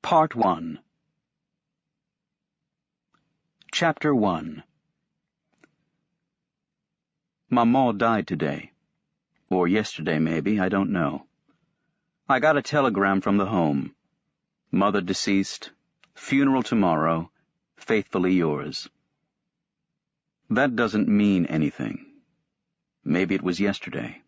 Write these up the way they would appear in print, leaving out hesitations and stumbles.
Part 1. Chapter 1. Maman died today. Or yesterday, maybe, I don't know. I got a telegram from the home. Mother deceased. Funeral tomorrow. Faithfully yours. That doesn't mean anything. Maybe it was yesterday.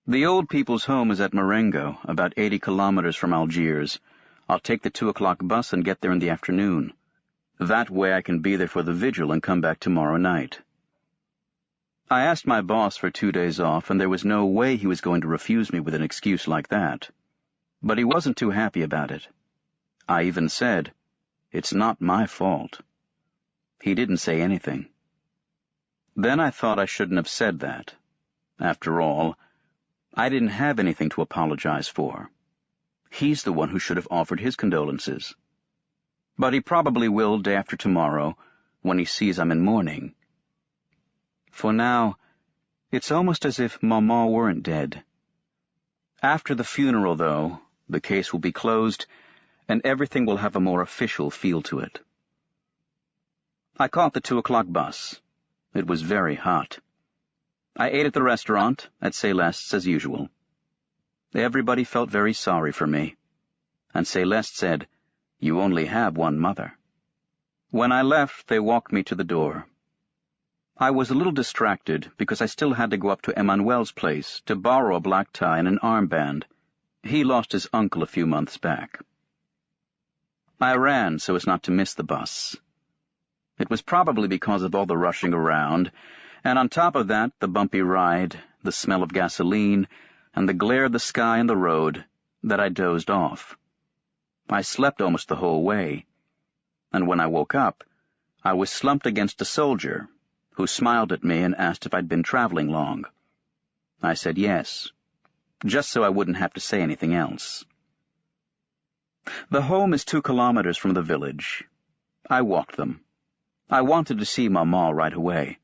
The old people's home is at Marengo, about 80 kilometers from Algiers. I'll take the 2 o'clock bus and get there in the afternoon. That way I can be there for the vigil and come back tomorrow night. I asked my boss for 2 days off, and there was no way he was going to refuse me with an excuse like that. But he wasn't too happy about it. I even said, "It's not my fault." He didn't say anything. Then I thought I shouldn't have said that. After all, I didn't have anything to apologize for. He's the one who should have offered his condolences. But he probably will day after tomorrow, when he sees I'm in mourning. For now, it's almost as if Maman weren't dead. After the funeral, though, the case will be closed, and everything will have a more official feel to it. I caught the 2 o'clock bus. It was very hot. I ate at the restaurant, at Celeste's as usual. Everybody felt very sorry for me, and Celeste said, "You only have one mother." When I left, they walked me to the door. I was a little distracted because I still had to go up to Emmanuel's place to borrow a black tie and an armband. He lost his uncle a few months back. I ran so as not to miss the bus. It was probably because of all the rushing around, and on top of that, the bumpy ride, the smell of gasoline, and the glare of the sky and the road, that I dozed off. I slept almost the whole way, and when I woke up, I was slumped against a soldier, who smiled at me and asked if I'd been traveling long. I said yes, just so I wouldn't have to say anything else. The home is 2 kilometers from the village. I walked them. I wanted to see Maman right away.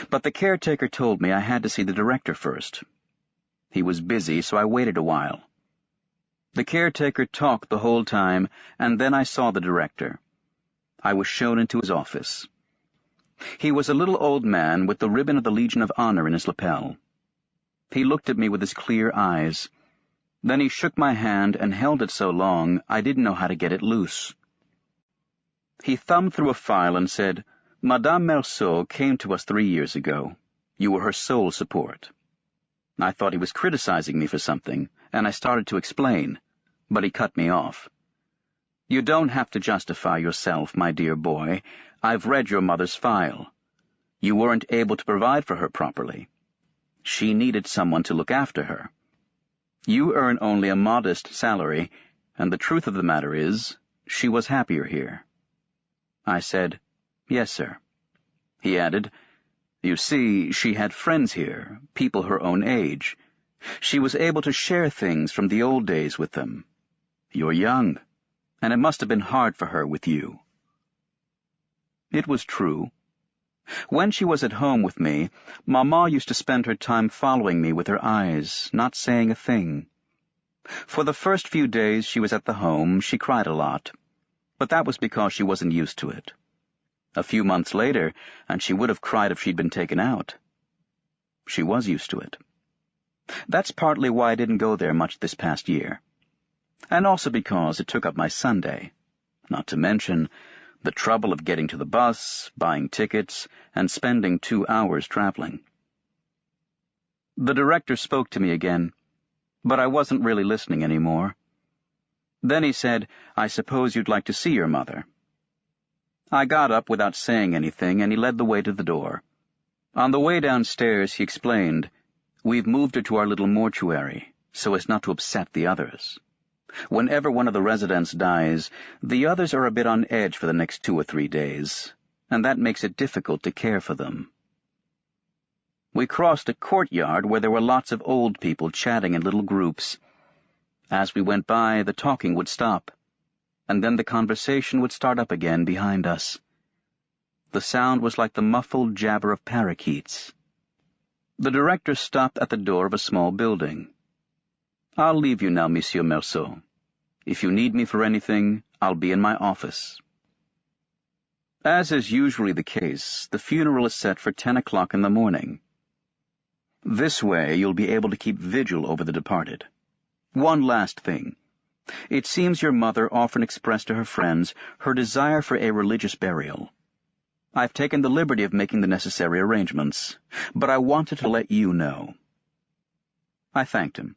But the caretaker told me I had to see the director first. He was busy, so I waited a while. The caretaker talked the whole time, and then I saw the director. I was shown into his office. He was a little old man with the ribbon of the Legion of Honor in his lapel. He looked at me with his clear eyes. Then he shook my hand and held it so long I didn't know how to get it loose. He thumbed through a file and said, "Madame Merceau came to us 3 years ago. You were her sole support." I thought he was criticizing me for something, and I started to explain, but he cut me off. "You don't have to justify yourself, my dear boy. I've read your mother's file. You weren't able to provide for her properly. She needed someone to look after her. You earn only a modest salary, and the truth of the matter is, she was happier here." I said, "Yes, sir." He added, "You see, she had friends here, people her own age. She was able to share things from the old days with them. You're young, and it must have been hard for her with you." It was true. When she was at home with me, Maman used to spend her time following me with her eyes, not saying a thing. For the first few days she was at the home, she cried a lot, but that was because she wasn't used to it. A few months later, and she would have cried if she'd been taken out. She was used to it. That's partly why I didn't go there much this past year. And also because it took up my Sunday, not to mention the trouble of getting to the bus, buying tickets, and spending 2 hours traveling. The director spoke to me again, but I wasn't really listening anymore. Then he said, "I suppose you'd like to see your mother." I got up without saying anything, and he led the way to the door. On the way downstairs, he explained, "We've moved her to our little mortuary, so as not to upset the others. Whenever one of the residents dies, the others are a bit on edge for the next 2 or 3 days, and that makes it difficult to care for them." We crossed a courtyard where there were lots of old people chatting in little groups. As we went by, the talking would stop, and then the conversation would start up again behind us. The sound was like the muffled jabber of parakeets. The director stopped at the door of a small building. "I'll leave you now, Monsieur Merceau. If you need me for anything, I'll be in my office. As is usually the case, the funeral is set for 10 o'clock in the morning. This way you'll be able to keep vigil over the departed. One last thing. It seems your mother often expressed to her friends her desire for a religious burial. I've taken the liberty of making the necessary arrangements, but I wanted to let you know. I thanked him.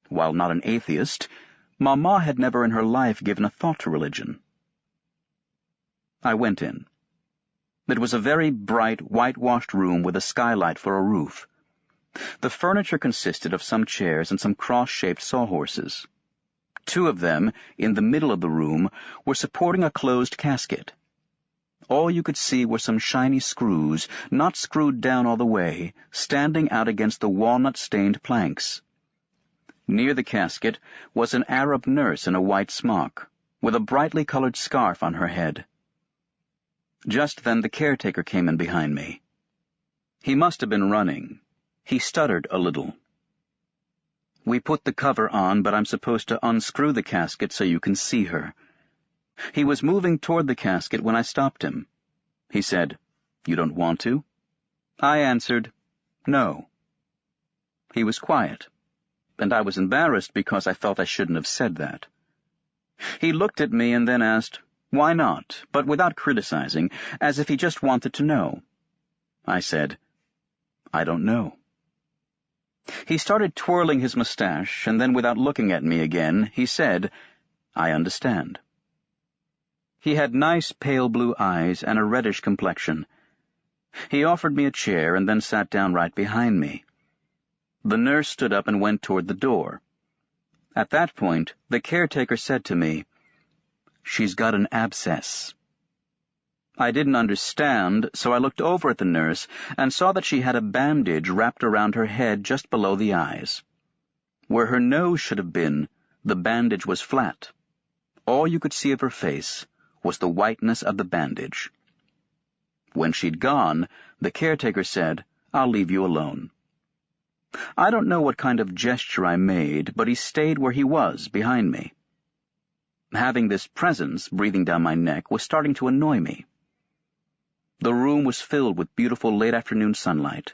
While not an atheist, Mama had never in her life given a thought to religion. I went in. It was a very bright, whitewashed room with a skylight for a roof. The furniture consisted of some chairs and some cross-shaped sawhorses. 2 of them, in the middle of the room, were supporting a closed casket. All you could see were some shiny screws, not screwed down all the way, standing out against the walnut-stained planks. Near the casket was an Arab nurse in a white smock, with a brightly colored scarf on her head. Just then the caretaker came in behind me. He must have been running. He stuttered a little. We put the cover on, but I'm supposed to unscrew the casket so you can see her. He was moving toward the casket when I stopped him. He said, "You don't want to?" I answered, "No." He was quiet, and I was embarrassed because I felt I shouldn't have said that. He looked at me and then asked, "Why not?" but without criticizing, as if he just wanted to know. I said, "I don't know." He started twirling his mustache, and then without looking at me again, he said, "I understand." He had nice pale blue eyes and a reddish complexion. He offered me a chair and then sat down right behind me. The nurse stood up and went toward the door. At that point, the caretaker said to me, "She's got an abscess." I didn't understand, so I looked over at the nurse and saw that she had a bandage wrapped around her head just below the eyes. Where her nose should have been, the bandage was flat. All you could see of her face was the whiteness of the bandage. When she'd gone, the caretaker said, "I'll leave you alone." I don't know what kind of gesture I made, but he stayed where he was, behind me. Having this presence breathing down my neck was starting to annoy me. The room was filled with beautiful late-afternoon sunlight.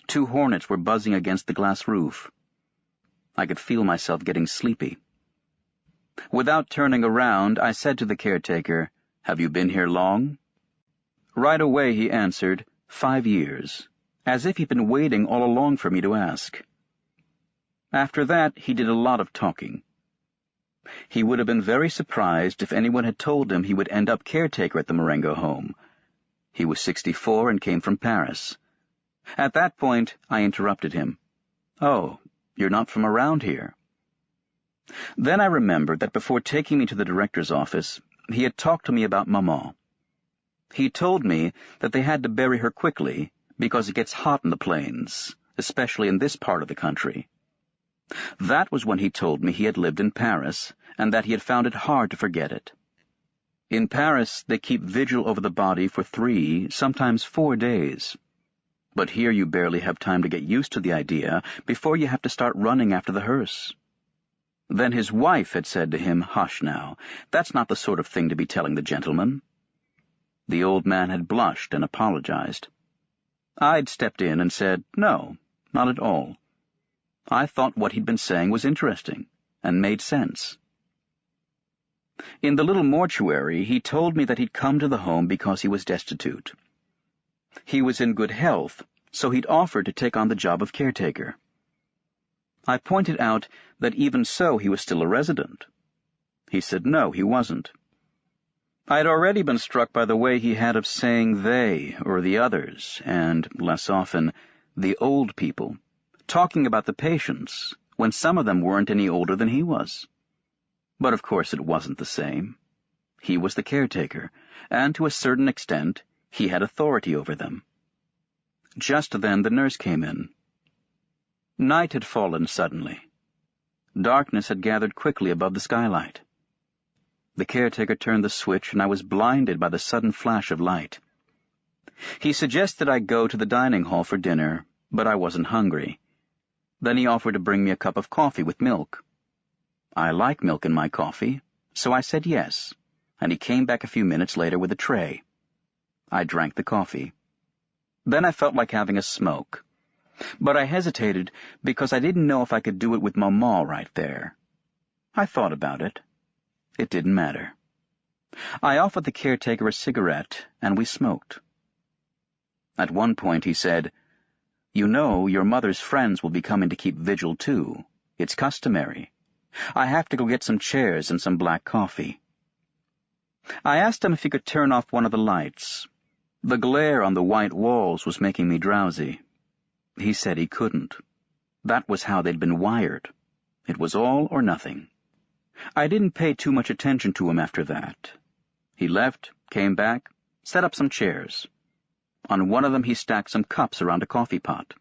2 hornets were buzzing against the glass roof. I could feel myself getting sleepy. Without turning around, I said to the caretaker, "Have you been here long?" Right away he answered, 5 years, as if he'd been waiting all along for me to ask. After that, he did a lot of talking. He would have been very surprised if anyone had told him he would end up caretaker at the Marengo home. He was 64 and came from Paris. At that point, I interrupted him. "Oh, you're not from around here." Then I remembered that before taking me to the director's office, he had talked to me about Maman. He told me that they had to bury her quickly because it gets hot in the plains, especially in this part of the country. That was when he told me he had lived in Paris and that he had found it hard to forget it. In Paris, they keep vigil over the body for 3, sometimes 4 days. But here you barely have time to get used to the idea before you have to start running after the hearse. Then his wife had said to him, "Hush now, that's not the sort of thing to be telling the gentleman." The old man had blushed and apologized. I'd stepped in and said, "No, not at all." I thought what he'd been saying was interesting and made sense. In the little mortuary, he told me that he'd come to the home because he was destitute. He was in good health, so he'd offered to take on the job of caretaker. I pointed out that even so he was still a resident. He said no, he wasn't. I'd already been struck by the way he had of saying they or the others, and, less often, the old people, talking about the patients, when some of them weren't any older than he was. But of course it wasn't the same. He was the caretaker, and to a certain extent he had authority over them. Just then the nurse came in. Night had fallen suddenly. Darkness had gathered quickly above the skylight. The caretaker turned the switch, and I was blinded by the sudden flash of light. He suggested I go to the dining hall for dinner, but I wasn't hungry. Then he offered to bring me a cup of coffee with milk. I like milk in my coffee, so I said yes, and he came back a few minutes later with a tray. I drank the coffee. Then I felt like having a smoke, but I hesitated because I didn't know if I could do it with Maman right there. I thought about it. It didn't matter. I offered the caretaker a cigarette, and we smoked. At one point he said, "You know, your mother's friends will be coming to keep vigil too. It's customary. I have to go get some chairs and some black coffee." I asked him if he could turn off one of the lights. The glare on the white walls was making me drowsy. He said he couldn't. That was how they'd been wired. It was all or nothing. I didn't pay too much attention to him after that. He left, came back, set up some chairs. On one of them he stacked some cups around a coffee pot.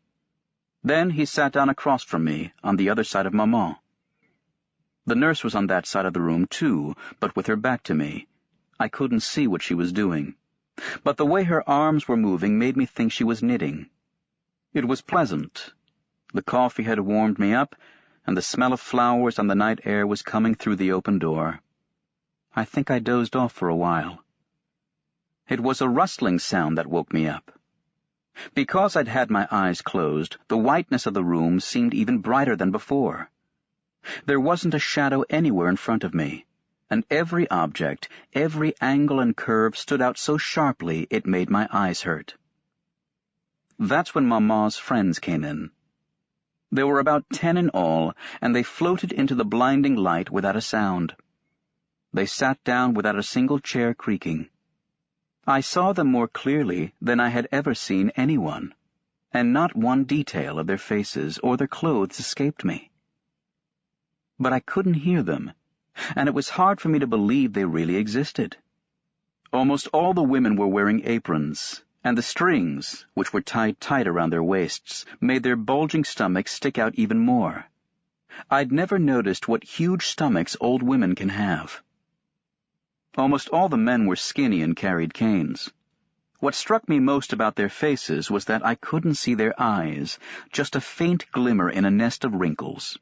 Then he sat down across from me, on the other side of Maman. The nurse was on that side of the room too, but with her back to me. I couldn't see what she was doing, but the way her arms were moving made me think she was knitting. It was pleasant. The coffee had warmed me up, and the smell of flowers on the night air was coming through the open door. I think I dozed off for a while. It was a rustling sound that woke me up. Because I'd had my eyes closed, the whiteness of the room seemed even brighter than before. There wasn't a shadow anywhere in front of me, and every object, every angle and curve stood out so sharply it made my eyes hurt. That's when Maman's friends came in. There were about 10 in all, and they floated into the blinding light without a sound. They sat down without a single chair creaking. I saw them more clearly than I had ever seen anyone, and not one detail of their faces or their clothes escaped me. But I couldn't hear them, and it was hard for me to believe they really existed. Almost all the women were wearing aprons, and the strings, which were tied tight around their waists, made their bulging stomachs stick out even more. I'd never noticed what huge stomachs old women can have. Almost all the men were skinny and carried canes. What struck me most about their faces was that I couldn't see their eyes, just a faint glimmer in a nest of wrinkles.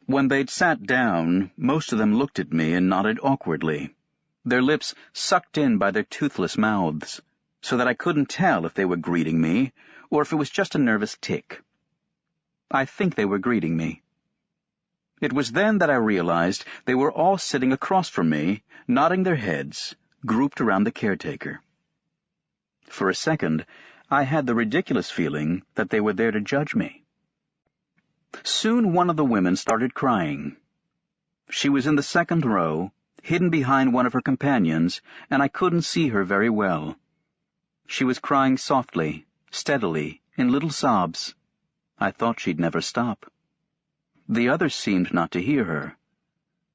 When they'd sat down, most of them looked at me and nodded awkwardly, their lips sucked in by their toothless mouths, so that I couldn't tell if they were greeting me or if it was just a nervous tic. I think they were greeting me. It was then that I realized they were all sitting across from me, nodding their heads, grouped around the caretaker. For a second, I had the ridiculous feeling that they were there to judge me. Soon one of the women started crying. She was in the second row, hidden behind one of her companions, and I couldn't see her very well. She was crying softly, steadily, in little sobs. I thought she'd never stop. The others seemed not to hear her.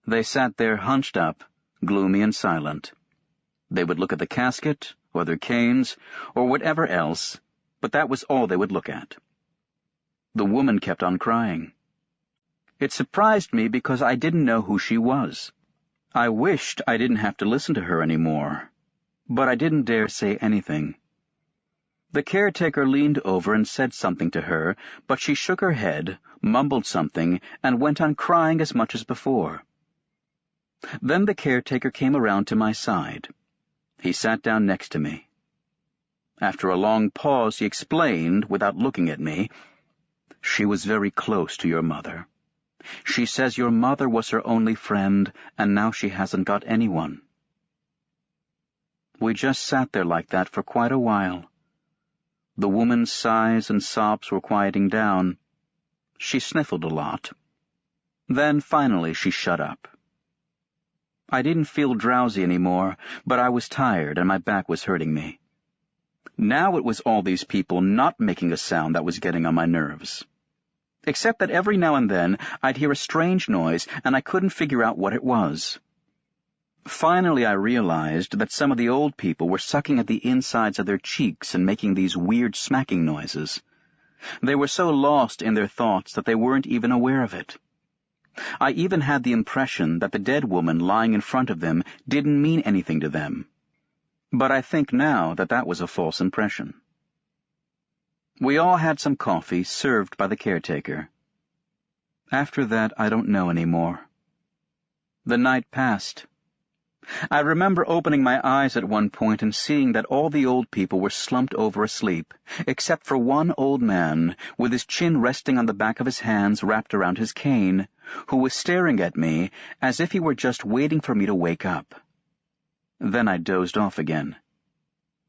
They sat there hunched up, gloomy and silent. They would look at the casket, or their canes, or whatever else, but that was all they would look at. The woman kept on crying. It surprised me because I didn't know who she was. I wished I didn't have to listen to her anymore, but I didn't dare say anything. The caretaker leaned over and said something to her, but she shook her head, mumbled something, and went on crying as much as before. Then the caretaker came around to my side. He sat down next to me. After a long pause, he explained, without looking at me, "She was very close to your mother. She says your mother was her only friend, and now she hasn't got anyone." We just sat there like that for quite a while. The woman's sighs and sobs were quieting down. She sniffled a lot. Then, finally, she shut up. I didn't feel drowsy anymore, but I was tired and my back was hurting me. Now it was all these people not making a sound that was getting on my nerves. Except that every now and then I'd hear a strange noise and I couldn't figure out what it was. Finally, I realized that some of the old people were sucking at the insides of their cheeks and making these weird smacking noises. They were so lost in their thoughts that they weren't even aware of it. I even had the impression that the dead woman lying in front of them didn't mean anything to them. But I think now that that was a false impression. We all had some coffee served by the caretaker. After that, I don't know any more. The night passed. I remember opening my eyes at one point and seeing that all the old people were slumped over asleep, except for one old man, with his chin resting on the back of his hands wrapped around his cane, who was staring at me as if he were just waiting for me to wake up. Then I dozed off again.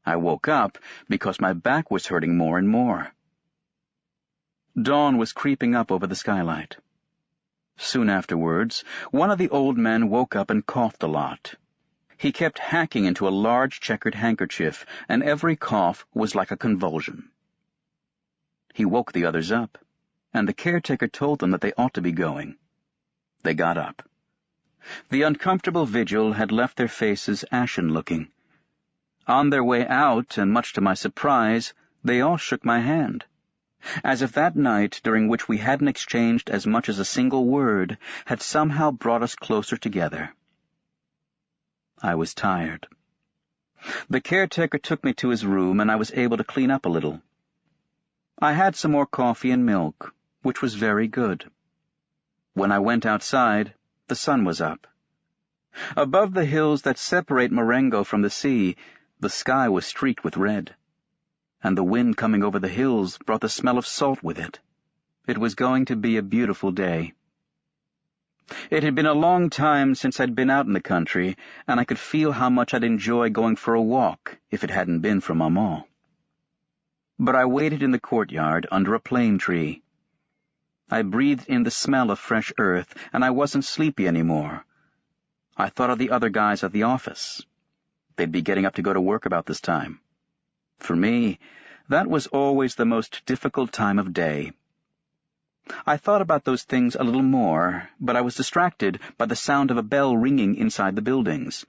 I woke up because my back was hurting more and more. Dawn was creeping up over the skylight. Soon afterwards, one of the old men woke up and coughed a lot. He kept hacking into a large checkered handkerchief, and every cough was like a convulsion. He woke the others up, and the caretaker told them that they ought to be going. They got up. The uncomfortable vigil had left their faces ashen-looking. On their way out, and much to my surprise, they all shook my hand, as if that night, during which we hadn't exchanged as much as a single word, had somehow brought us closer together. I was tired. The caretaker took me to his room, and I was able to clean up a little. I had some more coffee and milk, which was very good. When I went outside, the sun was up. Above the hills that separate Marengo from the sea, the sky was streaked with red, and the wind coming over the hills brought the smell of salt with it. It was going to be a beautiful day. It had been a long time since I'd been out in the country, and I could feel how much I'd enjoy going for a walk if it hadn't been for Maman. But I waited in the courtyard under a plane tree. I breathed in the smell of fresh earth, and I wasn't sleepy anymore. I thought of the other guys at the office. They'd be getting up to go to work about this time. For me, that was always the most difficult time of day. I thought about those things a little more, but I was distracted by the sound of a bell ringing inside the buildings.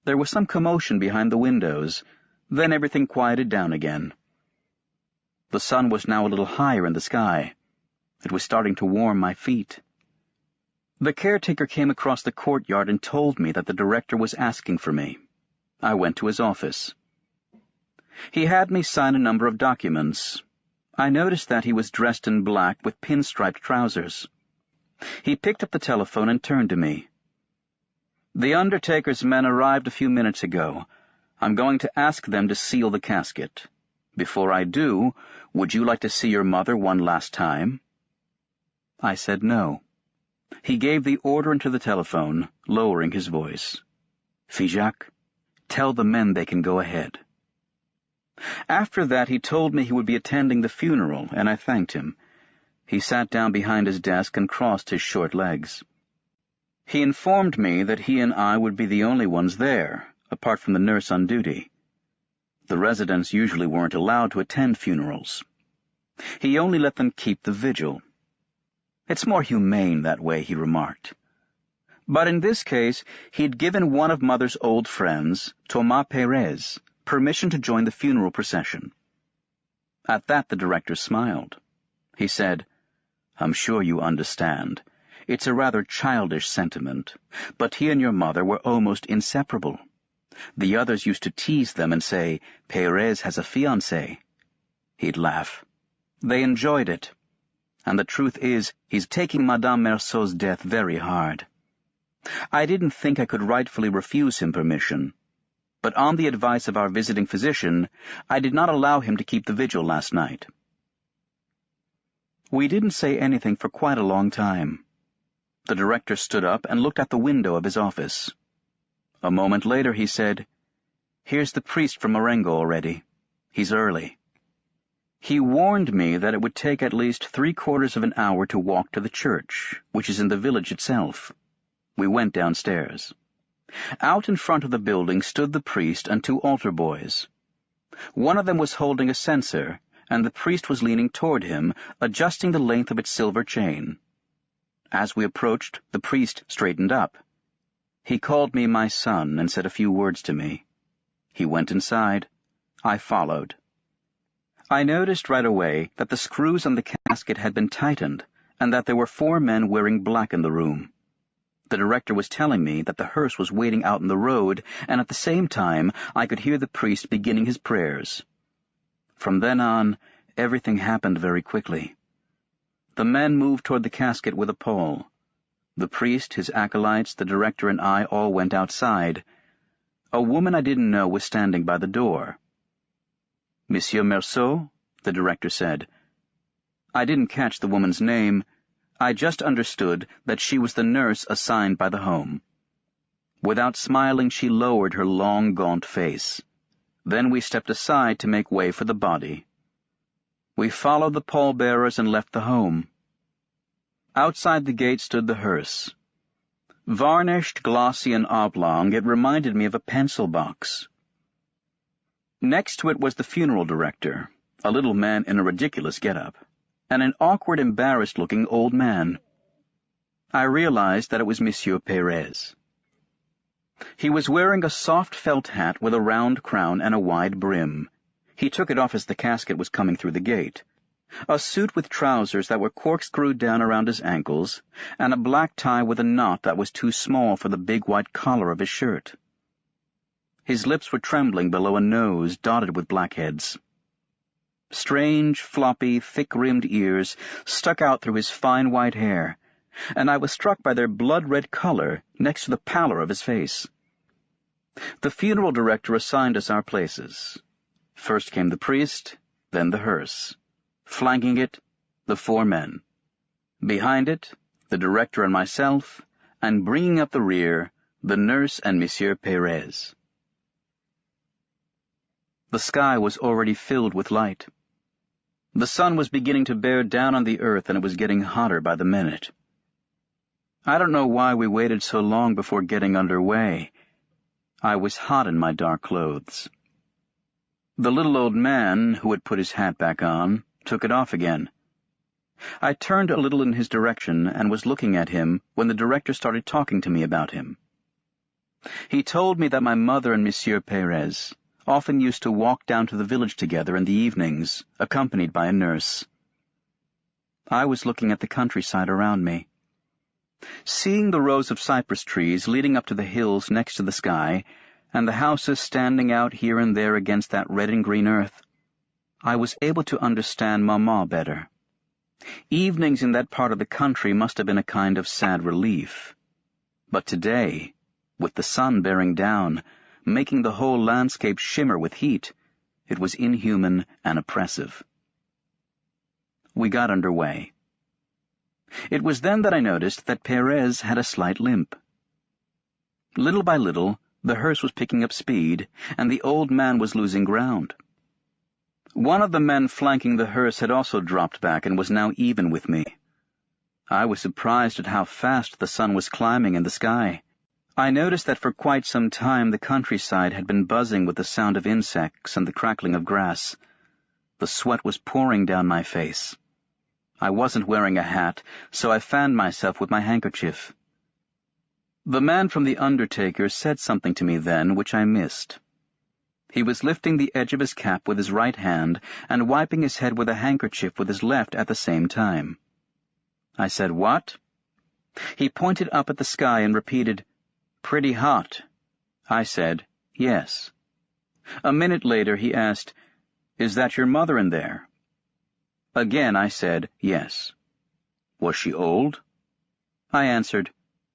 There was some commotion behind the windows, then everything quieted down again. The sun was now a little higher in the sky. It was starting to warm my feet. The caretaker came across the courtyard and told me that the director was asking for me. I went to his office. He had me sign a number of documents. I noticed that he was dressed in black with pinstriped trousers. He picked up the telephone and turned to me. "The undertaker's men arrived a few minutes ago. I'm going to ask them to seal the casket. Before I do, would you like to see your mother one last time?" I said no. He gave the order into the telephone, lowering his voice. "Figeac, tell the men they can go ahead." After that, he told me he would be attending the funeral, and I thanked him. He sat down behind his desk and crossed his short legs. He informed me that he and I would be the only ones there, apart from the nurse on duty. The residents usually weren't allowed to attend funerals. He only let them keep the vigil. "It's more humane that way," he remarked. But in this case, he'd given one of Mother's old friends, Thomas Perez, permission to join the funeral procession. At that the director smiled. He said, "I'm sure you understand. It's a rather childish sentiment, but he and your mother were almost inseparable. The others used to tease them and say, 'Perez has a fiancée.' He'd laugh. They enjoyed it. And the truth is, he's taking Madame Merceau's death very hard. I didn't think I could rightfully refuse him permission, but on the advice of our visiting physician, I did not allow him to keep the vigil last night." We didn't say anything for quite a long time. The director stood up and looked out the window of his office. A moment later he said, "Here's the priest from Marengo already. He's early." He warned me that it would take at least 3/4 of an hour to walk to the church, which is in the village itself. We went downstairs. Out in front of the building stood the priest and 2 altar boys. One of them was holding a censer, and the priest was leaning toward him, adjusting the length of its silver chain. As we approached, the priest straightened up. He called me my son and said a few words to me. He went inside. I followed. I noticed right away that the screws on the casket had been tightened, and that there were 4 men wearing black in the room. The director was telling me that the hearse was waiting out in the road, and at the same time I could hear the priest beginning his prayers. From then on, everything happened very quickly. The men moved toward the casket with a pole. The priest, his acolytes, the director, and I all went outside. A woman I didn't know was standing by the door. "Monsieur Merceau?" the director said. I didn't catch the woman's name. I just understood that she was the nurse assigned by the home. Without smiling, she lowered her long, gaunt face. Then we stepped aside to make way for the body. We followed the pallbearers and left the home. Outside the gate stood the hearse. Varnished, glossy, and oblong, it reminded me of a pencil box. Next to it was the funeral director, a little man in a ridiculous get-up, and an awkward, embarrassed-looking old man. I realized that it was Monsieur Pérez. He was wearing a soft felt hat with a round crown and a wide brim. He took it off as the casket was coming through the gate. A suit with trousers that were corkscrewed down around his ankles, and a black tie with a knot that was too small for the big white collar of his shirt. His lips were trembling below a nose dotted with blackheads. Strange, floppy, thick-rimmed ears stuck out through his fine white hair, and I was struck by their blood-red color next to the pallor of his face. The funeral director assigned us our places. First came the priest, then the hearse. Flanking it, the 4 men. Behind it, the director and myself, and bringing up the rear, the nurse and Monsieur Pérez. The sky was already filled with light. The sun was beginning to bear down on the earth, and it was getting hotter by the minute. I don't know why we waited so long before getting under way. I was hot in my dark clothes. The little old man, who had put his hat back on, took it off again. I turned a little in his direction and was looking at him when the director started talking to me about him. He told me that my mother and Monsieur Pérez often used to walk down to the village together in the evenings, accompanied by a nurse. I was looking at the countryside around me. Seeing the rows of cypress trees leading up to the hills next to the sky, and the houses standing out here and there against that red and green earth, I was able to understand Maman better. Evenings in that part of the country must have been a kind of sad relief. But today, with the sun bearing down, making the whole landscape shimmer with heat, it was inhuman and oppressive. We got under way. It was then that I noticed that Pérez had a slight limp. Little by little, the hearse was picking up speed, and the old man was losing ground. One of the men flanking the hearse had also dropped back and was now even with me. I was surprised at how fast the sun was climbing in the sky. I noticed that for quite some time the countryside had been buzzing with the sound of insects and the crackling of grass. The sweat was pouring down my face. I wasn't wearing a hat, so I fanned myself with my handkerchief. The man from the undertaker said something to me then which I missed. He was lifting the edge of his cap with his right hand and wiping his head with a handkerchief with his left at the same time. I said, "What?" He pointed up at the sky and repeated, "Pretty hot." I said, "Yes." A minute later he asked, "Is that your mother in there?" Again I said, "Yes." "Was she old?" I answered,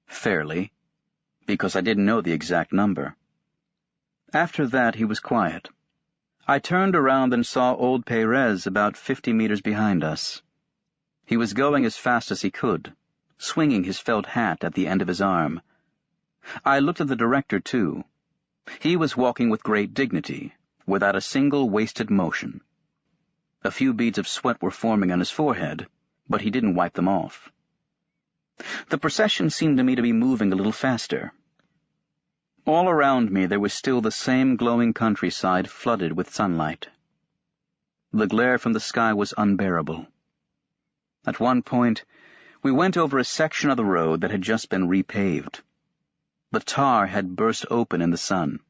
"Fairly," because I didn't know the exact number. After that he was quiet. I turned around and saw old Pérez about 50 meters behind us. He was going as fast as he could, swinging his felt hat at the end of his arm. I looked at the director, too. He was walking with great dignity, without a single wasted motion. A few beads of sweat were forming on his forehead, but he didn't wipe them off. The procession seemed to me to be moving a little faster. All around me there was still the same glowing countryside flooded with sunlight. The glare from the sky was unbearable. At one point, we went over a section of the road that had just been repaved. The tar had burst open in the sun.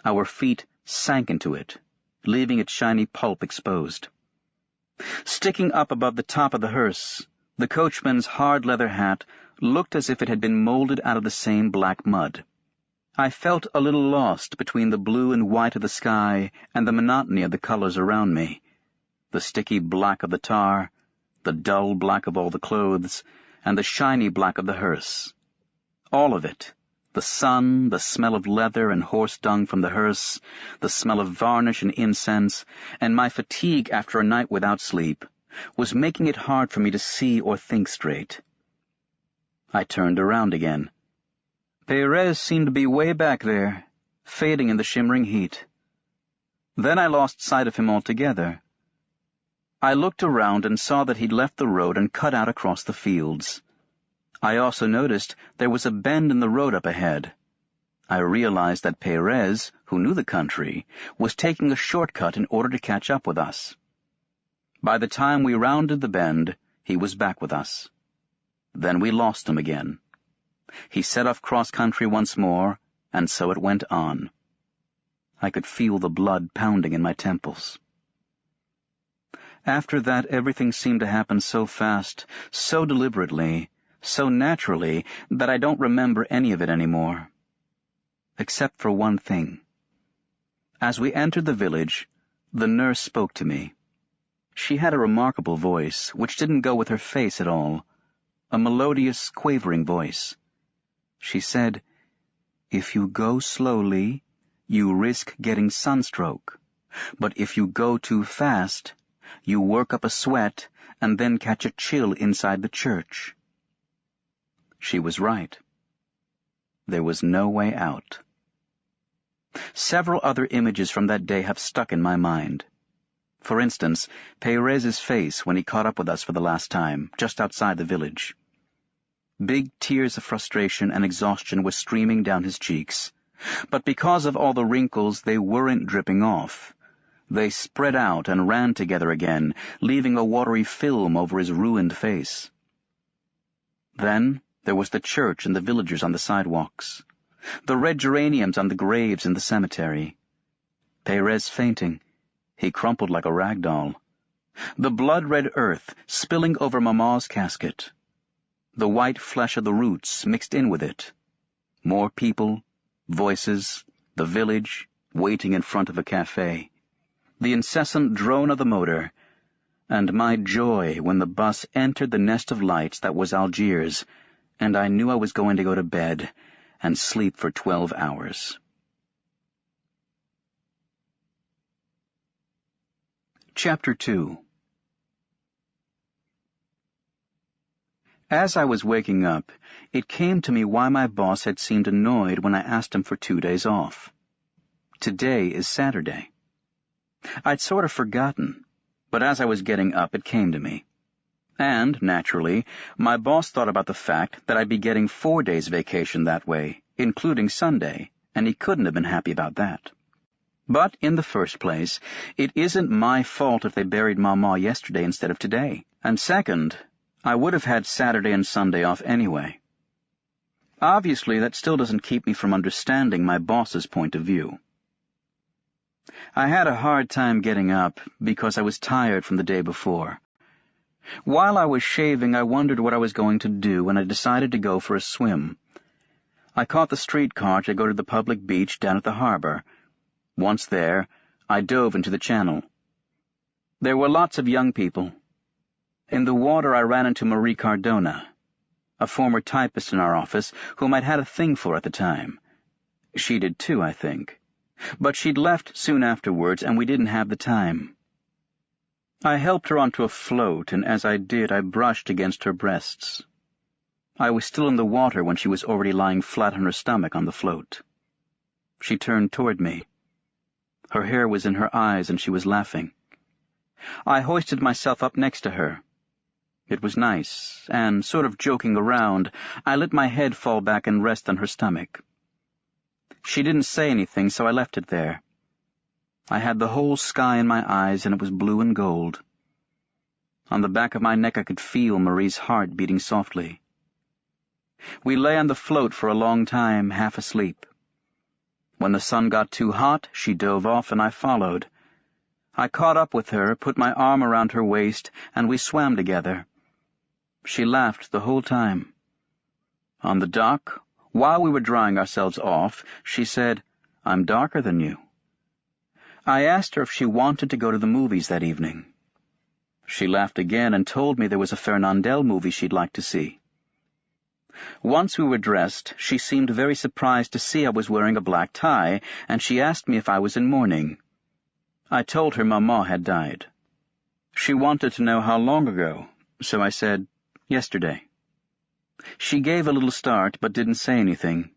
Our feet sank into it, leaving its shiny pulp exposed. Sticking up above the top of the hearse, the coachman's hard leather hat looked as if it had been molded out of the same black mud. I felt a little lost between the blue and white of the sky and the monotony of the colors around me, the sticky black of the tar, the dull black of all the clothes, and the shiny black of the hearse. All of it. The sun, the smell of leather and horse dung from the hearse, the smell of varnish and incense, and my fatigue after a night without sleep, was making it hard for me to see or think straight. I turned around again. Perez seemed to be way back there, fading in the shimmering heat. Then I lost sight of him altogether. I looked around and saw that he'd left the road and cut out across the fields. I also noticed there was a bend in the road up ahead. I realized that Perez, who knew the country, was taking a shortcut in order to catch up with us. By the time we rounded the bend, he was back with us. Then we lost him again. He set off cross-country once more, and so it went on. I could feel the blood pounding in my temples. After that, everything seemed to happen so fast, so deliberately, so naturally, that I don't remember any of it anymore. Except for one thing. As we entered the village, the nurse spoke to me. She had a remarkable voice, which didn't go with her face at all. A melodious, quavering voice. She said, "If you go slowly, you risk getting sunstroke. But if you go too fast, you work up a sweat and then catch a chill inside the church." She was right. There was no way out. Several other images from that day have stuck in my mind. For instance, Perez's face when he caught up with us for the last time, just outside the village. Big tears of frustration and exhaustion were streaming down his cheeks, but because of all the wrinkles, they weren't dripping off. They spread out and ran together again, leaving a watery film over his ruined face. Then there was the church and the villagers on the sidewalks, the red geraniums on the graves in the cemetery. Perez fainting. He crumpled like a rag doll. The blood-red earth spilling over Mama's casket. The white flesh of the roots mixed in with it. More people, voices, the village, waiting in front of a cafe. The incessant drone of the motor, and my joy when the bus entered the nest of lights that was Algiers, and I knew I was going to go to bed and sleep for 12 hours. Chapter 2. As I was waking up, it came to me why my boss had seemed annoyed when I asked him for 2 days off. Today is Saturday. I'd sort of forgotten, but as I was getting up, it came to me. And, naturally, my boss thought about the fact that I'd be getting 4 days vacation that way, including Sunday, and he couldn't have been happy about that. But, in the first place, it isn't my fault if they buried Mama yesterday instead of today. And second, I would have had Saturday and Sunday off anyway. Obviously, that still doesn't keep me from understanding my boss's point of view. I had a hard time getting up because I was tired from the day before. While I was shaving, I wondered what I was going to do, and I decided to go for a swim. I caught the streetcar to go to the public beach down at the harbor. Once there, I dove into the channel. There were lots of young people. In the water, I ran into Marie Cardona, a former typist in our office whom I'd had a thing for at the time. She did too, I think. But she'd left soon afterwards, and we didn't have the time. I helped her onto a float, and as I did, I brushed against her breasts. I was still in the water when she was already lying flat on her stomach on the float. She turned toward me. Her hair was in her eyes, and she was laughing. I hoisted myself up next to her. It was nice, and, sort of joking around, I let my head fall back and rest on her stomach. She didn't say anything, so I left it there. I had the whole sky in my eyes, and it was blue and gold. On the back of my neck I could feel Marie's heart beating softly. We lay on the float for a long time, half asleep. When the sun got too hot, she dove off, and I followed. I caught up with her, put my arm around her waist, and we swam together. She laughed the whole time. On the dock, while we were drying ourselves off, she said, "I'm darker than you." I asked her if she wanted to go to the movies that evening. She laughed again and told me there was a Fernandel movie she'd like to see. Once we were dressed, she seemed very surprised to see I was wearing a black tie, and she asked me if I was in mourning. I told her Maman had died. She wanted to know how long ago, so I said, yesterday. She gave a little start, but didn't say anything.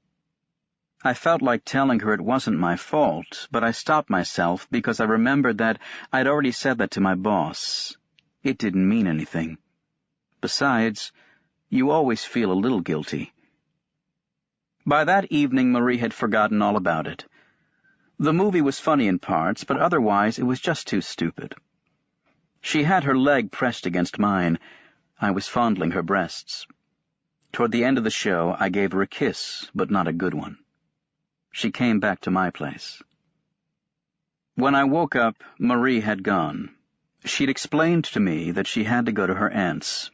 I felt like telling her it wasn't my fault, but I stopped myself because I remembered that I'd already said that to my boss. It didn't mean anything. Besides, you always feel a little guilty. By that evening, Marie had forgotten all about it. The movie was funny in parts, but otherwise it was just too stupid. She had her leg pressed against mine. I was fondling her breasts. Toward the end of the show, I gave her a kiss, but not a good one. She came back to my place. When I woke up, Marie had gone. She'd explained to me that she had to go to her aunt's.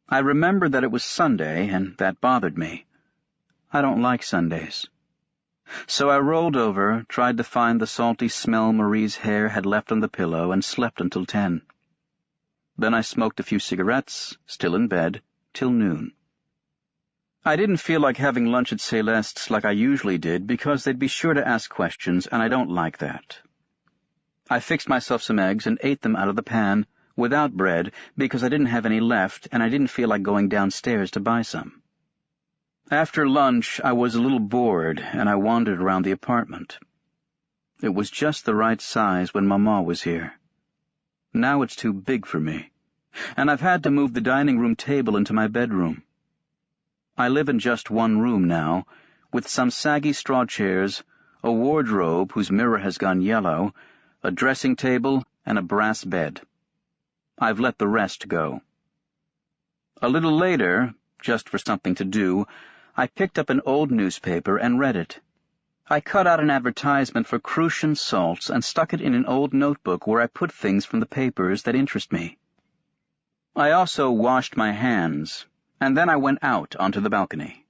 I remembered that it was Sunday, and that bothered me. I don't like Sundays. So I rolled over, tried to find the salty smell Marie's hair had left on the pillow, and slept until 10. Then I smoked a few cigarettes, still in bed, till noon. I didn't feel like having lunch at Celeste's like I usually did because they'd be sure to ask questions, and I don't like that. I fixed myself some eggs and ate them out of the pan, without bread, because I didn't have any left, and I didn't feel like going downstairs to buy some. After lunch, I was a little bored, and I wandered around the apartment. It was just the right size when Maman was here. Now it's too big for me, and I've had to move the dining room table into my bedroom. I live in just one room now, with some saggy straw chairs, a wardrobe whose mirror has gone yellow, a dressing table, and a brass bed. I've let the rest go. A little later, just for something to do, I picked up an old newspaper and read it. I cut out an advertisement for Crucian salts and stuck it in an old notebook where I put things from the papers that interest me. I also washed my hands, and then I went out onto the balcony.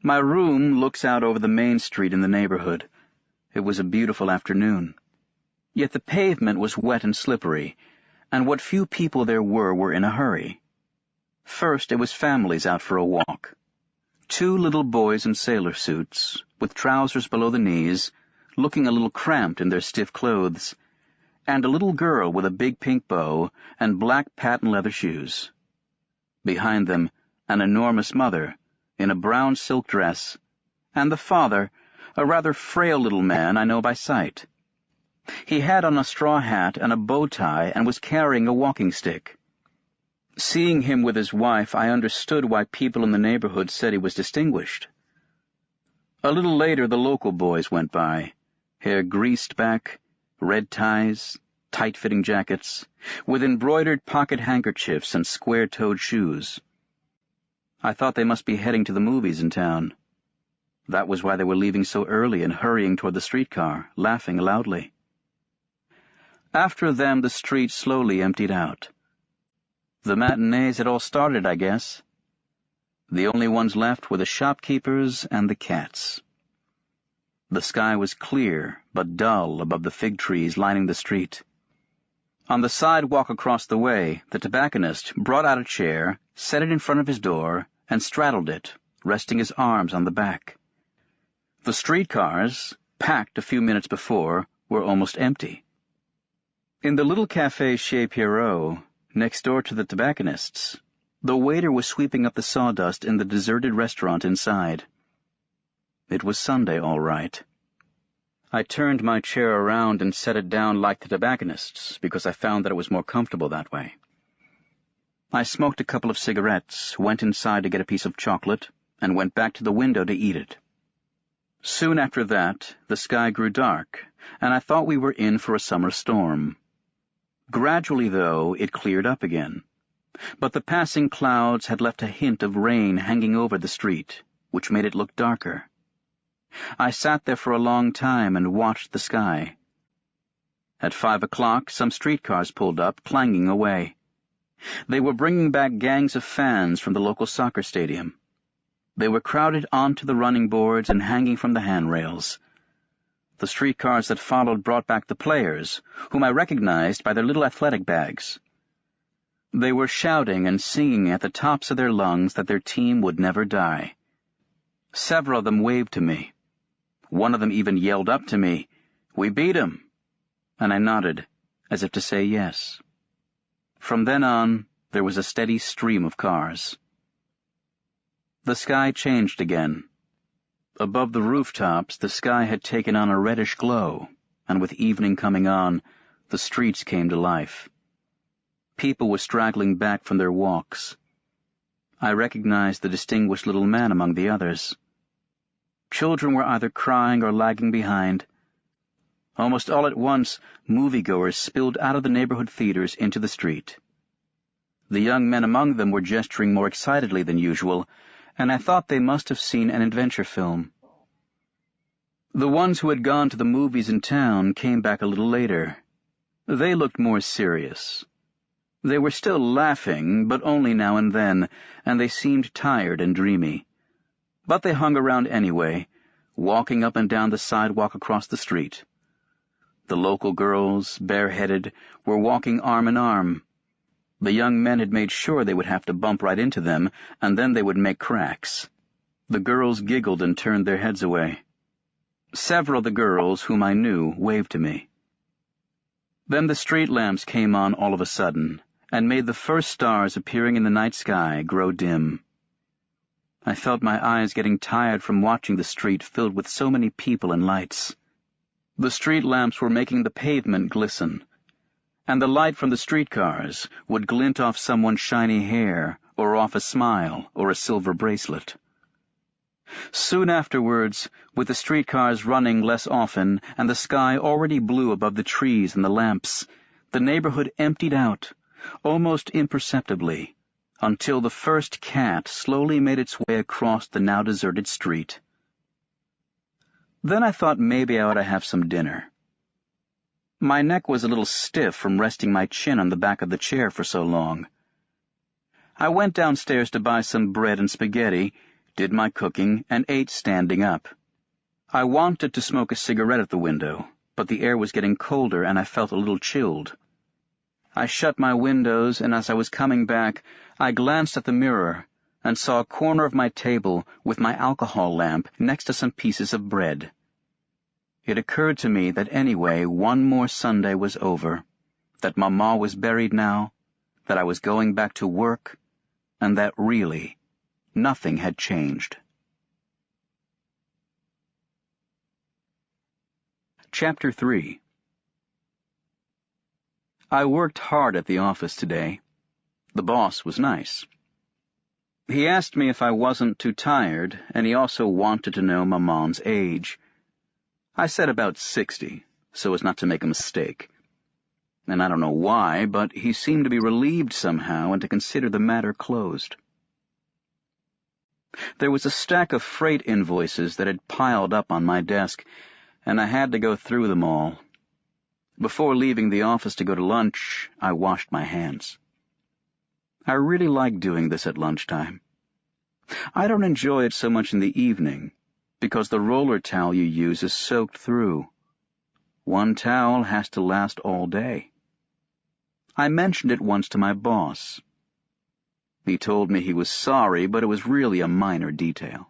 My room looks out over the main street in the neighborhood. It was a beautiful afternoon. Yet the pavement was wet and slippery, and what few people there were in a hurry. First, it was families out for a walk. 2 little boys in sailor suits, with trousers below the knees, looking a little cramped in their stiff clothes, and a little girl with a big pink bow and black patent leather shoes. Behind them, an enormous mother, in a brown silk dress, and the father, a rather frail little man I know by sight. He had on a straw hat and a bow tie and was carrying a walking stick. Seeing him with his wife, I understood why people in the neighborhood said he was distinguished. A little later, the local boys went by, hair greased back, red ties, tight-fitting jackets, with embroidered pocket handkerchiefs and square-toed shoes. I thought they must be heading to the movies in town. That was why they were leaving so early and hurrying toward the streetcar, laughing loudly. After them, the street slowly emptied out. The matinees had all started, I guess. The only ones left were the shopkeepers and the cats. The sky was clear but dull above the fig trees lining the street. On the sidewalk across the way, the tobacconist brought out a chair, set it in front of his door, and straddled it, resting his arms on the back. The streetcars, packed a few minutes before, were almost empty. In the little café Chez Pierrot, next door to the tobacconist's, the waiter was sweeping up the sawdust in the deserted restaurant inside. It was Sunday, all right. I turned my chair around and set it down like the tobacconist's, because I found that it was more comfortable that way. I smoked a couple of cigarettes, went inside to get a piece of chocolate, and went back to the window to eat it. Soon after that, the sky grew dark, and I thought we were in for a summer storm. Gradually, though, it cleared up again. But the passing clouds had left a hint of rain hanging over the street, which made it look darker. I sat there for a long time and watched the sky. At 5 o'clock, some streetcars pulled up, clanging away. They were bringing back gangs of fans from the local soccer stadium. They were crowded onto the running boards and hanging from the handrails. The streetcars that followed brought back the players, whom I recognized by their little athletic bags. They were shouting and singing at the tops of their lungs that their team would never die. Several of them waved to me. One of them even yelled up to me, "We beat 'em!" And I nodded, as if to say yes. From then on, there was a steady stream of cars. The sky changed again. Above the rooftops, the sky had taken on a reddish glow, and with evening coming on, the streets came to life. People were straggling back from their walks. I recognized the distinguished little man among the others. Children were either crying or lagging behind. Almost all at once, moviegoers spilled out of the neighborhood theaters into the street. The young men among them were gesturing more excitedly than usual, and I thought they must have seen an adventure film. The ones who had gone to the movies in town came back a little later. They looked more serious. They were still laughing, but only now and then, and they seemed tired and dreamy. But they hung around anyway, walking up and down the sidewalk across the street. The local girls, bareheaded, were walking arm in arm. The young men had made sure they would have to bump right into them, and then they would make cracks. The girls giggled and turned their heads away. Several of the girls, whom I knew, waved to me. Then the street lamps came on all of a sudden, and made the first stars appearing in the night sky grow dim. I felt my eyes getting tired from watching the street filled with so many people and lights. The street lamps were making the pavement glisten, and the light from the streetcars would glint off someone's shiny hair, or off a smile, or a silver bracelet. Soon afterwards, with the streetcars running less often and the sky already blue above the trees and the lamps, the neighborhood emptied out, almost imperceptibly, until the first cat slowly made its way across the now deserted street. Then I thought maybe I ought to have some dinner. My neck was a little stiff from resting my chin on the back of the chair for so long. I went downstairs to buy some bread and spaghetti, did my cooking, and ate standing up. I wanted to smoke a cigarette at the window, but the air was getting colder and I felt a little chilled. I shut my windows, and as I was coming back, I glanced at the mirror and saw a corner of my table with my alcohol lamp next to some pieces of bread. It occurred to me that anyway one more Sunday was over, that Mama was buried now, that I was going back to work, and that really nothing had changed. Chapter 3. I worked hard at the office today. The boss was nice. He asked me if I wasn't too tired, and he also wanted to know Maman's age. I said about 60, so as not to make a mistake. And I don't know why, but he seemed to be relieved somehow and to consider the matter closed. There was a stack of freight invoices that had piled up on my desk, and I had to go through them all. Before leaving the office to go to lunch, I washed my hands. I really like doing this at lunchtime. I don't enjoy it so much in the evening, because the roller towel you use is soaked through. One towel has to last all day. I mentioned it once to my boss. He told me he was sorry, but it was really a minor detail.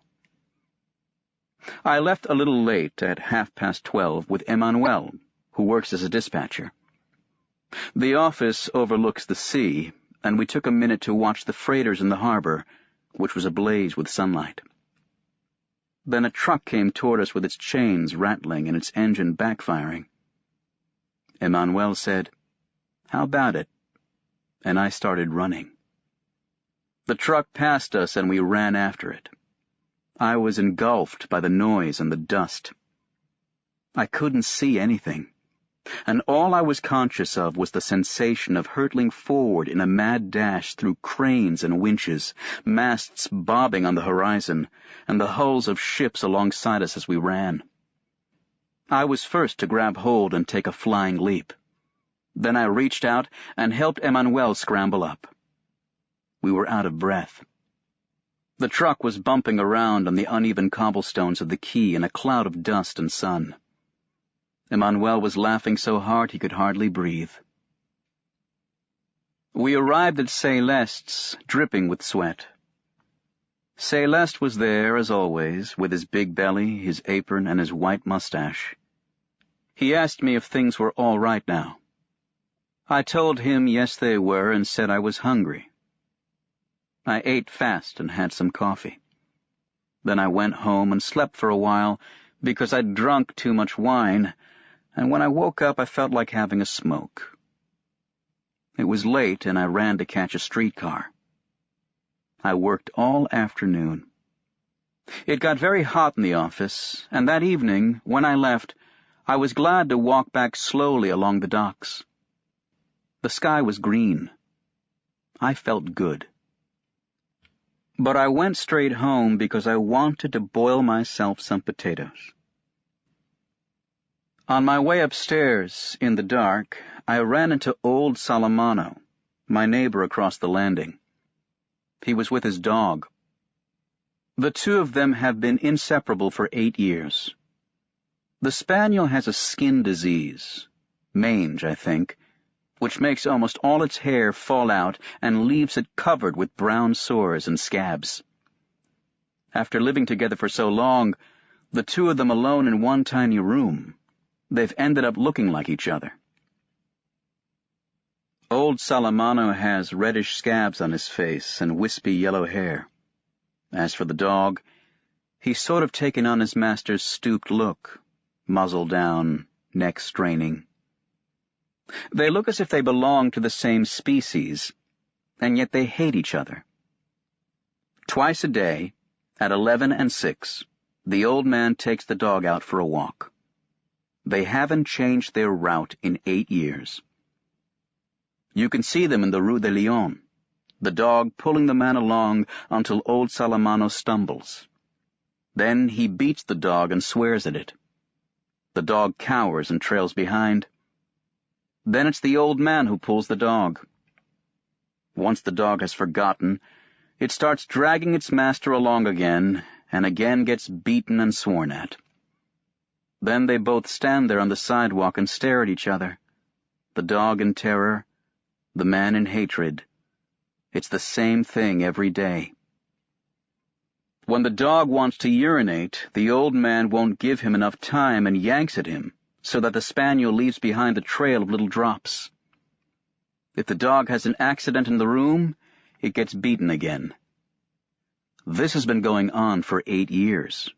I left a little late at 12:30 with Emmanuel, who works as a dispatcher. The office overlooks the sea, and we took a minute to watch the freighters in the harbor, which was ablaze with sunlight. Then a truck came toward us with its chains rattling and its engine backfiring. Emmanuel said, "How about it?" And I started running. The truck passed us and we ran after it. I was engulfed by the noise and the dust. I couldn't see anything, and all I was conscious of was the sensation of hurtling forward in a mad dash through cranes and winches, masts bobbing on the horizon, and the hulls of ships alongside us as we ran. I was first to grab hold and take a flying leap. Then I reached out and helped Emmanuel scramble up. We were out of breath. The truck was bumping around on the uneven cobblestones of the quay in a cloud of dust and sun. Emmanuel was laughing so hard he could hardly breathe. We arrived at Céleste's, dripping with sweat. Céleste was there, as always, with his big belly, his apron, and his white mustache. He asked me if things were all right now. I told him yes they were and said I was hungry. I ate fast and had some coffee. Then I went home and slept for a while because I'd drunk too much wine, and when I woke up I felt like having a smoke. It was late and I ran to catch a streetcar. I worked all afternoon. It got very hot in the office, and that evening, when I left, I was glad to walk back slowly along the docks. The sky was green. I felt good. But I went straight home because I wanted to boil myself some potatoes. On my way upstairs, in the dark, I ran into old Salamano, my neighbor across the landing. He was with his dog. The two of them have been inseparable for 8 years. The spaniel has a skin disease, mange, I think, which makes almost all its hair fall out and leaves it covered with brown sores and scabs. After living together for so long, the two of them alone in one tiny room, they've ended up looking like each other. Old Salamano has reddish scabs on his face and wispy yellow hair. As for the dog, he's sort of taken on his master's stooped look, muzzle down, neck straining. They look as if they belong to the same species, and yet they hate each other. Twice a day, at 11 and 6, the old man takes the dog out for a walk. They haven't changed their route in 8 years. You can see them in the Rue de Lyon, the dog pulling the man along until old Salamano stumbles. Then he beats the dog and swears at it. The dog cowers and trails behind. Then it's the old man who pulls the dog. Once the dog has forgotten, it starts dragging its master along again, and again gets beaten and sworn at. Then they both stand there on the sidewalk and stare at each other, the dog in terror, the man in hatred. It's the same thing every day. When the dog wants to urinate, the old man won't give him enough time and yanks at him, so that the spaniel leaves behind a trail of little drops. If the dog has an accident in the room, it gets beaten again. This has been going on for 8 years.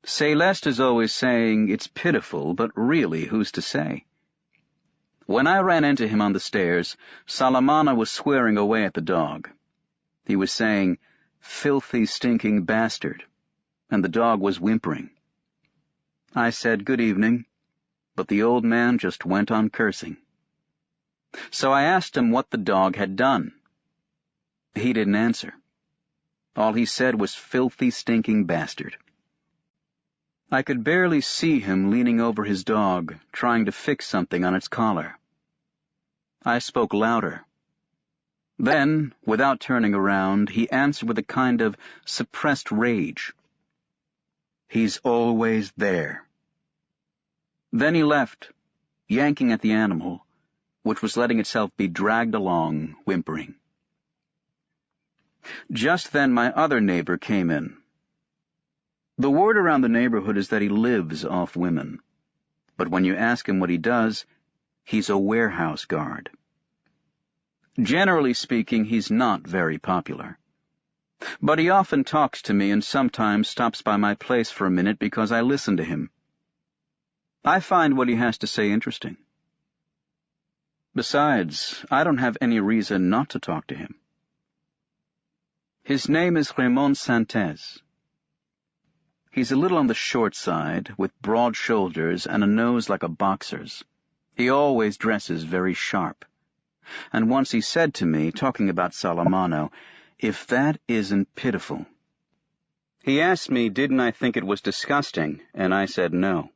Céleste is always saying it's pitiful, but really, who's to say? When I ran into him on the stairs, Salamana was swearing away at the dog. He was saying, "Filthy, stinking bastard," and the dog was whimpering. I said good evening, but the old man just went on cursing. So I asked him what the dog had done. He didn't answer. All he said was filthy, stinking bastard. I could barely see him leaning over his dog, trying to fix something on its collar. I spoke louder. Then, without turning around, he answered with a kind of suppressed rage. "He's always there." Then he left, yanking at the animal, which was letting itself be dragged along, whimpering. Just then my other neighbor came in. The word around the neighborhood is that he lives off women, but when you ask him what he does, he's a warehouse guard. Generally speaking, he's not very popular. But he often talks to me and sometimes stops by my place for a minute because I listen to him. I find what he has to say interesting. Besides, I don't have any reason not to talk to him. His name is Raymond Santez. He's a little on the short side, with broad shoulders and a nose like a boxer's. He always dresses very sharp. And once he said to me, talking about Salamano, "If that isn't pitiful." He asked me, didn't I think it was disgusting, and I said no.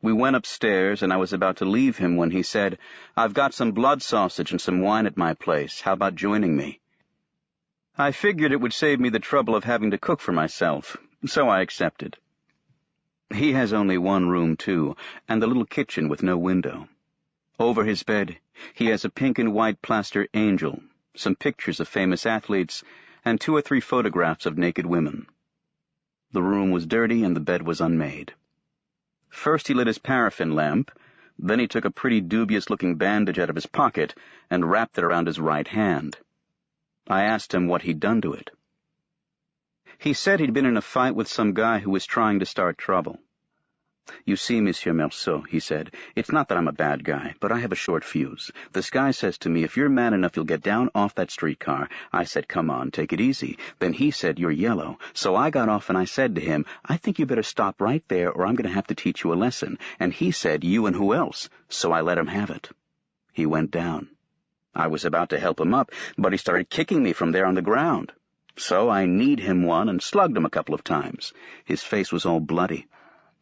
We went upstairs, and I was about to leave him when he said, "I've got some blood sausage and some wine at my place. How about joining me?" I figured it would save me the trouble of having to cook for myself, so I accepted. He has only one room, too, and the little kitchen with no window. Over his bed, he has a pink and white plaster angel, some pictures of famous athletes, and 2 or 3 photographs of naked women. The room was dirty and the bed was unmade. First he lit his paraffin lamp, then he took a pretty dubious-looking bandage out of his pocket and wrapped it around his right hand. I asked him what he'd done to it. He said he'd been in a fight with some guy who was trying to start trouble. "You see, Monsieur Merceau," he said, "it's not that I'm a bad guy, but I have a short fuse. This guy says to me, 'If you're man enough, you'll get down off that streetcar.' I said, 'Come on, take it easy.' Then he said, 'You're yellow.' So I got off and I said to him, 'I think you better stop right there or I'm going to have to teach you a lesson.' And he said, 'You and who else?' So I let him have it. He went down. I was about to help him up, but he started kicking me from there on the ground. So I kneed him one and slugged him a couple of times. His face was all bloody.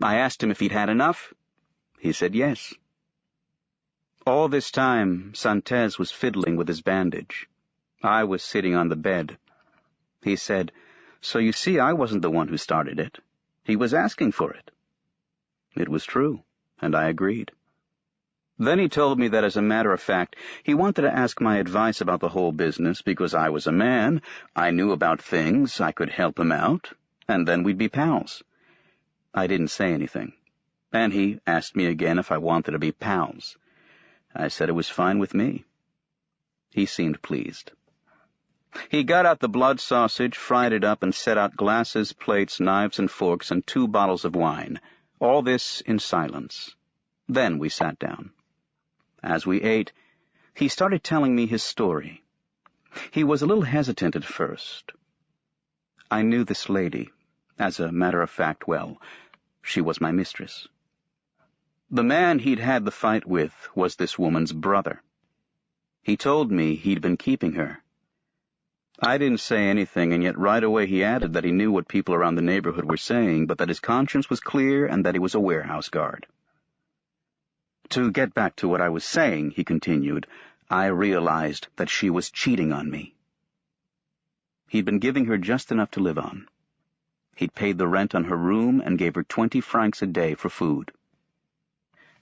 I asked him if he'd had enough. He said yes." All this time, Santez was fiddling with his bandage. I was sitting on the bed. He said, "So you see, I wasn't the one who started it. He was asking for it." It was true, and I agreed. Then he told me that, as a matter of fact, he wanted to ask my advice about the whole business because I was a man, I knew about things, I could help him out, and then we'd be pals. I didn't say anything, and he asked me again if I wanted to be pals. I said it was fine with me. He seemed pleased. He got out the blood sausage, fried it up, and set out glasses, plates, knives and forks, and 2 bottles of wine. All this in silence. Then we sat down. As we ate, he started telling me his story. He was a little hesitant at first. I knew this lady. As a matter of fact, well, she was my mistress. The man he'd had the fight with was this woman's brother. He told me he'd been keeping her. I didn't say anything, and yet right away he added that he knew what people around the neighborhood were saying, but that his conscience was clear and that he was a warehouse guard. To get back to what I was saying, he continued, I realized that she was cheating on me. He'd been giving her just enough to live on. He'd paid the rent on her room and gave her 20 francs a day for food.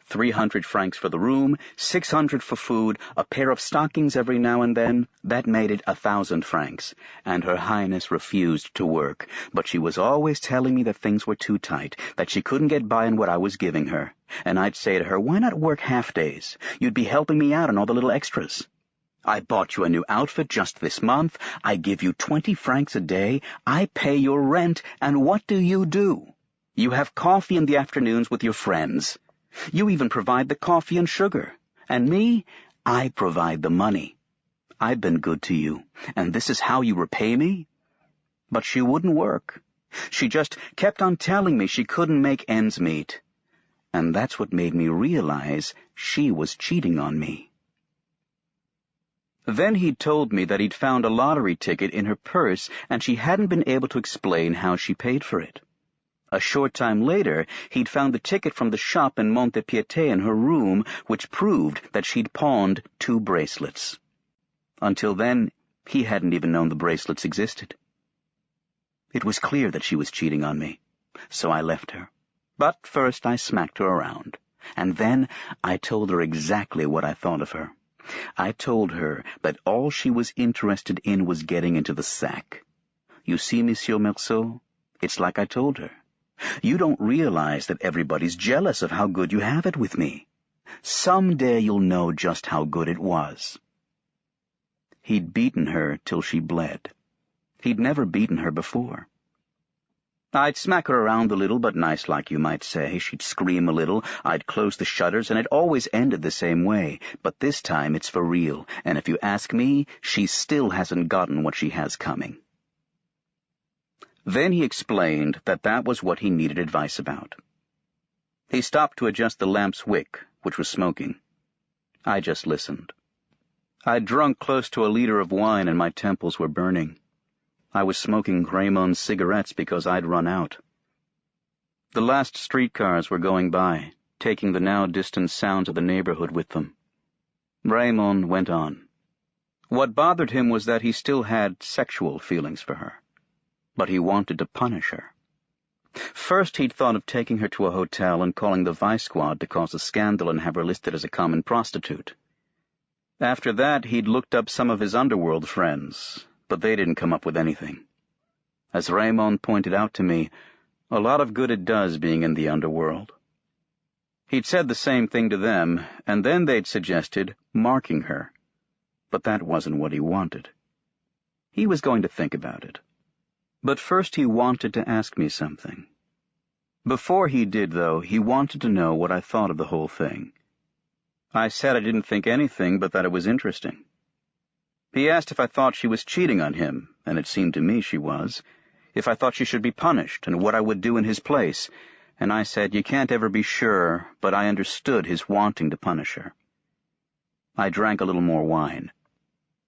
300 francs for the room, 600 for food, a pair of stockings every now and then. That made it 1,000 francs, and Her Highness refused to work, but she was always telling me that things were too tight, that she couldn't get by on what I was giving her. And I'd say to her, why not work half-days? You'd be helping me out on all the little extras. I bought you a new outfit just this month. I give you 20 francs a day. I pay your rent, and what do? You have coffee in the afternoons with your friends. You even provide the coffee and sugar. And me, I provide the money. I've been good to you, and this is how you repay me? But she wouldn't work. She just kept on telling me she couldn't make ends meet. And that's what made me realize she was cheating on me. Then he'd told me that he'd found a lottery ticket in her purse, and she hadn't been able to explain how she paid for it. A short time later, he'd found the ticket from the shop in Mont-de-Piété in her room, which proved that she'd pawned 2 bracelets. Until then, he hadn't even known the bracelets existed. It was clear that she was cheating on me, so I left her. But first I smacked her around, and then I told her exactly what I thought of her. I told her that all she was interested in was getting into the sack. You see, Monsieur Merceau, it's like I told her. You don't realize that everybody's jealous of how good you have it with me. Someday you'll know just how good it was. He'd beaten her till she bled. He'd never beaten her before. I'd smack her around a little, but nice like you might say. She'd scream a little, I'd close the shutters, and it always ended the same way. But this time it's for real, and if you ask me, she still hasn't gotten what she has coming. Then he explained that that was what he needed advice about. He stopped to adjust the lamp's wick, which was smoking. I just listened. I'd drunk close to a liter of wine and my temples were burning. I was smoking Raymond's cigarettes because I'd run out. The last streetcars were going by, taking the now distant sounds of the neighborhood with them. Raymond went on. What bothered him was that he still had sexual feelings for her, but he wanted to punish her. First, he'd thought of taking her to a hotel and calling the vice squad to cause a scandal and have her listed as a common prostitute. After that, he'd looked up some of his underworld friends, but they didn't come up with anything. As Raymond pointed out to me, a lot of good it does being in the underworld. He'd said the same thing to them, and then they'd suggested marking her. But that wasn't what he wanted. He was going to think about it. But first he wanted to ask me something. Before he did, though, he wanted to know what I thought of the whole thing. I said I didn't think anything but that it was interesting. He asked if I thought she was cheating on him, and it seemed to me she was, if I thought she should be punished, and what I would do in his place, and I said you can't ever be sure, but I understood his wanting to punish her. I drank a little more wine.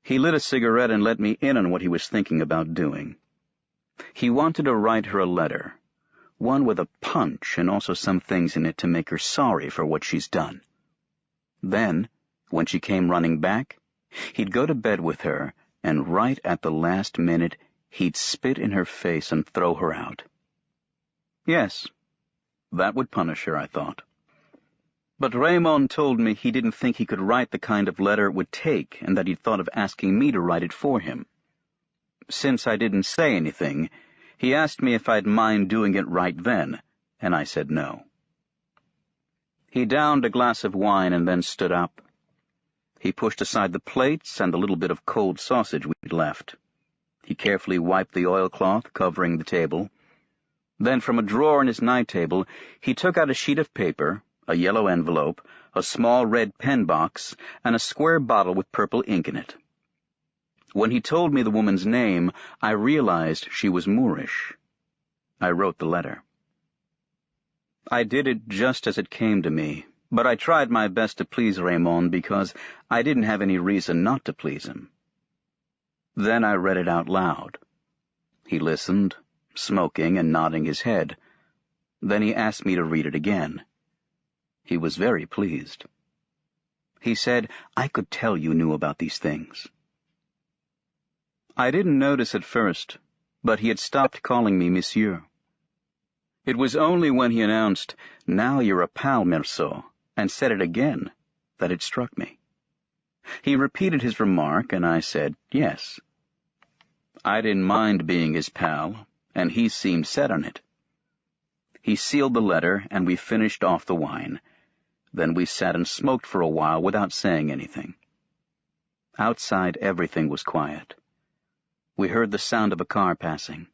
He lit a cigarette and let me in on what he was thinking about doing. He wanted to write her a letter, one with a punch and also some things in it to make her sorry for what she's done. Then, when she came running back, he'd go to bed with her, and right at the last minute, he'd spit in her face and throw her out. Yes, that would punish her, I thought. But Raymond told me he didn't think he could write the kind of letter it would take, and that he'd thought of asking me to write it for him. Since I didn't say anything, he asked me if I'd mind doing it right then, and I said no. He downed a glass of wine and then stood up. He pushed aside the plates and the little bit of cold sausage we'd left. He carefully wiped the oilcloth covering the table. Then from a drawer in his night table, he took out a sheet of paper, a yellow envelope, a small red pen box, and a square bottle with purple ink in it. When he told me the woman's name, I realized she was Moorish. I wrote the letter. I did it just as it came to me, but I tried my best to please Raymond because I didn't have any reason not to please him. Then I read it out loud. He listened, smoking and nodding his head. Then he asked me to read it again. He was very pleased. He said, I could tell you knew about these things. I didn't notice at first, but he had stopped calling me monsieur. It was only when he announced, now you're a pal, Meursault, and said it again, that it struck me. He repeated his remark, and I said yes. I didn't mind being his pal, and he seemed set on it. He sealed the letter, and we finished off the wine. Then we sat and smoked for a while without saying anything. Outside, everything was quiet. We heard the sound of a car passing.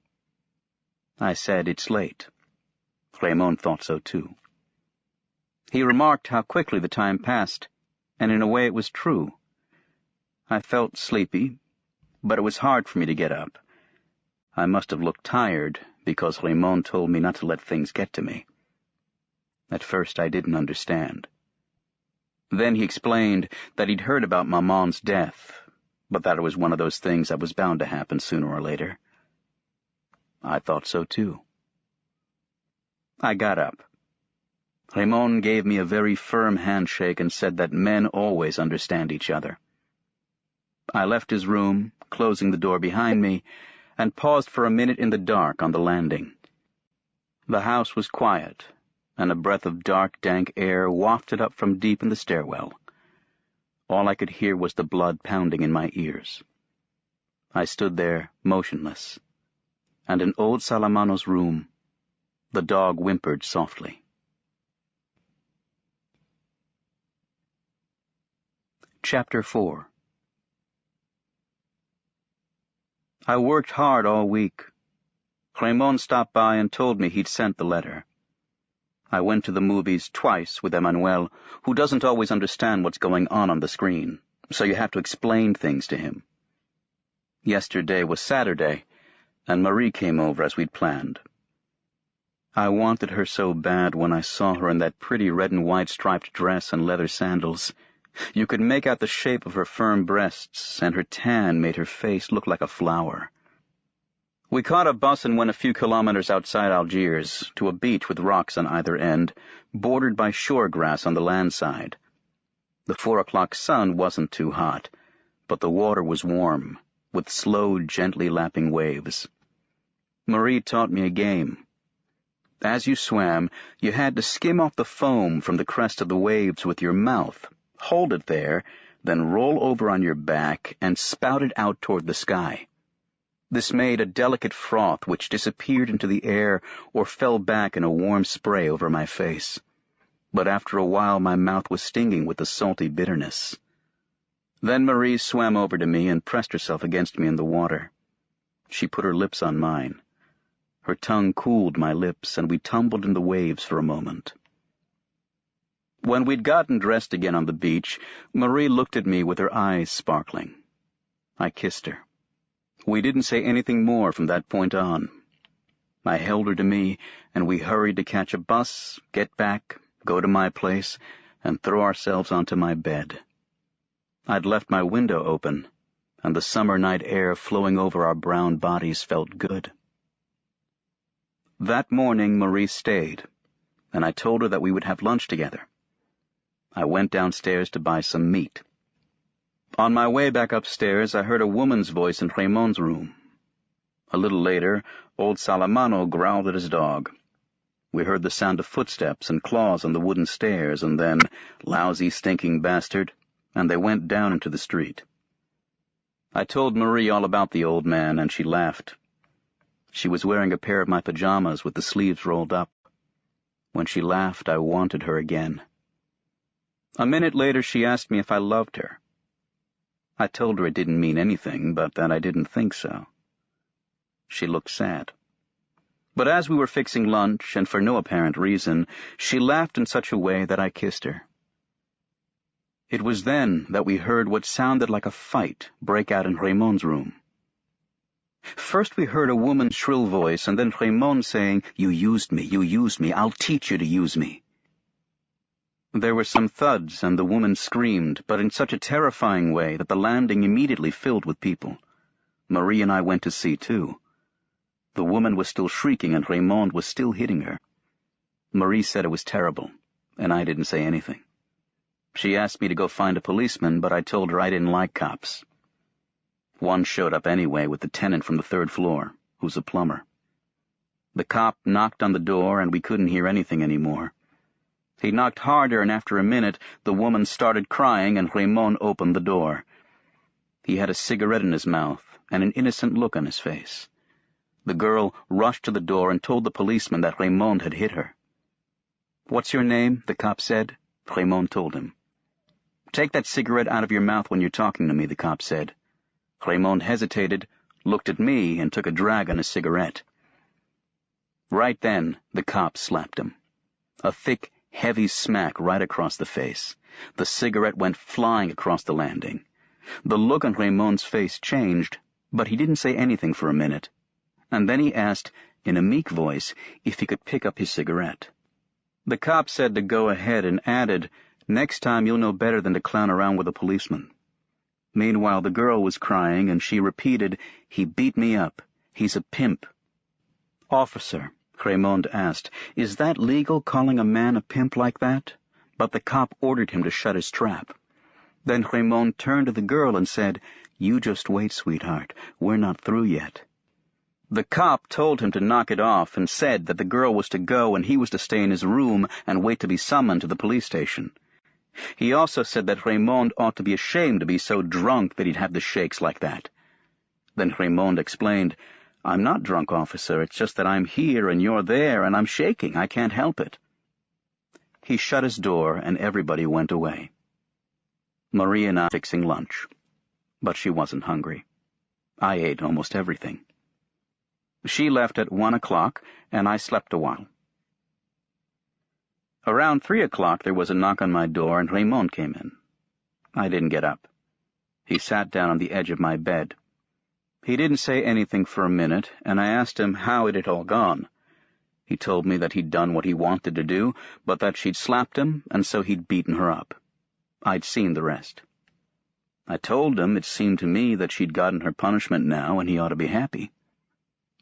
I said, it's late. Raymond thought so too. He remarked how quickly the time passed, and in a way it was true. I felt sleepy, but it was hard for me to get up. I must have looked tired, because Raymond told me not to let things get to me. At first I didn't understand. Then he explained that he'd heard about Maman's death, but that it was one of those things that was bound to happen sooner or later. I thought so too. I got up. Raymond gave me a very firm handshake and said that men always understand each other. I left his room, closing the door behind me, and paused for a minute in the dark on the landing. The house was quiet, and a breath of dark, dank air wafted up from deep in the stairwell. All I could hear was the blood pounding in my ears. I stood there, motionless, and in old Salamano's room, the dog whimpered softly. Chapter 4. I worked hard all week. Raymond stopped by and told me he'd sent the letter. I went to the movies twice with Emmanuel, who doesn't always understand what's going on the screen, so you have to explain things to him. Yesterday was Saturday, and Marie came over as we'd planned. I wanted her so bad when I saw her in that pretty red and white striped dress and leather sandals. You could make out the shape of her firm breasts, and her tan made her face look like a flower. We caught a bus and went a few kilometers outside Algiers, to a beach with rocks on either end, bordered by shore grass on the land side. The 4 o'clock sun wasn't too hot, but the water was warm, with slow, gently lapping waves. Marie taught me a game. As you swam, you had to skim off the foam from the crest of the waves with your mouth, hold it there, then roll over on your back and spout it out toward the sky. This made a delicate froth which disappeared into the air or fell back in a warm spray over my face. But after a while my mouth was stinging with the salty bitterness. Then Marie swam over to me and pressed herself against me in the water. She put her lips on mine. Her tongue cooled my lips, and we tumbled in the waves for a moment. When we'd gotten dressed again on the beach, Marie looked at me with her eyes sparkling. I kissed her. We didn't say anything more from that point on. I held her to me, and we hurried to catch a bus, get back, go to my place, and throw ourselves onto my bed. I'd left my window open, and the summer night air flowing over our brown bodies felt good. That morning Marie stayed, and I told her that we would have lunch together. I went downstairs to buy some meat. On my way back upstairs, I heard a woman's voice in Raymond's room. A little later, old Salamano growled at his dog. We heard the sound of footsteps and claws on the wooden stairs, and then, lousy, stinking bastard, and they went down into the street. I told Marie all about the old man, and she laughed. She was wearing a pair of my pajamas with the sleeves rolled up. When she laughed, I wanted her again. A minute later, she asked me if I loved her. I told her it didn't mean anything, but that I didn't think so. She looked sad. But as we were fixing lunch, and for no apparent reason, she laughed in such a way that I kissed her. It was then that we heard what sounded like a fight break out in Raymond's room. First we heard a woman's shrill voice, and then Raymond saying, you used me, I'll teach you to use me." There were some thuds, and the woman screamed, but in such a terrifying way that the landing immediately filled with people. Marie and I went to see, too. The woman was still shrieking, and Raymond was still hitting her. Marie said it was terrible, and I didn't say anything. She asked me to go find a policeman, but I told her I didn't like cops. One showed up anyway with the tenant from the 3rd floor, who's a plumber. The cop knocked on the door, and we couldn't hear anything anymore. He knocked harder, and after a minute, the woman started crying, and Raymond opened the door. He had a cigarette in his mouth and an innocent look on his face. The girl rushed to the door and told the policeman that Raymond had hit her. "What's your name?" the cop said. Raymond told him. "Take that cigarette out of your mouth when you're talking to me," the cop said. Raymond hesitated, looked at me, and took a drag on his cigarette. Right then, the cop slapped him. A thick, heavy smack right across the face. The cigarette went flying across the landing. The look on Raymond's face changed, but he didn't say anything for a minute. And then he asked, in a meek voice, if he could pick up his cigarette. The cop said to go ahead and added, "Next time you'll know better than to clown around with a policeman." Meanwhile, the girl was crying, and she repeated, "He beat me up. He's a pimp." "Officer," Raymond asked, "is that legal, calling a man a pimp like that?" But the cop ordered him to shut his trap. Then Raymond turned to the girl and said, "You just wait, sweetheart. We're not through yet." The cop told him to knock it off and said that the girl was to go and he was to stay in his room and wait to be summoned to the police station. He also said that Raymond ought to be ashamed to be so drunk that he'd have the shakes like that. Then Raymond explained, "I'm not drunk, officer. It's just that I'm here and you're there and I'm shaking. I can't help it." He shut his door and everybody went away. Marie and I were fixing lunch, but she wasn't hungry. I ate almost everything. She left at 1 o'clock, and I slept a while. Around 3 o'clock there was a knock on my door, and Raymond came in. I didn't get up. He sat down on the edge of my bed. He didn't say anything for a minute, and I asked him how it had all gone. He told me that he'd done what he wanted to do, but that she'd slapped him, and so he'd beaten her up. I'd seen the rest. I told him it seemed to me that she'd gotten her punishment now, and he ought to be happy.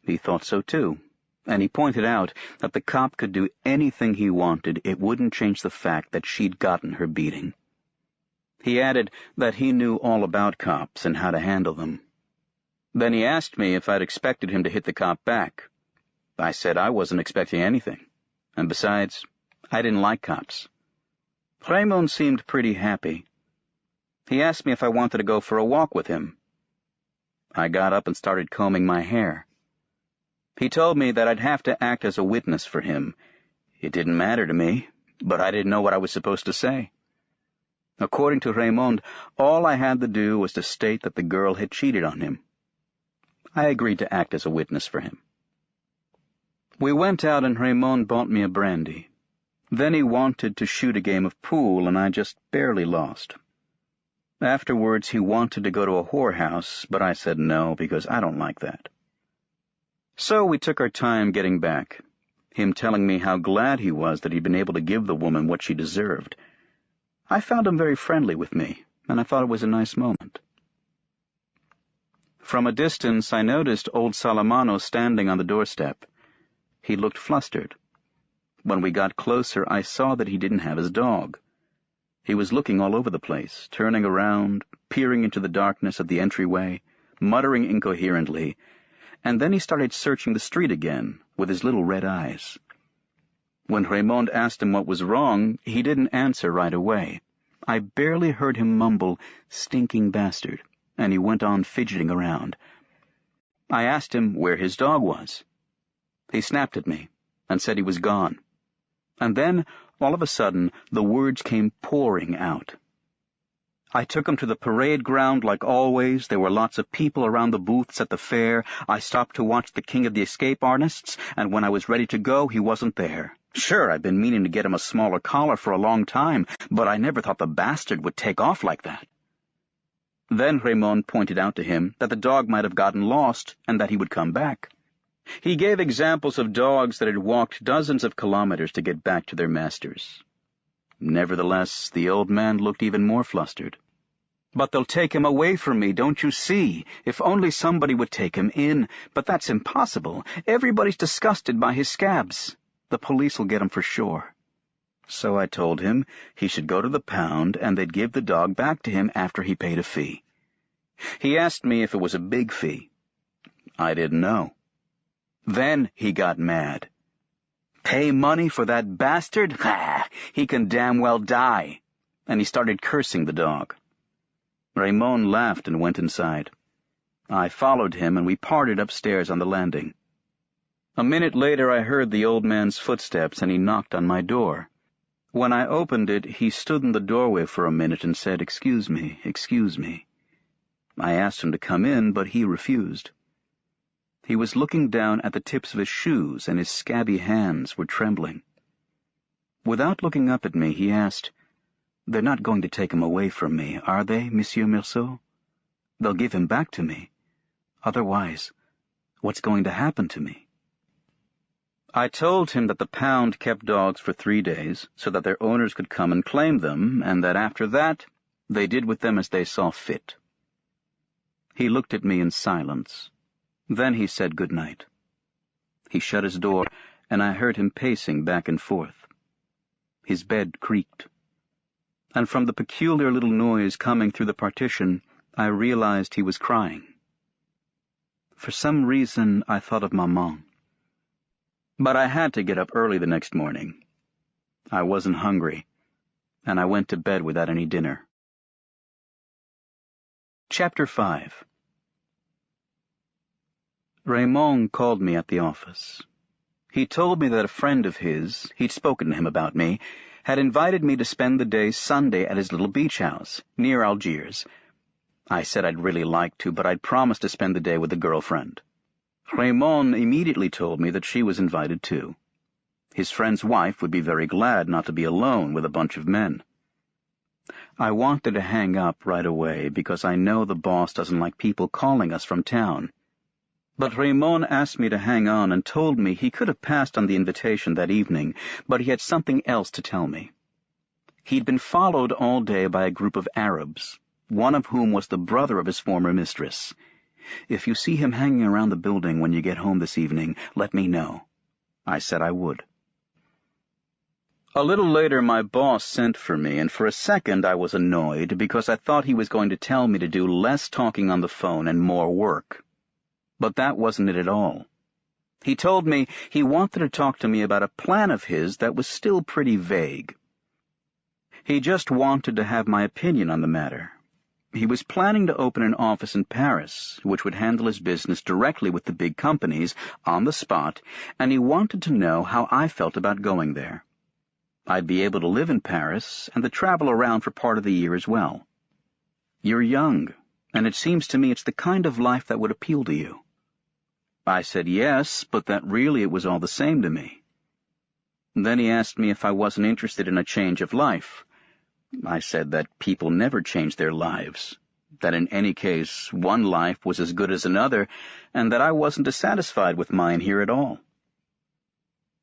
He thought so too, and he pointed out that the cop could do anything he wanted. It wouldn't change the fact that she'd gotten her beating. He added that he knew all about cops and how to handle them. Then he asked me if I'd expected him to hit the cop back. I said I wasn't expecting anything, and besides, I didn't like cops. Raymond seemed pretty happy. He asked me if I wanted to go for a walk with him. I got up and started combing my hair. He told me that I'd have to act as a witness for him. It didn't matter to me, but I didn't know what I was supposed to say. According to Raymond, all I had to do was to state that the girl had cheated on him. I agreed to act as a witness for him. We went out and Raymond bought me a brandy. Then he wanted to shoot a game of pool, and I just barely lost. Afterwards, he wanted to go to a whorehouse, but I said no, because I don't like that. So we took our time getting back, him telling me how glad he was that he'd been able to give the woman what she deserved. I found him very friendly with me, and I thought it was a nice moment. From a distance, I noticed old Salamano standing on the doorstep. He looked flustered. When we got closer, I saw that he didn't have his dog. He was looking all over the place, turning around, peering into the darkness of the entryway, muttering incoherently, and then he started searching the street again with his little red eyes. When Raymond asked him what was wrong, he didn't answer right away. I barely heard him mumble, "Stinking bastard," and he went on fidgeting around. I asked him where his dog was. He snapped at me and said he was gone. And then, all of a sudden, the words came pouring out. I took him to the parade ground like always. There were lots of people around the booths at the fair. I stopped to watch the King of the Escape Artists, and when I was ready to go, he wasn't there. Sure, I'd been meaning to get him a smaller collar for a long time, but I never thought the bastard would take off like that. Then Raymond pointed out to him that the dog might have gotten lost and that he would come back. He gave examples of dogs that had walked dozens of kilometers to get back to their masters. Nevertheless, the old man looked even more flustered. "But they'll take him away from me, don't you see? If only somebody would take him in. But that's impossible. Everybody's disgusted by his scabs. The police will get him for sure." So I told him he should go to the pound and they'd give the dog back to him after he paid a fee. He asked me if it was a big fee. I didn't know. Then he got mad. "Pay money for that bastard? Ha! He can damn well die." And he started cursing the dog. Raymond laughed and went inside. I followed him, and we parted upstairs on the landing. A minute later I heard the old man's footsteps, and he knocked on my door. When I opened it, he stood in the doorway for a minute and said, "Excuse me, excuse me." I asked him to come in, but he refused. He was looking down at the tips of his shoes, and his scabby hands were trembling. Without looking up at me, he asked, "They're not going to take him away from me, are they, Monsieur Meursault? They'll give him back to me. Otherwise, what's going to happen to me?" I told him that the pound kept dogs for 3 days so that their owners could come and claim them, and that after that they did with them as they saw fit. He looked at me in silence. Then he said good night. He shut his door, and I heard him pacing back and forth. His bed creaked, and from the peculiar little noise coming through the partition, I realized he was crying. For some reason, I thought of Maman. But I had to get up early the next morning. I wasn't hungry, and I went to bed without any dinner. Chapter 5. Raymond called me at the office. He told me that a friend of his, he'd spoken to him about me, had invited me to spend the day Sunday at his little beach house, near Algiers. I said I'd really like to, but I'd promised to spend the day with a girlfriend. Raymond immediately told me that she was invited too. His friend's wife would be very glad not to be alone with a bunch of men. I wanted to hang up right away because I know the boss doesn't like people calling us from town. But Raymond asked me to hang on and told me he could have passed on the invitation that evening, but he had something else to tell me. He'd been followed all day by a group of Arabs, one of whom was the brother of his former mistress. "If you see him hanging around the building when you get home this evening, let me know." I said I would. A little later my boss sent for me, and for a second I was annoyed because I thought he was going to tell me to do less talking on the phone and more work. But that wasn't it at all. He told me he wanted to talk to me about a plan of his that was still pretty vague. He just wanted to have my opinion on the matter. He was planning to open an office in Paris, which would handle his business directly with the big companies, on the spot, and he wanted to know how I felt about going there. I'd be able to live in Paris and to travel around for part of the year as well. You're young, and it seems to me it's the kind of life that would appeal to you. I said yes, but that really it was all the same to me. Then he asked me if I wasn't interested in a change of life. I said that people never change their lives, that in any case one life was as good as another, and that I wasn't dissatisfied with mine here at all.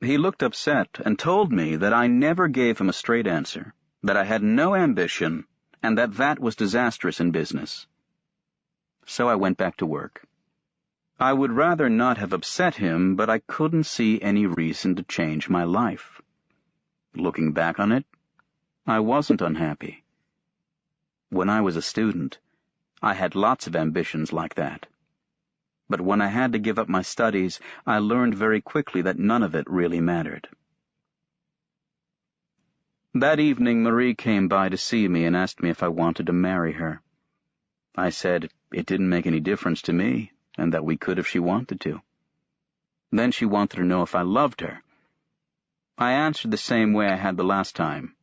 He looked upset and told me that I never gave him a straight answer, that I had no ambition, and that was disastrous in business. So I went back to work. I would rather not have upset him, but I couldn't see any reason to change my life. Looking back on it, I wasn't unhappy. When I was a student, I had lots of ambitions like that. But when I had to give up my studies, I learned very quickly that none of it really mattered. That evening, Marie came by to see me and asked me if I wanted to marry her. I said it didn't make any difference to me, and that we could if she wanted to. Then she wanted to know if I loved her. I answered the same way I had the last time,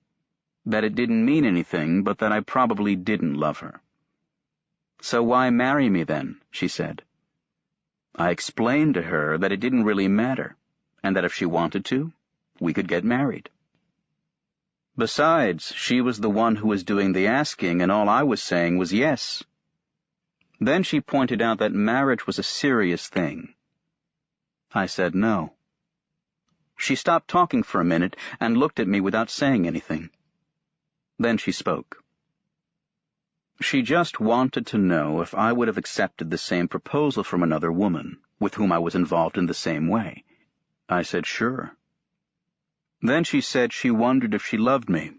that it didn't mean anything, but that I probably didn't love her. So why marry me then, she said. I explained to her that it didn't really matter, and that if she wanted to, we could get married. Besides, she was the one who was doing the asking, and all I was saying was yes. Then she pointed out that marriage was a serious thing. I said no. She stopped talking for a minute and looked at me without saying anything. Then she spoke. She just wanted to know if I would have accepted the same proposal from another woman, with whom I was involved in the same way. I said sure. Then she said she wondered if she loved me,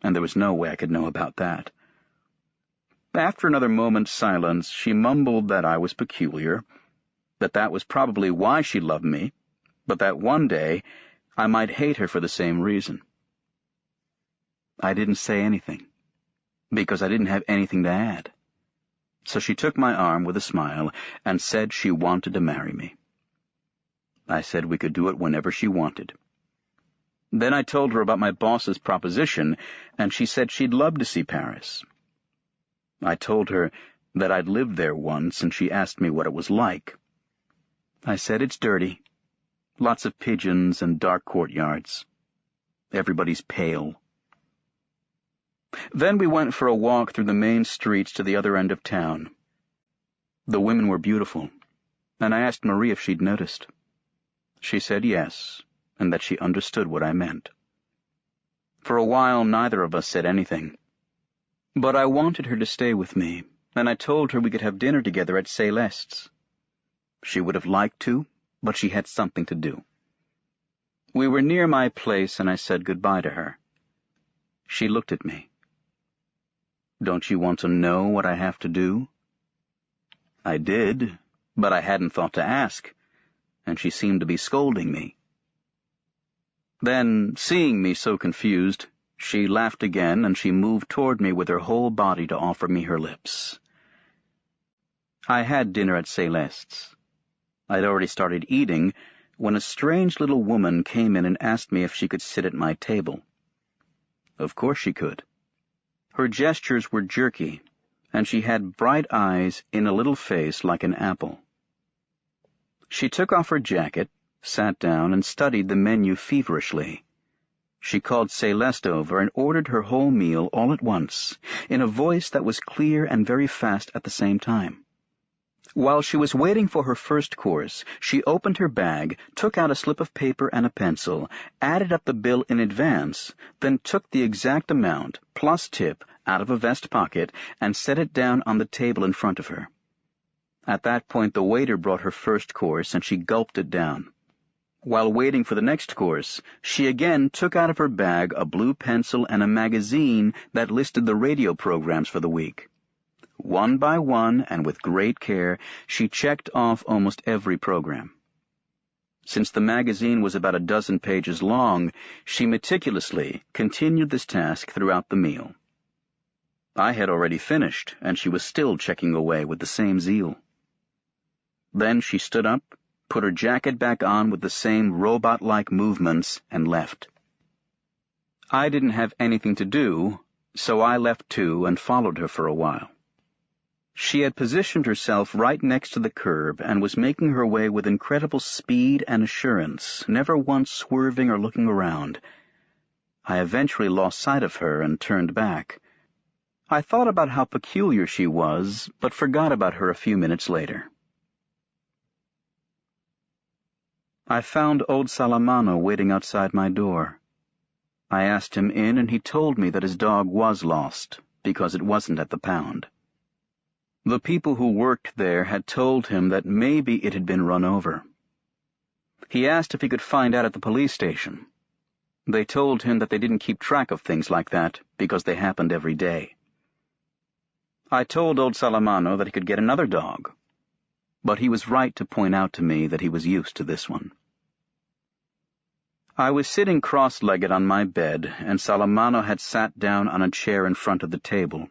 and there was no way I could know about that. After another moment's silence, she mumbled that I was peculiar, that was probably why she loved me, but that one day I might hate her for the same reason. I didn't say anything, because I didn't have anything to add. So she took my arm with a smile and said she wanted to marry me. I said we could do it whenever she wanted. Then I told her about my boss's proposition, and she said she'd love to see Paris. I told her that I'd lived there once, and she asked me what it was like. I said it's dirty. Lots of pigeons and dark courtyards. Everybody's pale. Then we went for a walk through the main streets to the other end of town. The women were beautiful, and I asked Marie if she'd noticed. She said yes, and that she understood what I meant. For a while, neither of us said anything. But I wanted her to stay with me, and I told her we could have dinner together at Céleste's. She would have liked to, but she had something to do. We were near my place, and I said goodbye to her. She looked at me. Don't you want to know what I have to do? I did, but I hadn't thought to ask, and she seemed to be scolding me. Then, seeing me so confused, she laughed again, and she moved toward me with her whole body to offer me her lips. I had dinner at Céleste's. I'd already started eating when a strange little woman came in and asked me if she could sit at my table. Of course she could. Her gestures were jerky, and she had bright eyes in a little face like an apple. She took off her jacket, sat down, and studied the menu feverishly. She called Céleste over and ordered her whole meal all at once, in a voice that was clear and very fast at the same time. While she was waiting for her first course, she opened her bag, took out a slip of paper and a pencil, added up the bill in advance, then took the exact amount, plus tip, out of a vest pocket and set it down on the table in front of her. At that point, the waiter brought her first course, and she gulped it down. While waiting for the next course, she again took out of her bag a blue pencil and a magazine that listed the radio programs for the week. One by one, and with great care, she checked off almost every program. Since the magazine was about a dozen pages long, she meticulously continued this task throughout the meal. I had already finished, and she was still checking away with the same zeal. Then she stood up, put her jacket back on with the same robot-like movements, and left. I didn't have anything to do, so I left too and followed her for a while. She had positioned herself right next to the curb and was making her way with incredible speed and assurance, never once swerving or looking around. I eventually lost sight of her and turned back. I thought about how peculiar she was, but forgot about her a few minutes later. I found old Salamano waiting outside my door. I asked him in, and he told me that his dog was lost, because it wasn't at the pound. The people who worked there had told him that maybe it had been run over. He asked if he could find out at the police station. They told him that they didn't keep track of things like that because they happened every day. I told old Salamano that he could get another dog, but he was right to point out to me that he was used to this one. I was sitting cross-legged on my bed, and Salamano had sat down on a chair in front of the table.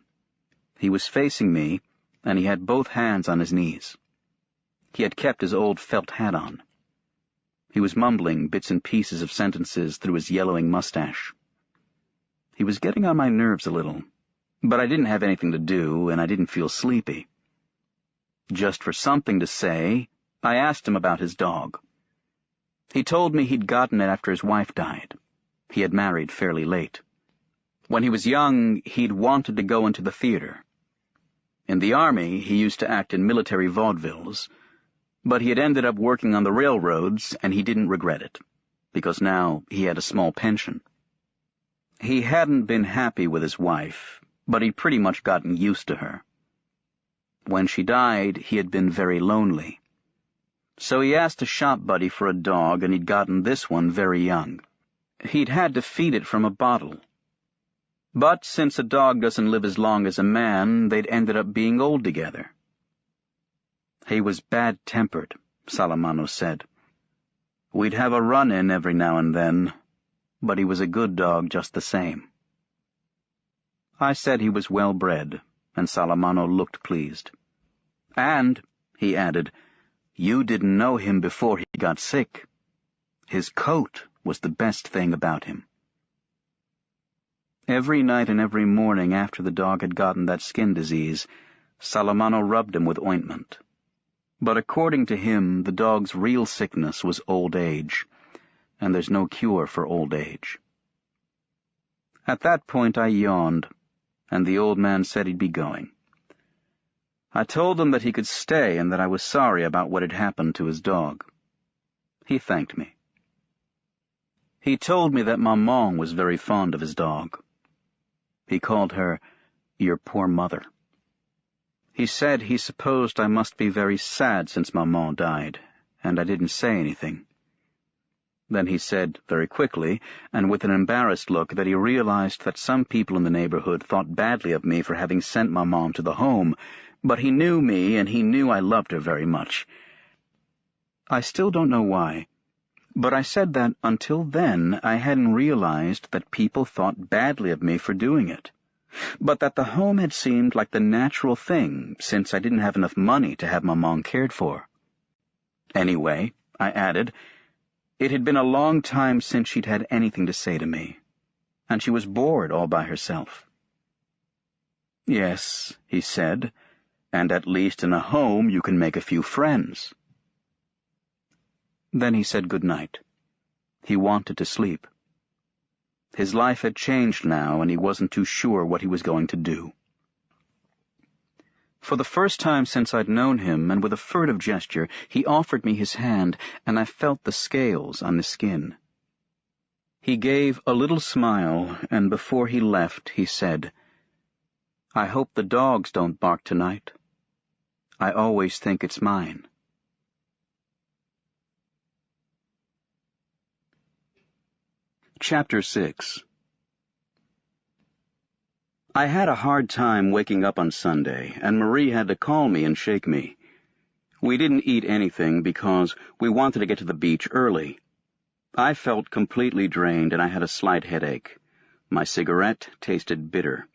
He was facing me, and he had both hands on his knees. He had kept his old felt hat on. He was mumbling bits and pieces of sentences through his yellowing mustache. He was getting on my nerves a little, but I didn't have anything to do, and I didn't feel sleepy. Just for something to say, I asked him about his dog. He told me he'd gotten it after his wife died. He had married fairly late. When he was young, he'd wanted to go into the theater. In the army, he used to act in military vaudevilles, but he had ended up working on the railroads, and he didn't regret it, because now he had a small pension. He hadn't been happy with his wife, but he'd pretty much gotten used to her. When she died, he had been very lonely. So he asked a shop buddy for a dog, and he'd gotten this one very young. He'd had to feed it from a bottle. But since a dog doesn't live as long as a man, they'd ended up being old together. He was bad-tempered, Salamano said. We'd have a run-in every now and then, but he was a good dog just the same. I said he was well-bred, and Salamano looked pleased. And, he added, you didn't know him before he got sick. His coat was the best thing about him. Every night and every morning after the dog had gotten that skin disease, Salamano rubbed him with ointment. But according to him, the dog's real sickness was old age, and there's no cure for old age. At that point I yawned, and the old man said he'd be going. I told him that he could stay and that I was sorry about what had happened to his dog. He thanked me. He told me that Maman was very fond of his dog. He called her, your poor mother. He said he supposed I must be very sad since Maman died, and I didn't say anything. Then he said, very quickly, and with an embarrassed look, that he realized that some people in the neighborhood thought badly of me for having sent Maman to the home, but he knew me, and he knew I loved her very much. I still don't know why, but I said that until then I hadn't realized that people thought badly of me for doing it, but that the home had seemed like the natural thing since I didn't have enough money to have Maman cared for. Anyway, I added, it had been a long time since she'd had anything to say to me, and she was bored all by herself. Yes, he said, and at least in a home you can make a few friends. Then he said good night. He wanted to sleep. His life had changed now, and he wasn't too sure what he was going to do. For the first time since I'd known him, and with a furtive gesture, he offered me his hand, and I felt the scales on his skin. He gave a little smile, and before he left, he said, I hope the dogs don't bark tonight. I always think it's mine. Chapter 6. I had a hard time waking up on Sunday, and Marie had to call me and shake me. We didn't eat anything because we wanted to get to the beach early. I felt completely drained and I had a slight headache. My cigarette tasted bitter.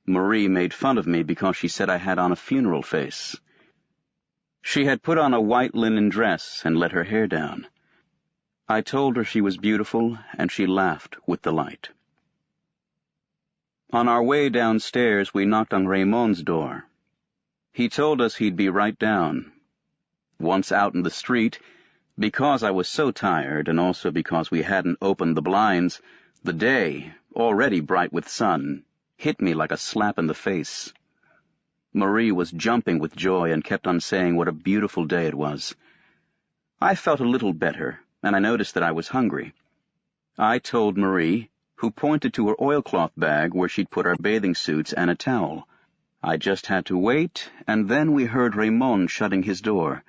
Marie made fun of me because she said I had on a funeral face. She had put on a white linen dress and let her hair down. I told her she was beautiful, and she laughed with delight. On our way downstairs, we knocked on Raymond's door. He told us he'd be right down. Once out in the street, because I was so tired, and also because we hadn't opened the blinds, the day, already bright with sun, hit me like a slap in the face. Marie was jumping with joy and kept on saying what a beautiful day it was. I felt a little better, and I noticed that I was hungry. I told Marie, who pointed to her oilcloth bag where she'd put our bathing suits and a towel. I just had to wait, and then we heard Raymond shutting his door.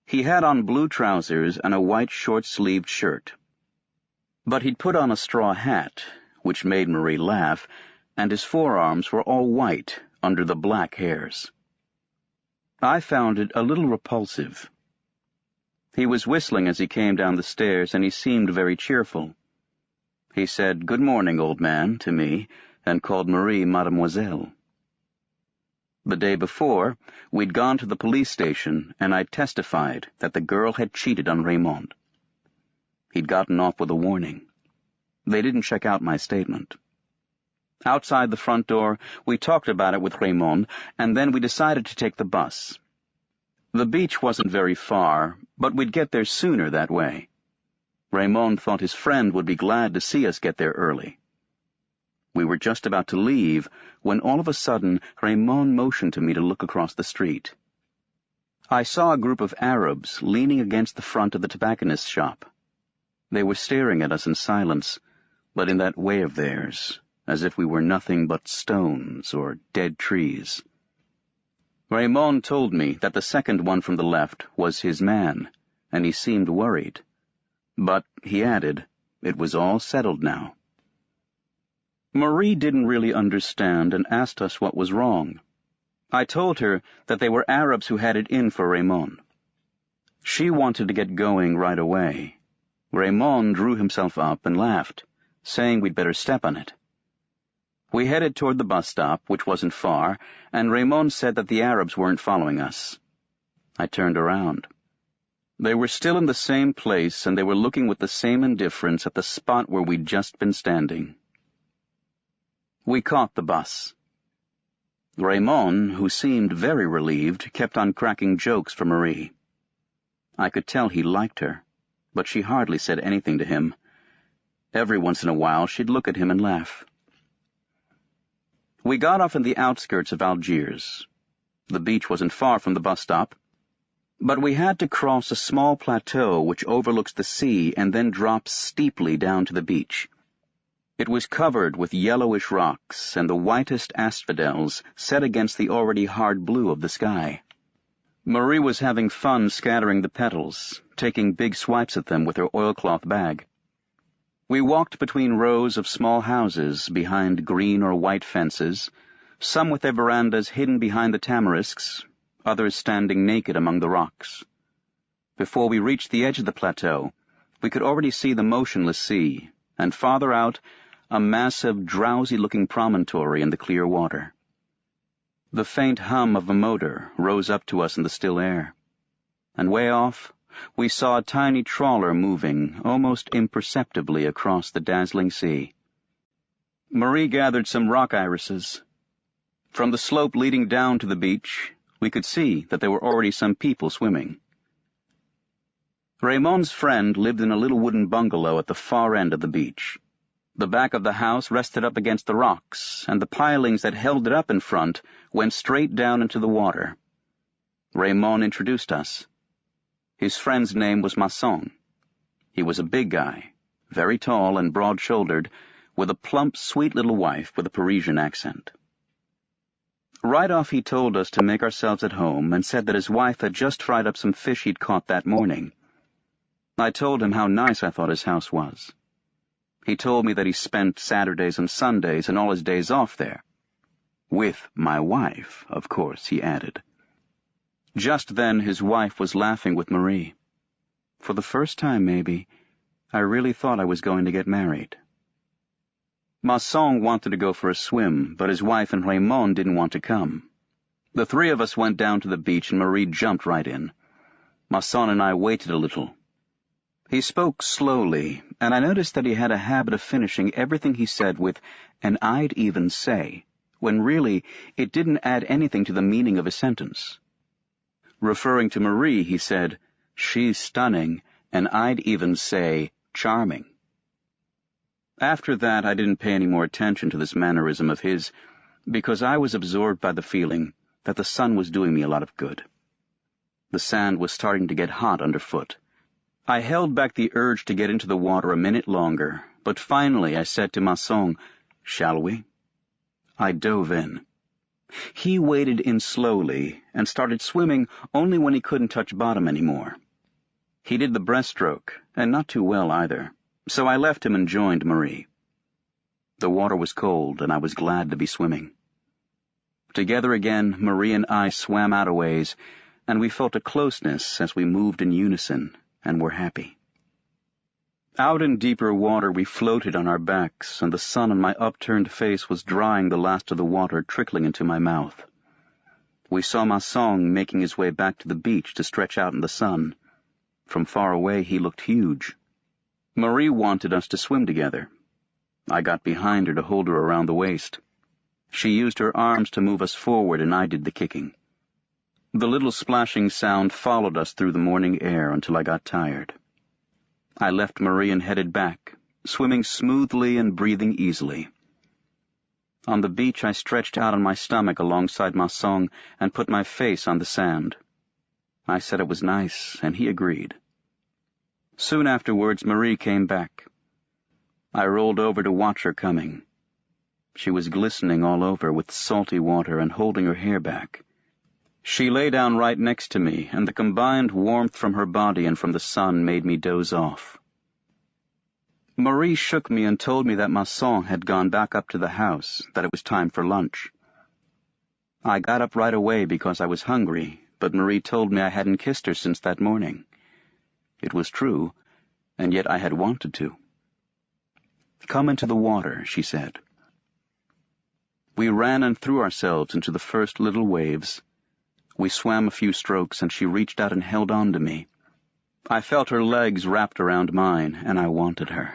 He had on blue trousers and a white short-sleeved shirt. But he'd put on a straw hat, which made Marie laugh, and his forearms were all white under the black hairs. I found it a little repulsive. He was whistling as he came down the stairs, and he seemed very cheerful. He said, "Good morning, old man," to me, and called Marie Mademoiselle. The day before, we'd gone to the police station, and I'd testified that the girl had cheated on Raymond. He'd gotten off with a warning. They didn't check out my statement. Outside the front door, we talked about it with Raymond, and then we decided to take the bus. The beach wasn't very far, but we'd get there sooner that way. Raymond thought his friend would be glad to see us get there early. We were just about to leave when all of a sudden Raymond motioned to me to look across the street. I saw a group of Arabs leaning against the front of the tobacconist's shop. They were staring at us in silence, but in that way of theirs, as if we were nothing but stones or dead trees. Raymond told me that the second one from the left was his man, and he seemed worried. But, he added, it was all settled now. Marie didn't really understand and asked us what was wrong. I told her that they were Arabs who had it in for Raymond. She wanted to get going right away. Raymond drew himself up and laughed, saying we'd better step on it. We headed toward the bus stop, which wasn't far, and Raymond said that the Arabs weren't following us. I turned around. They were still in the same place, and they were looking with the same indifference at the spot where we'd just been standing. We caught the bus. Raymond, who seemed very relieved, kept on cracking jokes for Marie. I could tell he liked her, but she hardly said anything to him. Every once in a while she'd look at him and laugh. We got off in the outskirts of Algiers. The beach wasn't far from the bus stop, but we had to cross a small plateau which overlooks the sea and then drops steeply down to the beach. It was covered with yellowish rocks and the whitest asphodels set against the already hard blue of the sky. Marie was having fun scattering the petals, taking big swipes at them with her oilcloth bag. We walked between rows of small houses behind green or white fences, some with their verandas hidden behind the tamarisks, others standing naked among the rocks. Before we reached the edge of the plateau, we could already see the motionless sea, and farther out, a massive, drowsy-looking promontory in the clear water. The faint hum of a motor rose up to us in the still air, and way off, we saw a tiny trawler moving almost imperceptibly across the dazzling sea. Marie gathered some rock irises. From the slope leading down to the beach, we could see that there were already some people swimming. Raymond's friend lived in a little wooden bungalow at the far end of the beach. The back of the house rested up against the rocks, and the pilings that held it up in front went straight down into the water. Raymond introduced us. His friend's name was Masson. He was a big guy, very tall and broad-shouldered, with a plump, sweet little wife with a Parisian accent. Right off he told us to make ourselves at home and said that his wife had just fried up some fish he'd caught that morning. I told him how nice I thought his house was. He told me that he spent Saturdays and Sundays and all his days off there. With my wife, of course, he added. Just then his wife was laughing with Marie. For the first time, maybe, I really thought I was going to get married. Masson wanted to go for a swim, but his wife and Raymond didn't want to come. The three of us went down to the beach and Marie jumped right in. Masson and I waited a little. He spoke slowly, and I noticed that he had a habit of finishing everything he said with "and I'd even say," when really it didn't add anything to the meaning of a sentence. Referring to Marie, he said, "She's stunning, and I'd even say charming." After that, I didn't pay any more attention to this mannerism of his, because I was absorbed by the feeling that the sun was doing me a lot of good. The sand was starting to get hot underfoot. I held back the urge to get into the water a minute longer, but finally I said to Masson, "Shall we?" I dove in. He waded in slowly and started swimming only when he couldn't touch bottom anymore. He did the breaststroke, and not too well either, so I left him and joined Marie. The water was cold, and I was glad to be swimming. Together again, Marie and I swam out a ways, and we felt a closeness as we moved in unison and were happy. Out in deeper water we floated on our backs, and the sun on my upturned face was drying the last of the water trickling into my mouth. We saw Masson making his way back to the beach to stretch out in the sun. From far away he looked huge. Marie wanted us to swim together. I got behind her to hold her around the waist. She used her arms to move us forward, and I did the kicking. The little splashing sound followed us through the morning air until I got tired. I left Marie and headed back, swimming smoothly and breathing easily. On the beach I stretched out on my stomach alongside Masson and put my face on the sand. I said it was nice, and he agreed. Soon afterwards Marie came back. I rolled over to watch her coming. She was glistening all over with salty water and holding her hair back. She lay down right next to me, and the combined warmth from her body and from the sun made me doze off. Marie shook me and told me that Masson had gone back up to the house, that it was time for lunch. I got up right away because I was hungry, but Marie told me I hadn't kissed her since that morning. It was true, and yet I had wanted to. "Come into the water," she said. We ran and threw ourselves into the first little waves. We swam a few strokes, and she reached out and held on to me. I felt her legs wrapped around mine, and I wanted her.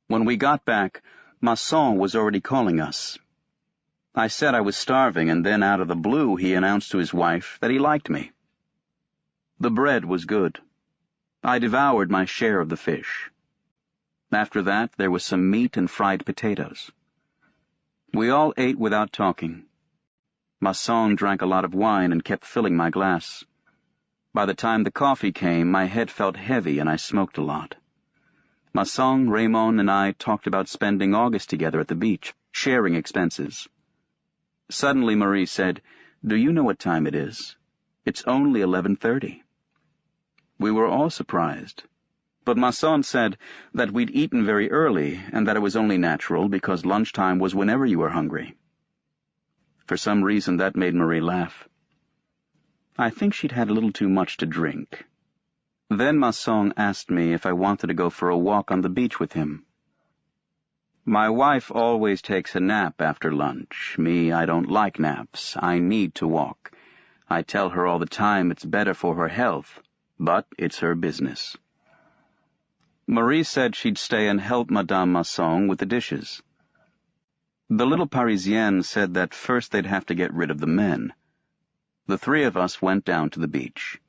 When we got back, Masson was already calling us. I said I was starving, and then out of the blue he announced to his wife that he liked me. The bread was good. I devoured my share of the fish. After that, there was some meat and fried potatoes. We all ate without talking. Masson drank a lot of wine and kept filling my glass. By the time the coffee came, my head felt heavy and I smoked a lot. Masson, Raymond, and I talked about spending August together at the beach, sharing expenses. Suddenly Marie said, "Do you know what time it is? It's only 11:30. We were all surprised, but Masson said that we'd eaten very early and that it was only natural because lunchtime was whenever you were hungry. For some reason that made Marie laugh. I think she'd had a little too much to drink. Then Masson asked me if I wanted to go for a walk on the beach with him. My wife always takes a nap after lunch. Me, I don't like naps. I need to walk. I tell her all the time it's better for her health, but it's her business. Marie said she'd stay and help Madame Masson with the dishes. The little Parisienne said that first they'd have to get rid of the men. The three of us went down to the beach.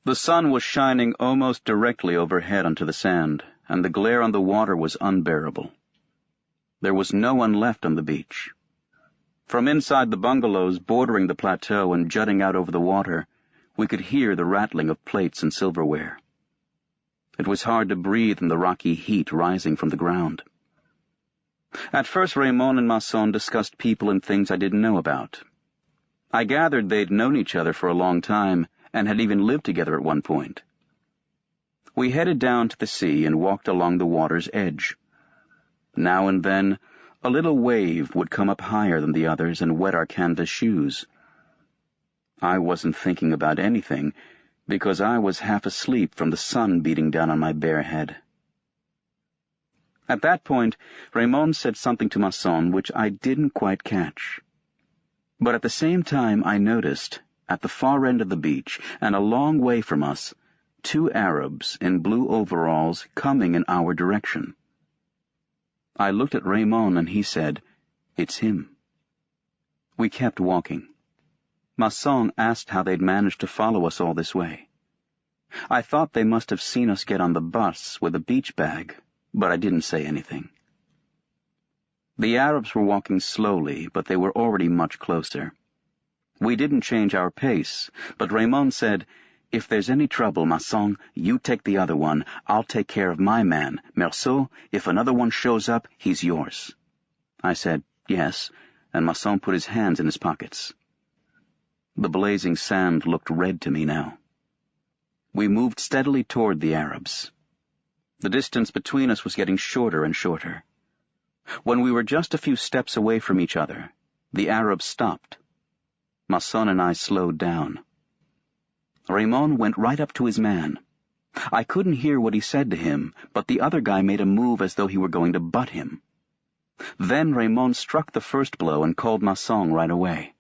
The sun was shining almost directly overhead onto the sand, and the glare on the water was unbearable. There was no one left on the beach. From inside the bungalows bordering the plateau and jutting out over the water, we could hear the rattling of plates and silverware. It was hard to breathe in the rocky heat rising from the ground. At first Raymond and Masson discussed people and things I didn't know about. I gathered they'd known each other for a long time and had even lived together at one point. We headed down to the sea and walked along the water's edge. Now and then, a little wave would come up higher than the others and wet our canvas shoes. I wasn't thinking about anything, because I was half asleep from the sun beating down on my bare head. At that point, Raymond said something to Masson which I didn't quite catch. But at the same time I noticed, at the far end of the beach, and a long way from us, 2 Arabs in blue overalls coming in our direction. I looked at Raymond and he said, "It's him." We kept walking. Masson asked how they'd managed to follow us all this way. I thought they must have seen us get on the bus with a beach bag, but I didn't say anything. The Arabs were walking slowly, but they were already much closer. We didn't change our pace, but Raymond said, "If there's any trouble, Masson, you take the other one. I'll take care of my man. Meursault, if another one shows up, he's yours." I said, "Yes," and Masson put his hands in his pockets. The blazing sand looked red to me now. We moved steadily toward the Arabs. The distance between us was getting shorter and shorter. When we were just a few steps away from each other, the Arabs stopped. Masson and I slowed down. Raymond went right up to his man. I couldn't hear what he said to him, but the other guy made a move as though he were going to butt him. Then Raymond struck the first blow and called Masson right away.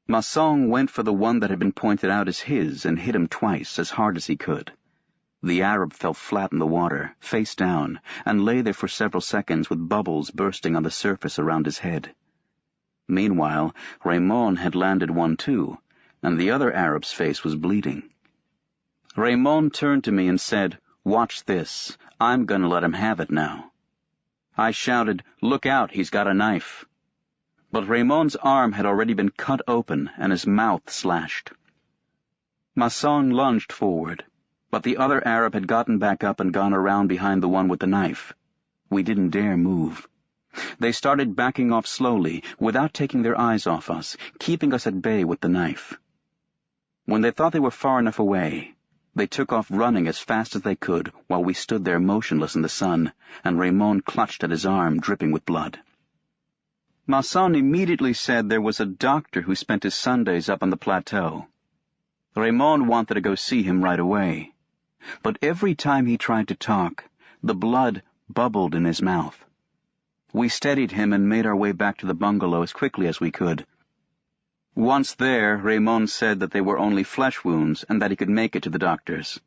Masson went for the one that had been pointed out as his and hit him twice, as hard as he could. The Arab fell flat in the water, face down, and lay there for several seconds with bubbles bursting on the surface around his head. Meanwhile, Raymond had landed one too, and the other Arab's face was bleeding. Raymond turned to me and said, "Watch this. I'm going to let him have it now." I shouted, "Look out, he's got a knife." But Raymond's arm had already been cut open and his mouth slashed. Masson lunged forward, but the other Arab had gotten back up and gone around behind the one with the knife. We didn't dare move. They started backing off slowly, without taking their eyes off us, keeping us at bay with the knife. When they thought they were far enough away, they took off running as fast as they could while we stood there motionless in the sun, and Raymond clutched at his arm, dripping with blood. Masson immediately said there was a doctor who spent his Sundays up on the plateau. Raymond wanted to go see him right away, but every time he tried to talk, the blood bubbled in his mouth. We steadied him and made our way back to the bungalow as quickly as we could. Once there, Raymond said that they were only flesh wounds and that he could make it to the doctor's.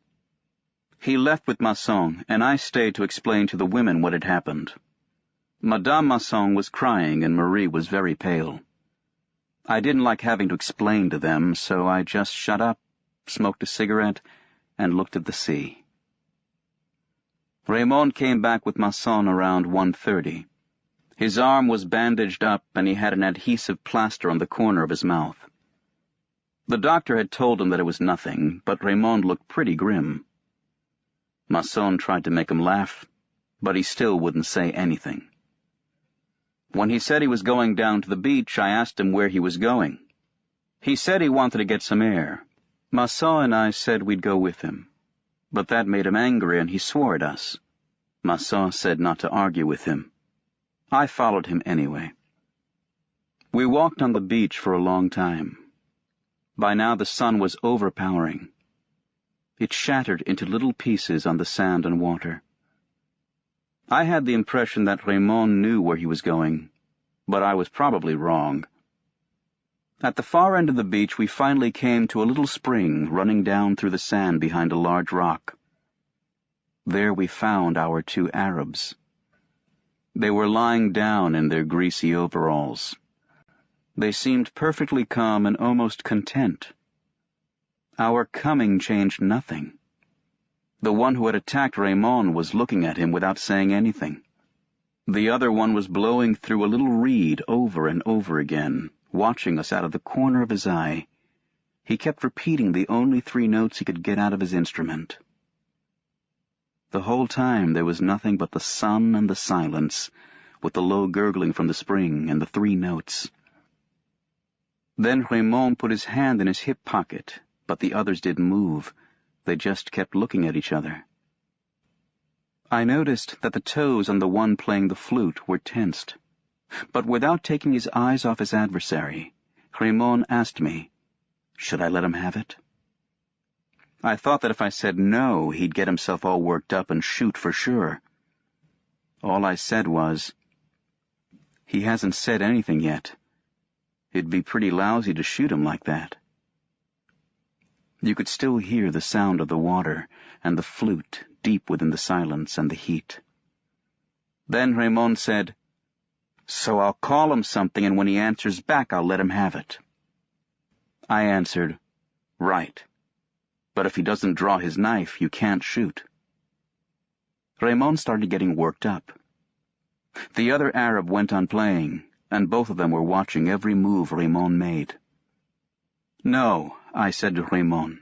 He left with Masson, and I stayed to explain to the women what had happened. Madame Masson was crying and Marie was very pale. I didn't like having to explain to them, so I just shut up, smoked a cigarette, and looked at the sea. Raymond came back with Masson around 1:30. His arm was bandaged up and he had an adhesive plaster on the corner of his mouth. The doctor had told him that it was nothing, but Raymond looked pretty grim. Masson tried to make him laugh, but he still wouldn't say anything. When he said he was going down to the beach, I asked him where he was going. He said he wanted to get some air. Masson and I said we'd go with him, but that made him angry and he swore at us. Masson said not to argue with him. I followed him anyway. We walked on the beach for a long time. By now the sun was overpowering. It shattered into little pieces on the sand and water. I had the impression that Raymond knew where he was going, but I was probably wrong. At the far end of the beach we finally came to a little spring running down through the sand behind a large rock. There we found our 2 Arabs. They were lying down in their greasy overalls. They seemed perfectly calm and almost content. Our coming changed nothing. The one who had attacked Raymond was looking at him without saying anything. The other one was blowing through a little reed over and over again, watching us out of the corner of his eye. He kept repeating the only 3 notes he could get out of his instrument. The whole time there was nothing but the sun and the silence, with the low gurgling from the spring and the 3 notes. Then Raymond put his hand in his hip pocket, but the others didn't move. They just kept looking at each other. I noticed that the toes on the one playing the flute were tensed, but without taking his eyes off his adversary, Raymond asked me, Should I let him have it? I thought that if I said no, he'd get himself all worked up and shoot for sure. All I said was, "He hasn't said anything yet. It'd be pretty lousy to shoot him like that." You could still hear the sound of the water and the flute deep within the silence and the heat. Then Raymond said, "So I'll call him something, and when he answers back, I'll let him have it." I answered, "Right. But if he doesn't draw his knife, you can't shoot." Raymond started getting worked up. The other Arab went on playing, and both of them were watching every move Raymond made. "No," I said to Raymond.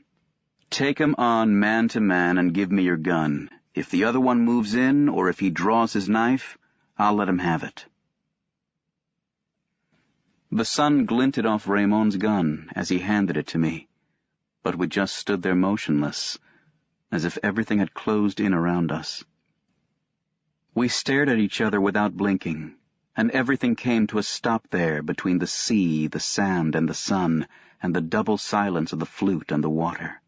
"Take him on man to man and give me your gun. If the other one moves in, or if he draws his knife, I'll let him have it." The sun glinted off Raymond's gun as he handed it to me, but we just stood there motionless, as if everything had closed in around us. We stared at each other without blinking, and everything came to a stop there between the sea, the sand, and the sun, and the double silence of the flute and the water.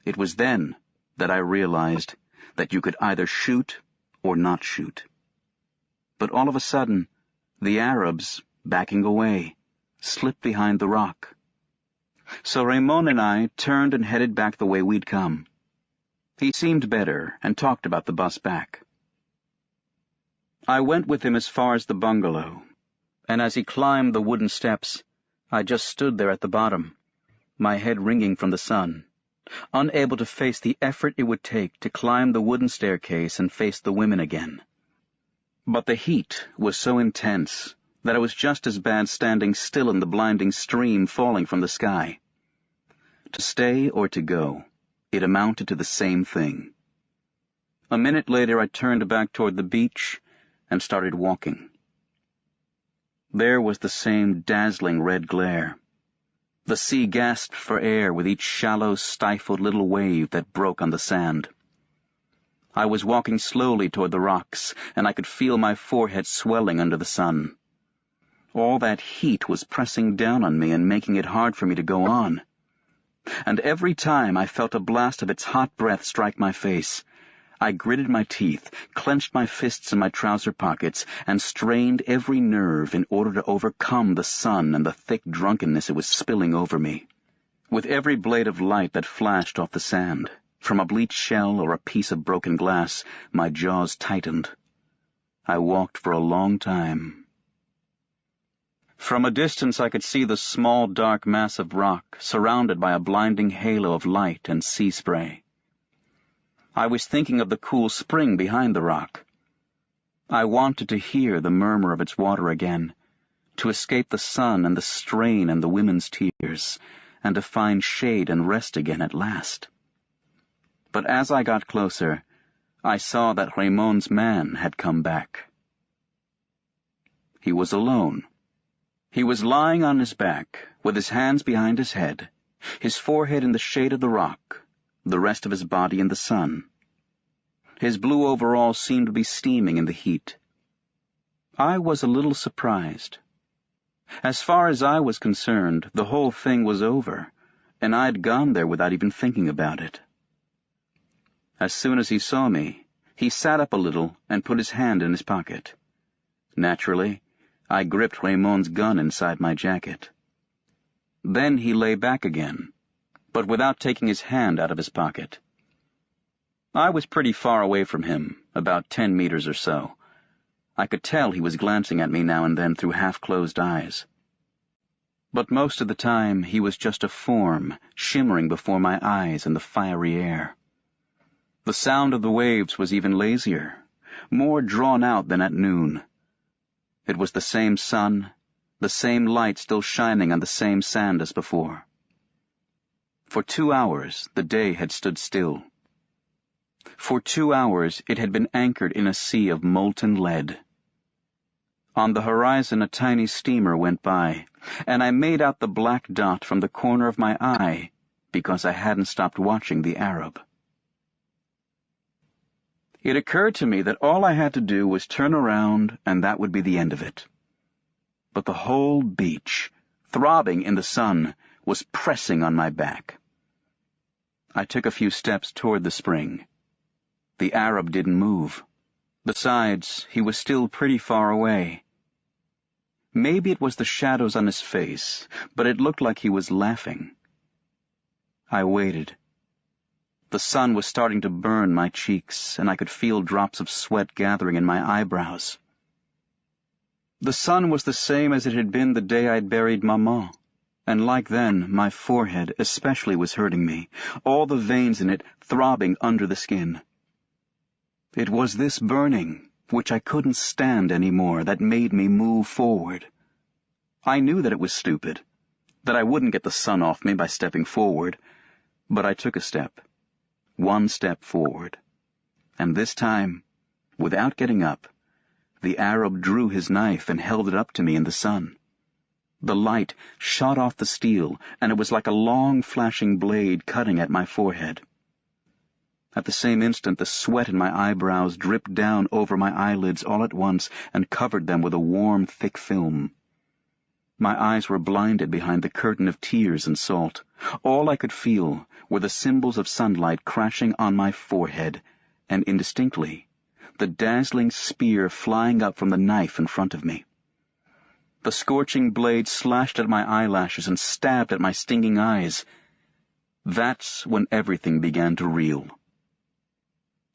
It was then that I realized that you could either shoot or not shoot. But all of a sudden, the Arabs, backing away, slipped behind the rock. So Raymond and I turned and headed back the way we'd come. He seemed better and talked about the bus back. I went with him as far as the bungalow, and as he climbed the wooden steps, I just stood there at the bottom, my head ringing from the sun, unable to face the effort it would take to climb the wooden staircase and face the women again. But the heat was so intense that it was just as bad standing still in the blinding stream falling from the sky. To stay or to go, it amounted to the same thing. A minute later I turned back toward the beach and started walking. There was the same dazzling red glare. The sea gasped for air with each shallow, stifled little wave that broke on the sand. I was walking slowly toward the rocks, and I could feel my forehead swelling under the sun. All that heat was pressing down on me and making it hard for me to go on. And every time I felt a blast of its hot breath strike my face, I gritted my teeth, clenched my fists in my trouser pockets, and strained every nerve in order to overcome the sun and the thick drunkenness it was spilling over me. With every blade of light that flashed off the sand, from a bleached shell or a piece of broken glass, my jaws tightened. I walked for a long time. From a distance I could see the small dark mass of rock surrounded by a blinding halo of light and sea spray. I was thinking of the cool spring behind the rock. I wanted to hear the murmur of its water again, to escape the sun and the strain and the women's tears, and to find shade and rest again at last. But as I got closer, I saw that Raymond's man had come back. He was alone. He was lying on his back, with his hands behind his head, his forehead in the shade of the rock, the rest of his body in the sun. His blue overalls seemed to be steaming in the heat. I was a little surprised. As far as I was concerned, the whole thing was over, and I'd gone there without even thinking about it. As soon as he saw me, he sat up a little and put his hand in his pocket. Naturally, I gripped Raymond's gun inside my jacket. Then he lay back again, but without taking his hand out of his pocket. I was pretty far away from him, about 10 meters or so. I could tell he was glancing at me now and then through half-closed eyes. But most of the time he was just a form shimmering before my eyes in the fiery air. The sound of the waves was even lazier, more drawn out than at noon. It was the same sun, the same light still shining on the same sand as before. For 2 hours the day had stood still. For 2 hours it had been anchored in a sea of molten lead. On the horizon a tiny steamer went by, and I made out the black dot from the corner of my eye because I hadn't stopped watching the Arab. It occurred to me that all I had to do was turn around and that would be the end of it. But the whole beach, throbbing in the sun, was pressing on my back. I took a few steps toward the spring. The Arab didn't move. Besides, he was still pretty far away. Maybe it was the shadows on his face, but it looked like he was laughing. I waited. The sun was starting to burn my cheeks, and I could feel drops of sweat gathering in my eyebrows. The sun was the same as it had been the day I'd buried Maman, and like then, my forehead especially was hurting me, all the veins in it throbbing under the skin. It was this burning, which I couldn't stand any more, that made me move forward. I knew that it was stupid, that I wouldn't get the sun off me by stepping forward, but I took a step, one step forward, and this time, without getting up, the Arab drew his knife and held it up to me in the sun. The light shot off the steel, and it was like a long flashing blade cutting at my forehead. At the same instant, the sweat in my eyebrows dripped down over my eyelids all at once and covered them with a warm, thick film. My eyes were blinded behind the curtain of tears and salt. All I could feel were the symbols of sunlight crashing on my forehead, and indistinctly, the dazzling spear flying up from the knife in front of me. The scorching blade slashed at my eyelashes and stabbed at my stinging eyes. That's when everything began to reel.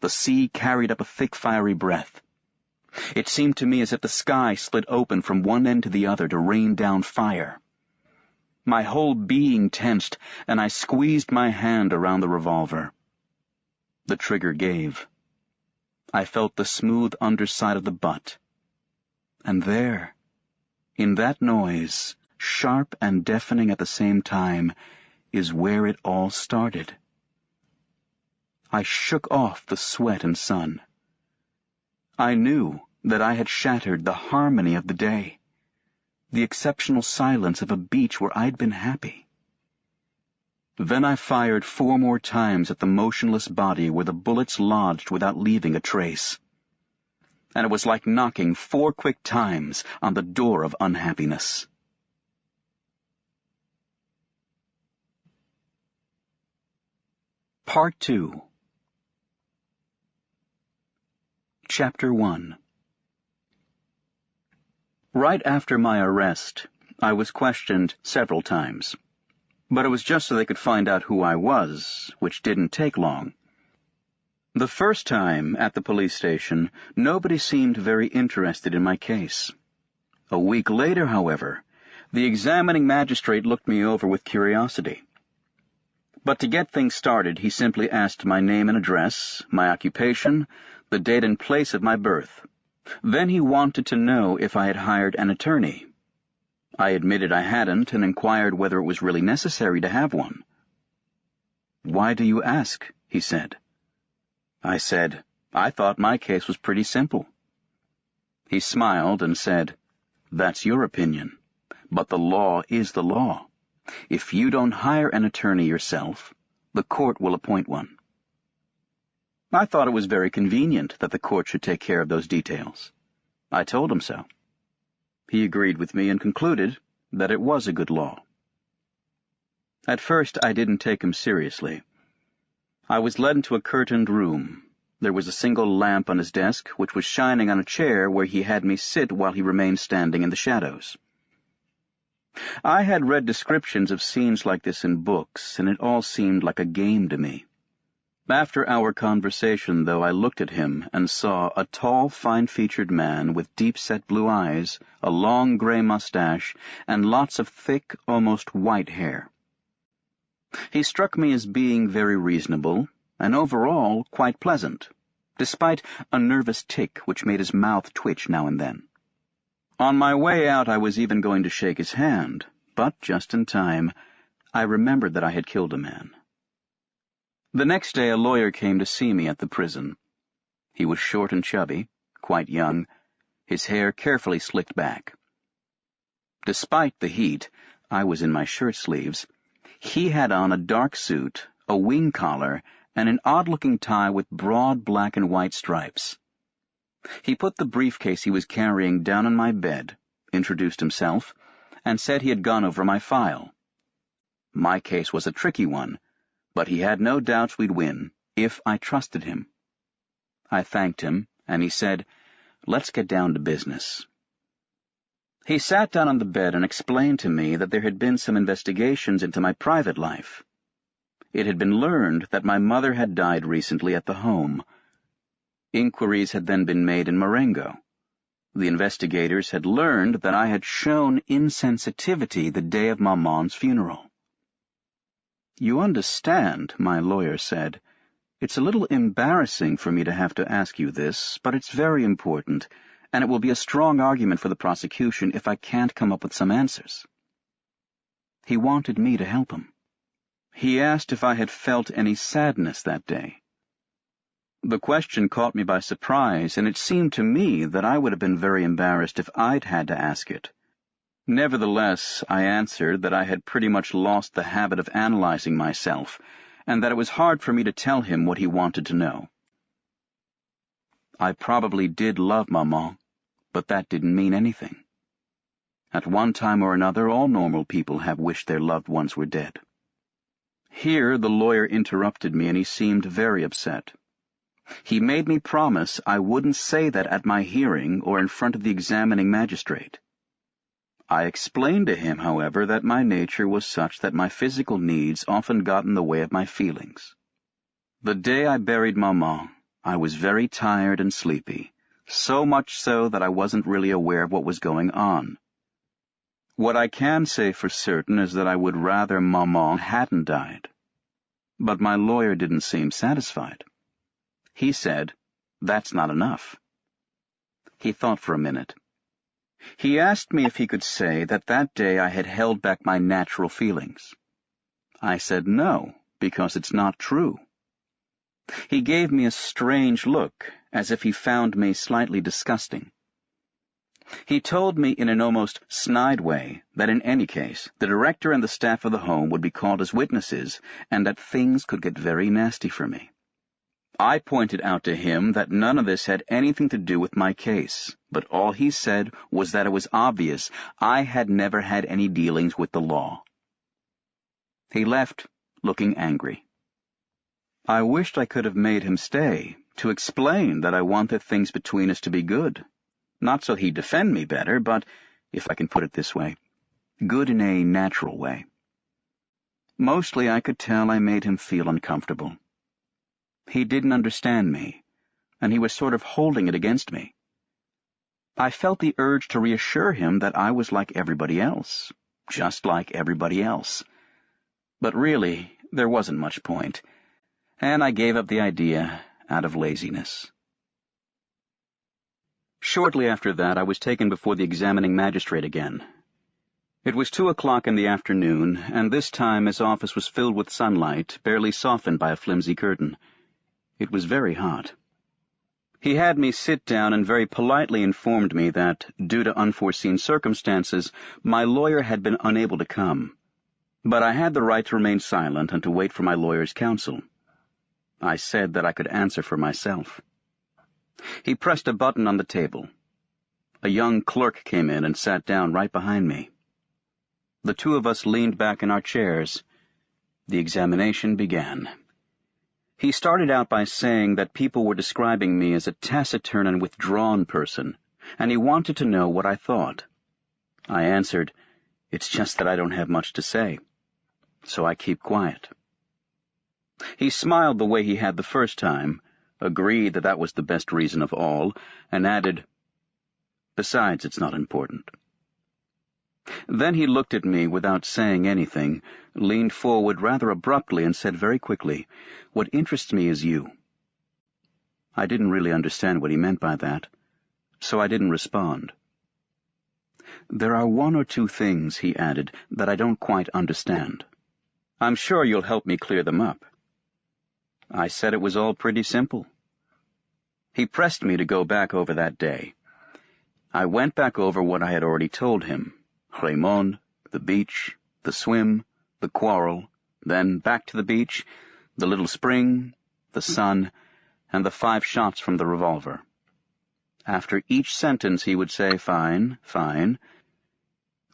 The sea carried up a thick, fiery breath. It seemed to me as if the sky split open from one end to the other to rain down fire. My whole being tensed, and I squeezed my hand around the revolver. The trigger gave. I felt the smooth underside of the butt. And there, in that noise, sharp and deafening at the same time, is where it all started. I shook off the sweat and sun. I knew that I had shattered the harmony of the day, the exceptional silence of a beach where I'd been happy. Then I fired 4 more times at the motionless body where the bullets lodged without leaving a trace. And it was like knocking 4 quick times on the door of unhappiness. Part 2. Chapter 1. Right after my arrest, I was questioned several times. But it was just so they could find out who I was, which didn't take long. The first time at the police station, nobody seemed very interested in my case. A week later, however, the examining magistrate looked me over with curiosity. But to get things started, he simply asked my name and address, my occupation, the date and place of my birth. Then he wanted to know if I had hired an attorney. I admitted I hadn't and inquired whether it was really necessary to have one. "Why do you ask?" he said. I said, I thought my case was pretty simple. He smiled and said, "That's your opinion, but the law is the law. If you don't hire an attorney yourself, the court will appoint one." I thought it was very convenient that the court should take care of those details. I told him so. He agreed with me and concluded that it was a good law. At first, I didn't take him seriously. I was led into a curtained room. There was a single lamp on his desk, which was shining on a chair where he had me sit while he remained standing in the shadows. I had read descriptions of scenes like this in books, and it all seemed like a game to me. After our conversation, though, I looked at him and saw a tall, fine-featured man with deep-set blue eyes, a long gray mustache, and lots of thick, almost white hair. He struck me as being very reasonable, and overall quite pleasant, despite a nervous tic which made his mouth twitch now and then. On my way out, I was even going to shake his hand, but just in time, I remembered that I had killed a man. The next day a lawyer came to see me at the prison. He was short and chubby, quite young, his hair carefully slicked back. Despite the heat, I was in my shirt sleeves. He had on a dark suit, a wing collar, and an odd-looking tie with broad black and white stripes. He put the briefcase he was carrying down on my bed, introduced himself, and said he had gone over my file. My case was a tricky one, but he had no doubts we'd win, if I trusted him. I thanked him, and he said, "Let's get down to business." He sat down on the bed and explained to me that there had been some investigations into my private life. It had been learned that my mother had died recently at the home. Inquiries had then been made in Marengo. The investigators had learned that I had shown insensitivity the day of Maman's funeral. "You understand," my lawyer said, "it's a little embarrassing for me to have to ask you this, but it's very important, and it will be a strong argument for the prosecution if I can't come up with some answers." He wanted me to help him. He asked if I had felt any sadness that day. The question caught me by surprise, and it seemed to me that I would have been very embarrassed if I'd had to ask it. Nevertheless, I answered that I had pretty much lost the habit of analyzing myself, and that it was hard for me to tell him what he wanted to know. I probably did love Maman, but that didn't mean anything. At one time or another, all normal people have wished their loved ones were dead. Here the lawyer interrupted me, and he seemed very upset. He made me promise I wouldn't say that at my hearing or in front of the examining magistrate. I explained to him, however, that my nature was such that my physical needs often got in the way of my feelings. The day I buried Maman, I was very tired and sleepy, so much so that I wasn't really aware of what was going on. What I can say for certain is that I would rather Maman hadn't died. But my lawyer didn't seem satisfied. He said, "That's not enough." He thought for a minute. He asked me if he could say that day I had held back my natural feelings. I said no, because it's not true. He gave me a strange look, as if he found me slightly disgusting. He told me in an almost snide way that in any case the director and the staff of the home would be called as witnesses, and that things could get very nasty for me. I pointed out to him that none of this had anything to do with my case, but all he said was that it was obvious I had never had any dealings with the law. He left, looking angry. I wished I could have made him stay, to explain that I wanted things between us to be good. Not so he'd defend me better, but, if I can put it this way, good in a natural way. Mostly I could tell I made him feel uncomfortable. He didn't understand me, and he was sort of holding it against me. I felt the urge to reassure him that I was like everybody else, just like everybody else. But really, there wasn't much point, and I gave up the idea out of laziness. Shortly after that, I was taken before the examining magistrate again. It was 2:00 in the afternoon, and this time his office was filled with sunlight, barely softened by a flimsy curtain. It was very hot. He had me sit down and very politely informed me that, due to unforeseen circumstances, my lawyer had been unable to come. But I had the right to remain silent and to wait for my lawyer's counsel. I said that I could answer for myself. He pressed a button on the table. A young clerk came in and sat down right behind me. The two of us leaned back in our chairs. The examination began. He started out by saying that people were describing me as a taciturn and withdrawn person, and he wanted to know what I thought. I answered, "It's just that I don't have much to say, so I keep quiet." He smiled the way he had the first time, agreed that that was the best reason of all, and added, "Besides, it's not important." Then he looked at me without saying anything, leaned forward rather abruptly, and said very quickly, "What interests me is you." I didn't really understand what he meant by that, so I didn't respond. "There are one or two things," he added, "that I don't quite understand. I'm sure you'll help me clear them up." I said it was all pretty simple. He pressed me to go back over that day. I went back over what I had already told him. Raymond, the beach, the swim, the quarrel, then back to the beach, the little spring, the sun, and the 5 shots from the revolver. After each sentence he would say, "Fine, fine."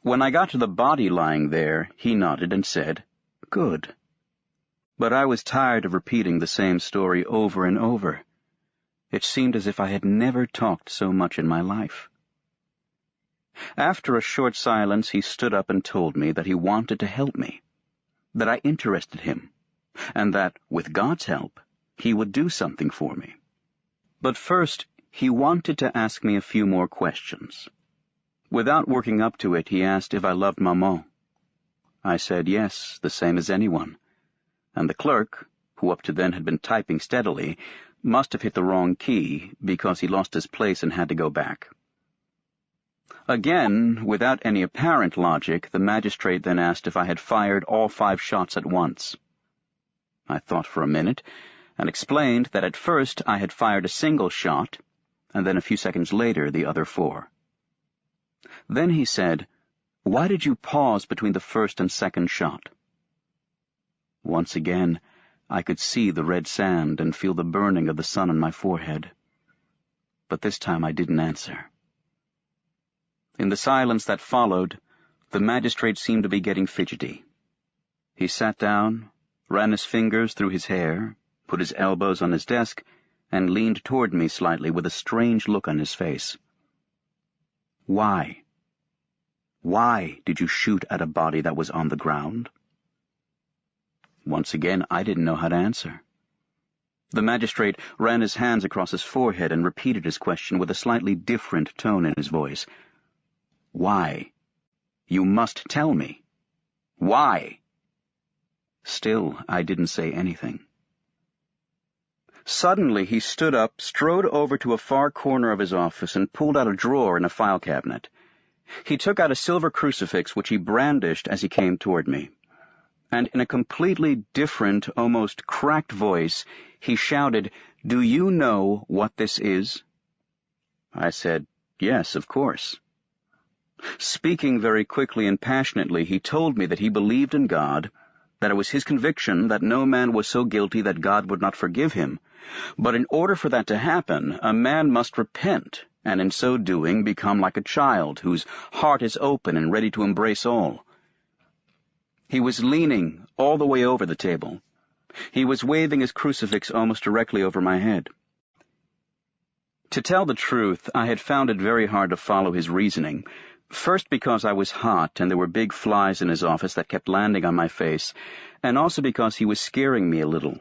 When I got to the body lying there, he nodded and said, good. But I was tired of repeating the same story over and over. It seemed as if I had never talked so much in my life. After a short silence, he stood up and told me that he wanted to help me, that I interested him, and that, with God's help, he would do something for me. But first, he wanted to ask me a few more questions. Without working up to it, he asked if I loved Maman. I said yes, the same as anyone, and the clerk, who up to then had been typing steadily, must have hit the wrong key because he lost his place and had to go back. Again, without any apparent logic, the magistrate then asked if I had fired all 5 shots at once. I thought for a minute and explained that at first I had fired a single shot, and then a few seconds later the other 4. Then he said, "Why did you pause between the first and second shot?" Once again, I could see the red sand and feel the burning of the sun on my forehead. But this time I didn't answer. In the silence that followed, the magistrate seemed to be getting fidgety. He sat down, ran his fingers through his hair, put his elbows on his desk, and leaned toward me slightly with a strange look on his face. "Why? Why did you shoot at a body that was on the ground?" Once again, I didn't know how to answer. The magistrate ran his hands across his forehead and repeated his question with a slightly different tone in his voice. "Why? You must tell me. Why?" Still, I didn't say anything. Suddenly, he stood up, strode over to a far corner of his office, and pulled out a drawer in a file cabinet. He took out a silver crucifix, which he brandished as he came toward me. And in a completely different, almost cracked voice, he shouted, "Do you know what this is?" I said, "Yes, of course." Speaking very quickly and passionately, he told me that he believed in God, that it was his conviction that no man was so guilty that God would not forgive him, but in order for that to happen, a man must repent, and in so doing become like a child whose heart is open and ready to embrace all. He was leaning all the way over the table. He was waving his crucifix almost directly over my head. To tell the truth, I had found it very hard to follow his reasoning, first because I was hot and there were big flies in his office that kept landing on my face, and also because he was scaring me a little.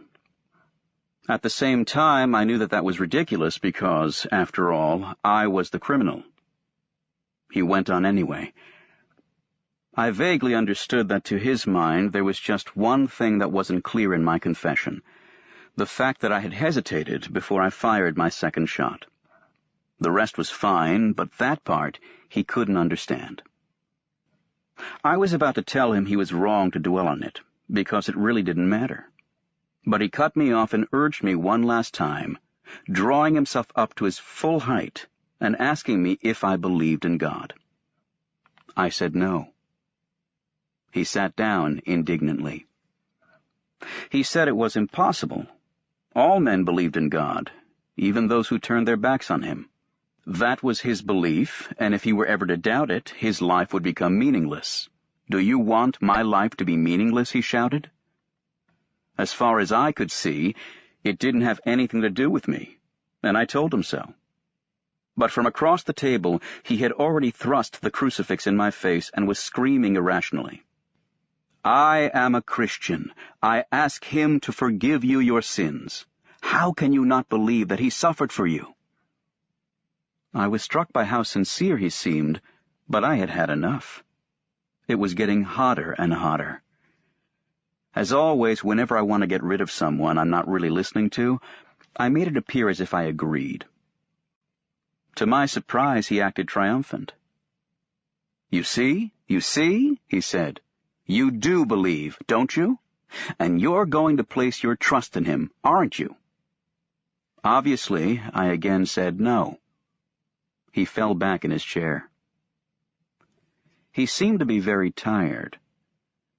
At the same time, I knew that was ridiculous because, after all, I was the criminal. He went on anyway. I vaguely understood that to his mind there was just one thing that wasn't clear in my confession, the fact that I had hesitated before I fired my second shot. The rest was fine, but that part he couldn't understand. I was about to tell him he was wrong to dwell on it, because it really didn't matter. But he cut me off and urged me one last time, drawing himself up to his full height and asking me if I believed in God. I said no. He sat down indignantly. He said it was impossible. All men believed in God, even those who turned their backs on him. That was his belief, and if he were ever to doubt it, his life would become meaningless. "Do you want my life to be meaningless?" he shouted. As far as I could see, it didn't have anything to do with me, and I told him so. But from across the table, he had already thrust the crucifix in my face and was screaming irrationally. "I am a Christian. I ask him to forgive you your sins. How can you not believe that he suffered for you?" I was struck by how sincere he seemed, but I had had enough. It was getting hotter and hotter. As always, whenever I want to get rid of someone I'm not really listening to, I made it appear as if I agreed. To my surprise, he acted triumphant. You see, he said. "You do believe, don't you? And you're going to place your trust in him, aren't you?" Obviously, I again said no. He fell back in his chair. He seemed to be very tired.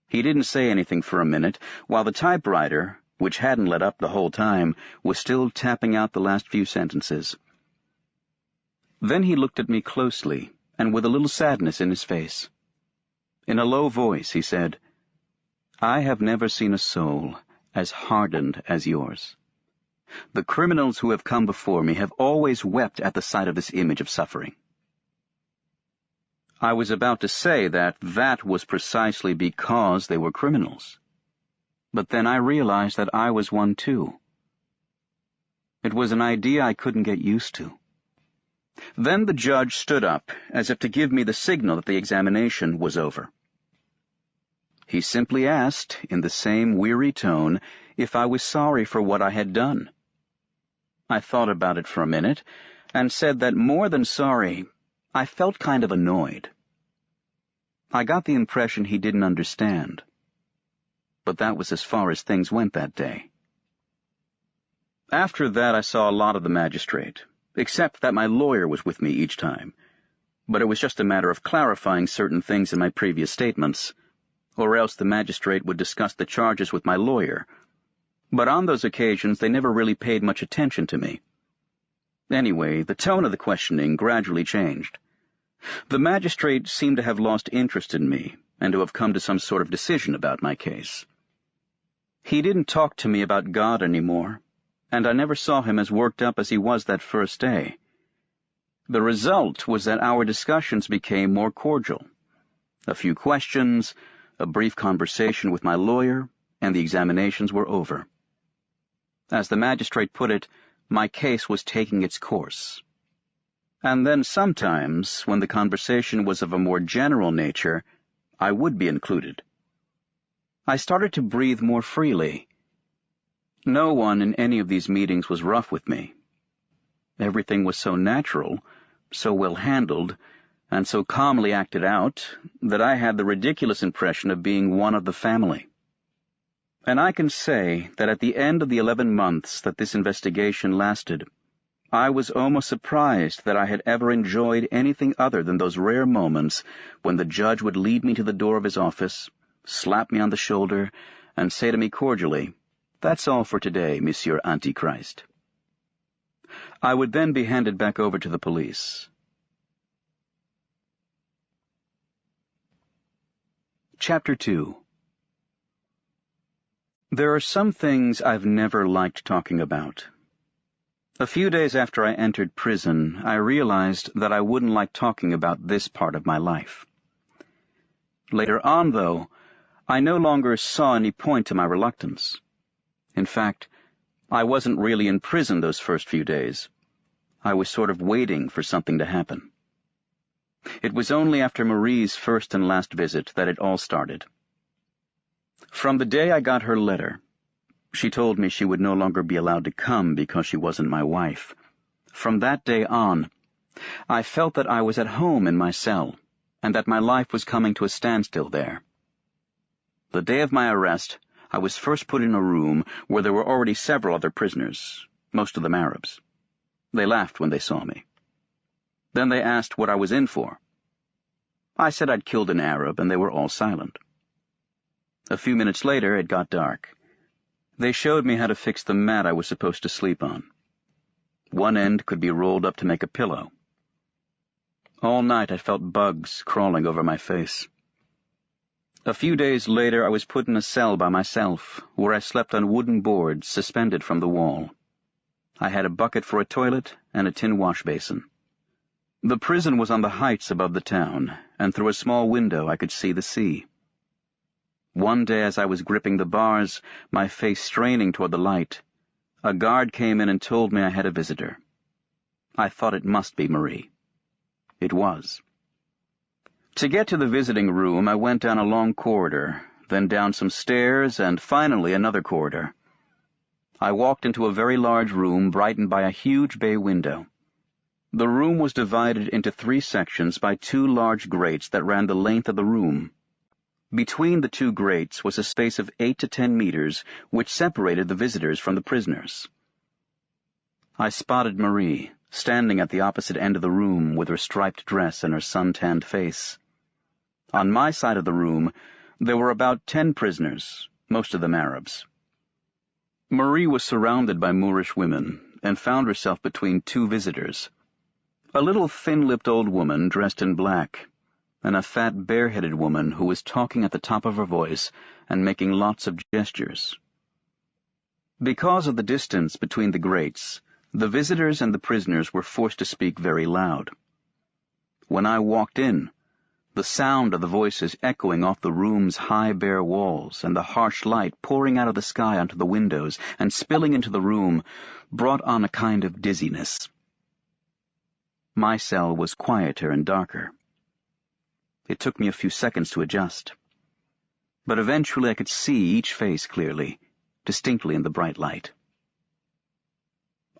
He didn't say anything for a minute, while the typewriter, which hadn't let up the whole time, was still tapping out the last few sentences. Then he looked at me closely, and with a little sadness in his face. In a low voice, he said, I have never seen a soul as hardened as yours. The criminals who have come before me have always wept at the sight of this image of suffering. I was about to say that was precisely because they were criminals. But then I realized that I was one too. It was an idea I couldn't get used to. Then the judge stood up, as if to give me the signal that the examination was over. He simply asked, in the same weary tone, if I was sorry for what I had done. I thought about it for a minute, and said that more than sorry, I felt kind of annoyed. I got the impression he didn't understand. But that was as far as things went that day. After that, I saw a lot of the magistrate, except that my lawyer was with me each time. But it was just a matter of clarifying certain things in my previous statements, or else the magistrate would discuss the charges with my lawyer. But on those occasions, they never really paid much attention to me. Anyway, the tone of the questioning gradually changed. The magistrate seemed to have lost interest in me, and to have come to some sort of decision about my case. He didn't talk to me about God anymore, and I never saw him as worked up as he was that first day. The result was that our discussions became more cordial. A few questions, a brief conversation with my lawyer, and the examinations were over. As the magistrate put it, my case was taking its course. And then sometimes, when the conversation was of a more general nature, I would be included. I started to breathe more freely. No one in any of these meetings was rough with me. Everything was so natural, so well handled, and so calmly acted out that I had the ridiculous impression of being one of the family. And I can say that at the end of the 11 months that this investigation lasted, I was almost surprised that I had ever enjoyed anything other than those rare moments when the judge would lead me to the door of his office, slap me on the shoulder, and say to me cordially, "That's all for today, Monsieur Antichrist." I would then be handed back over to the police. Chapter 2. There are some things I've never liked talking about. A few days after I entered prison, I realized that I wouldn't like talking about this part of my life. Later on, though, I no longer saw any point to my reluctance. In fact, I wasn't really in prison those first few days. I was sort of waiting for something to happen. It was only after Marie's first and last visit that it all started. From the day I got her letter, she told me she would no longer be allowed to come because she wasn't my wife. From that day on, I felt that I was at home in my cell, and that my life was coming to a standstill there. The day of my arrest, I was first put in a room where there were already several other prisoners, most of them Arabs. They laughed when they saw me. Then they asked what I was in for. I said I'd killed an Arab, and they were all silent. A few minutes later, it got dark. They showed me how to fix the mat I was supposed to sleep on. One end could be rolled up to make a pillow. All night I felt bugs crawling over my face. A few days later I was put in a cell by myself, where I slept on wooden boards suspended from the wall. I had a bucket for a toilet and a tin wash basin. The prison was on the heights above the town, and through a small window I could see the sea. One day as I was gripping the bars, my face straining toward the light, a guard came in and told me I had a visitor. I thought it must be Marie. It was. To get to the visiting room, I went down a long corridor, then down some stairs, and finally another corridor. I walked into a very large room brightened by a huge bay window. The room was divided into 3 sections by 2 large grates that ran the length of the room. Between the 2 grates was a space of 8 to 10 meters, which separated the visitors from the prisoners. I spotted Marie, standing at the opposite end of the room with her striped dress and her sun-tanned face. On my side of the room, there were about 10 prisoners, most of them Arabs. Marie was surrounded by Moorish women and found herself between 2 visitors. A little thin-lipped old woman dressed in black, and a fat, bareheaded woman who was talking at the top of her voice and making lots of gestures. Because of the distance between the grates, the visitors and the prisoners were forced to speak very loud. When I walked in, the sound of the voices echoing off the room's high bare walls and the harsh light pouring out of the sky onto the windows and spilling into the room brought on a kind of dizziness. My cell was quieter and darker. It took me a few seconds to adjust. But eventually I could see each face clearly, distinctly in the bright light.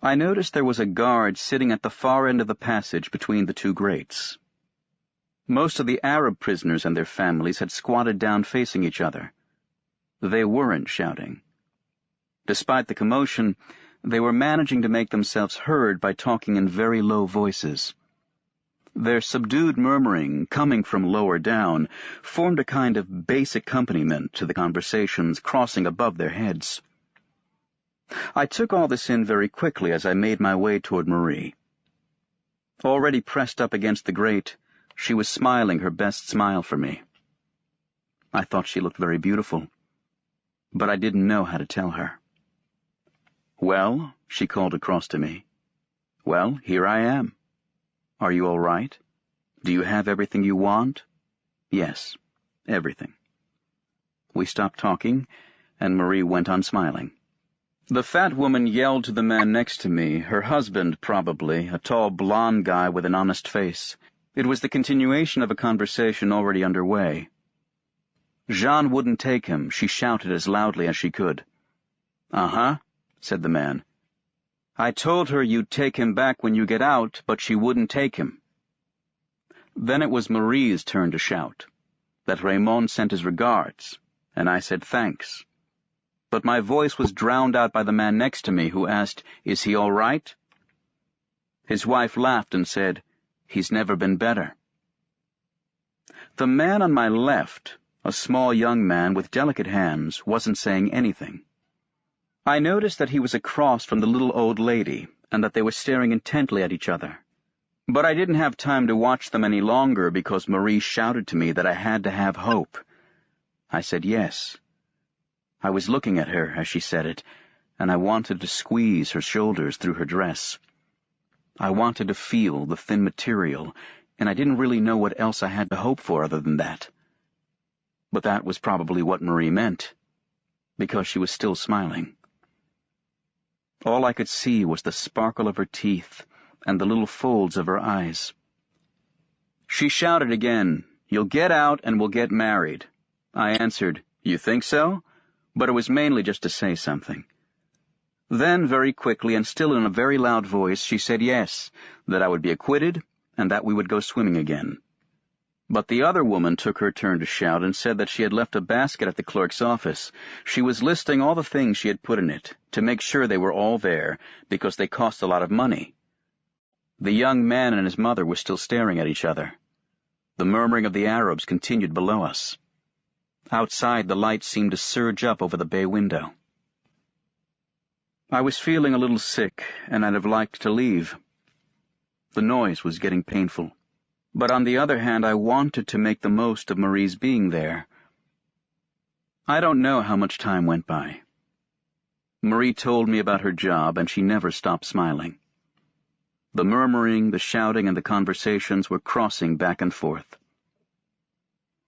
I noticed there was a guard sitting at the far end of the passage between the two grates. Most of the Arab prisoners and their families had squatted down facing each other. They weren't shouting. Despite the commotion, they were managing to make themselves heard by talking in very low voices. Their subdued murmuring, coming from lower down, formed a kind of bass accompaniment to the conversations crossing above their heads. I took all this in very quickly as I made my way toward Marie. Already pressed up against the grate, she was smiling her best smile for me. I thought she looked very beautiful, but I didn't know how to tell her. "Well," she called across to me. "Well, here I am. Are you all right? Do you have everything you want?" "Yes, everything." We stopped talking, and Marie went on smiling. The fat woman yelled to the man next to me, her husband probably, a tall blond guy with an honest face. It was the continuation of a conversation already underway. Jean wouldn't take him, she shouted as loudly as she could. "Uh-huh," said the man. "I told her you'd take him back when you get out, but she wouldn't take him." Then it was Marie's turn to shout, that Raymond sent his regards, and I said thanks. But my voice was drowned out by the man next to me, who asked, "Is he all right?" His wife laughed and said, "He's never been better." The man on my left, a small young man with delicate hands, wasn't saying anything. I noticed that he was across from the little old lady, and that they were staring intently at each other. But I didn't have time to watch them any longer because Marie shouted to me that I had to have hope. I said yes. I was looking at her as she said it, and I wanted to squeeze her shoulders through her dress. I wanted to feel the thin material, and I didn't really know what else I had to hope for other than that. But that was probably what Marie meant, because she was still smiling. All I could see was the sparkle of her teeth and the little folds of her eyes. She shouted again, "You'll get out and we'll get married." I answered, "You think so?" But it was mainly just to say something. Then, very quickly and still in a very loud voice, she said yes, that I would be acquitted and that we would go swimming again. But the other woman took her turn to shout and said that she had left a basket at the clerk's office. She was listing all the things she had put in it, to make sure they were all there, because they cost a lot of money. The young man and his mother were still staring at each other. The murmuring of the Arabs continued below us. Outside, the light seemed to surge up over the bay window. I was feeling a little sick, and I'd have liked to leave. The noise was getting painful. But on the other hand, I wanted to make the most of Marie's being there. I don't know how much time went by. Marie told me about her job, and she never stopped smiling. The murmuring, the shouting, and the conversations were crossing back and forth.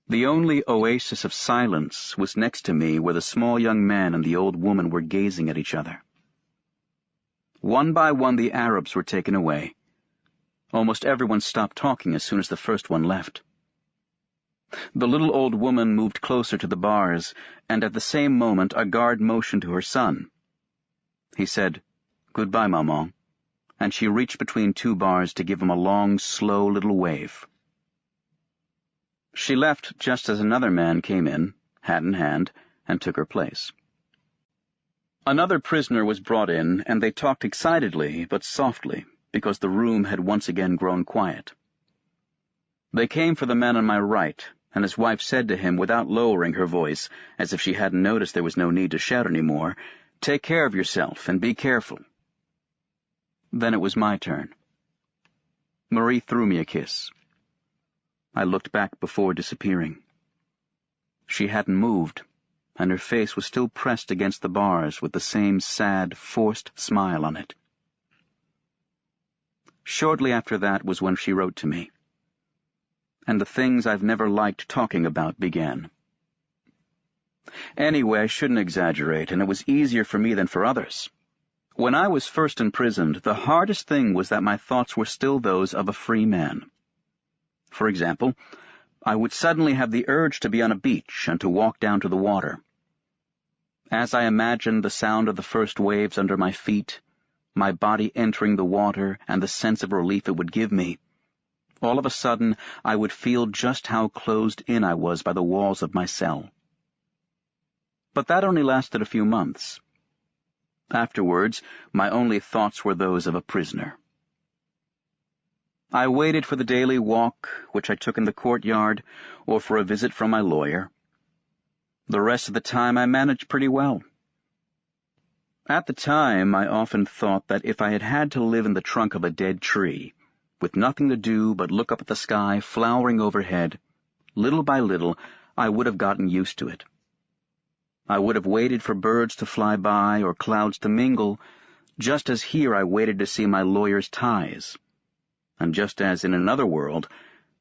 The only oasis of silence was next to me, where the small young man and the old woman were gazing at each other. One by one the Arabs were taken away. Almost everyone stopped talking as soon as the first one left. The little old woman moved closer to the bars, and at the same moment a guard motioned to her son. He said, "Goodbye, Maman," and she reached between two bars to give him a long, slow little wave. She left just as another man came in, hat in hand, and took her place. Another prisoner was brought in, and they talked excitedly but softly, because the room had once again grown quiet. They came for the man on my right, and his wife said to him without lowering her voice, as if she hadn't noticed there was no need to shout any more, "Take care of yourself and be careful." Then it was my turn. Marie threw me a kiss. I looked back before disappearing. She hadn't moved, and her face was still pressed against the bars with the same sad, forced smile on it. Shortly after that was when she wrote to me, and the things I've never liked talking about began. Anyway, I shouldn't exaggerate, and it was easier for me than for others. When I was first imprisoned, the hardest thing was that my thoughts were still those of a free man. For example, I would suddenly have the urge to be on a beach and to walk down to the water. As I imagined the sound of the first waves under my feet, my body entering the water and the sense of relief it would give me, all of a sudden I would feel just how closed in I was by the walls of my cell. But that only lasted a few months. Afterwards, my only thoughts were those of a prisoner. I waited for the daily walk, which I took in the courtyard, or for a visit from my lawyer. The rest of the time I managed pretty well. At the time, I often thought that if I had had to live in the trunk of a dead tree, with nothing to do but look up at the sky flowering overhead, little by little I would have gotten used to it. I would have waited for birds to fly by or clouds to mingle, just as here I waited to see my lawyer's ties. And just as in another world,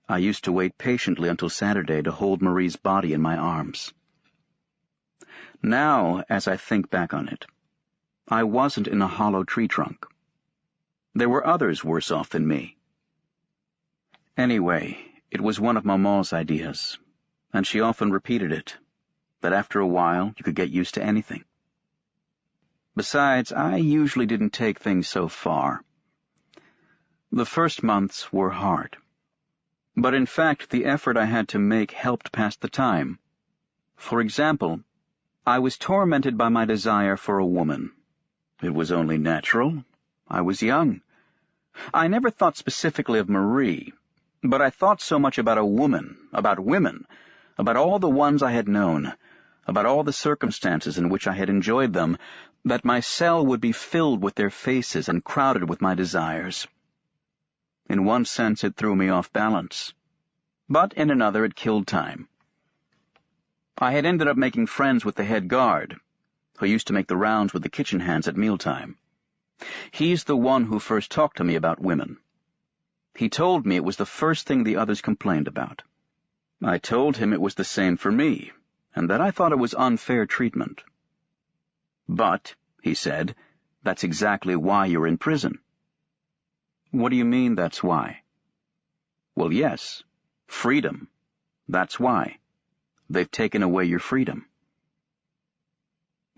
I used to wait patiently until Saturday to hold Marie's body in my arms. Now, as I think back on it, I wasn't in a hollow tree trunk. There were others worse off than me. Anyway, it was one of Maman's ideas, and she often repeated it, that after a while you could get used to anything. Besides, I usually didn't take things so far. The first months were hard. But in fact, the effort I had to make helped pass the time. For example, I was tormented by my desire for a woman. It was only natural. I was young. I never thought specifically of Marie, but I thought so much about a woman, about women, about all the ones I had known, about all the circumstances in which I had enjoyed them, that my cell would be filled with their faces and crowded with my desires. In one sense it threw me off balance, but in another it killed time. I had ended up making friends with the head guard, who used to make the rounds with the kitchen hands at mealtime. He's the one who first talked to me about women. He told me it was the first thing the others complained about. I told him it was the same for me, and that I thought it was unfair treatment. But, he said, that's exactly why you're in prison. What do you mean, that's why? Well, yes, freedom. That's why. They've taken away your freedom.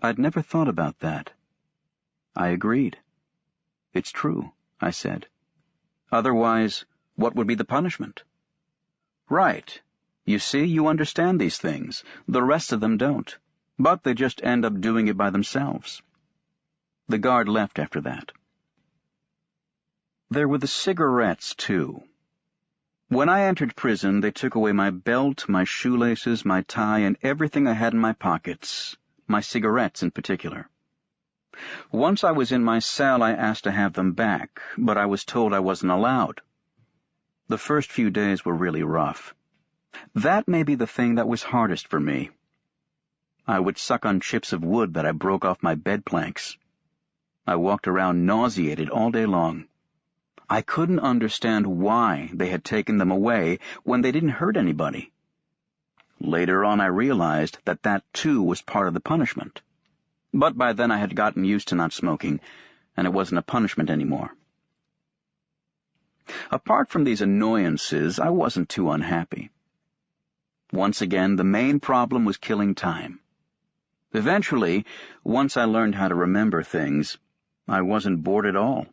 I'd never thought about that. I agreed. It's true, I said. Otherwise, what would be the punishment? Right. You see, you understand these things. The rest of them don't. But they just end up doing it by themselves. The guard left after that. There were the cigarettes, too. When I entered prison, they took away my belt, my shoelaces, my tie, and everything I had in my pockets, my cigarettes in particular. Once I was in my cell, I asked to have them back, but I was told I wasn't allowed. The first few days were really rough. That may be the thing that was hardest for me. I would suck on chips of wood that I broke off my bed planks. I walked around nauseated all day long. I couldn't understand why they had taken them away when they didn't hurt anybody. Later on I realized that that too was part of the punishment. But by then I had gotten used to not smoking, and it wasn't a punishment anymore. Apart from these annoyances, I wasn't too unhappy. Once again, the main problem was killing time. Eventually, once I learned how to remember things, I wasn't bored at all.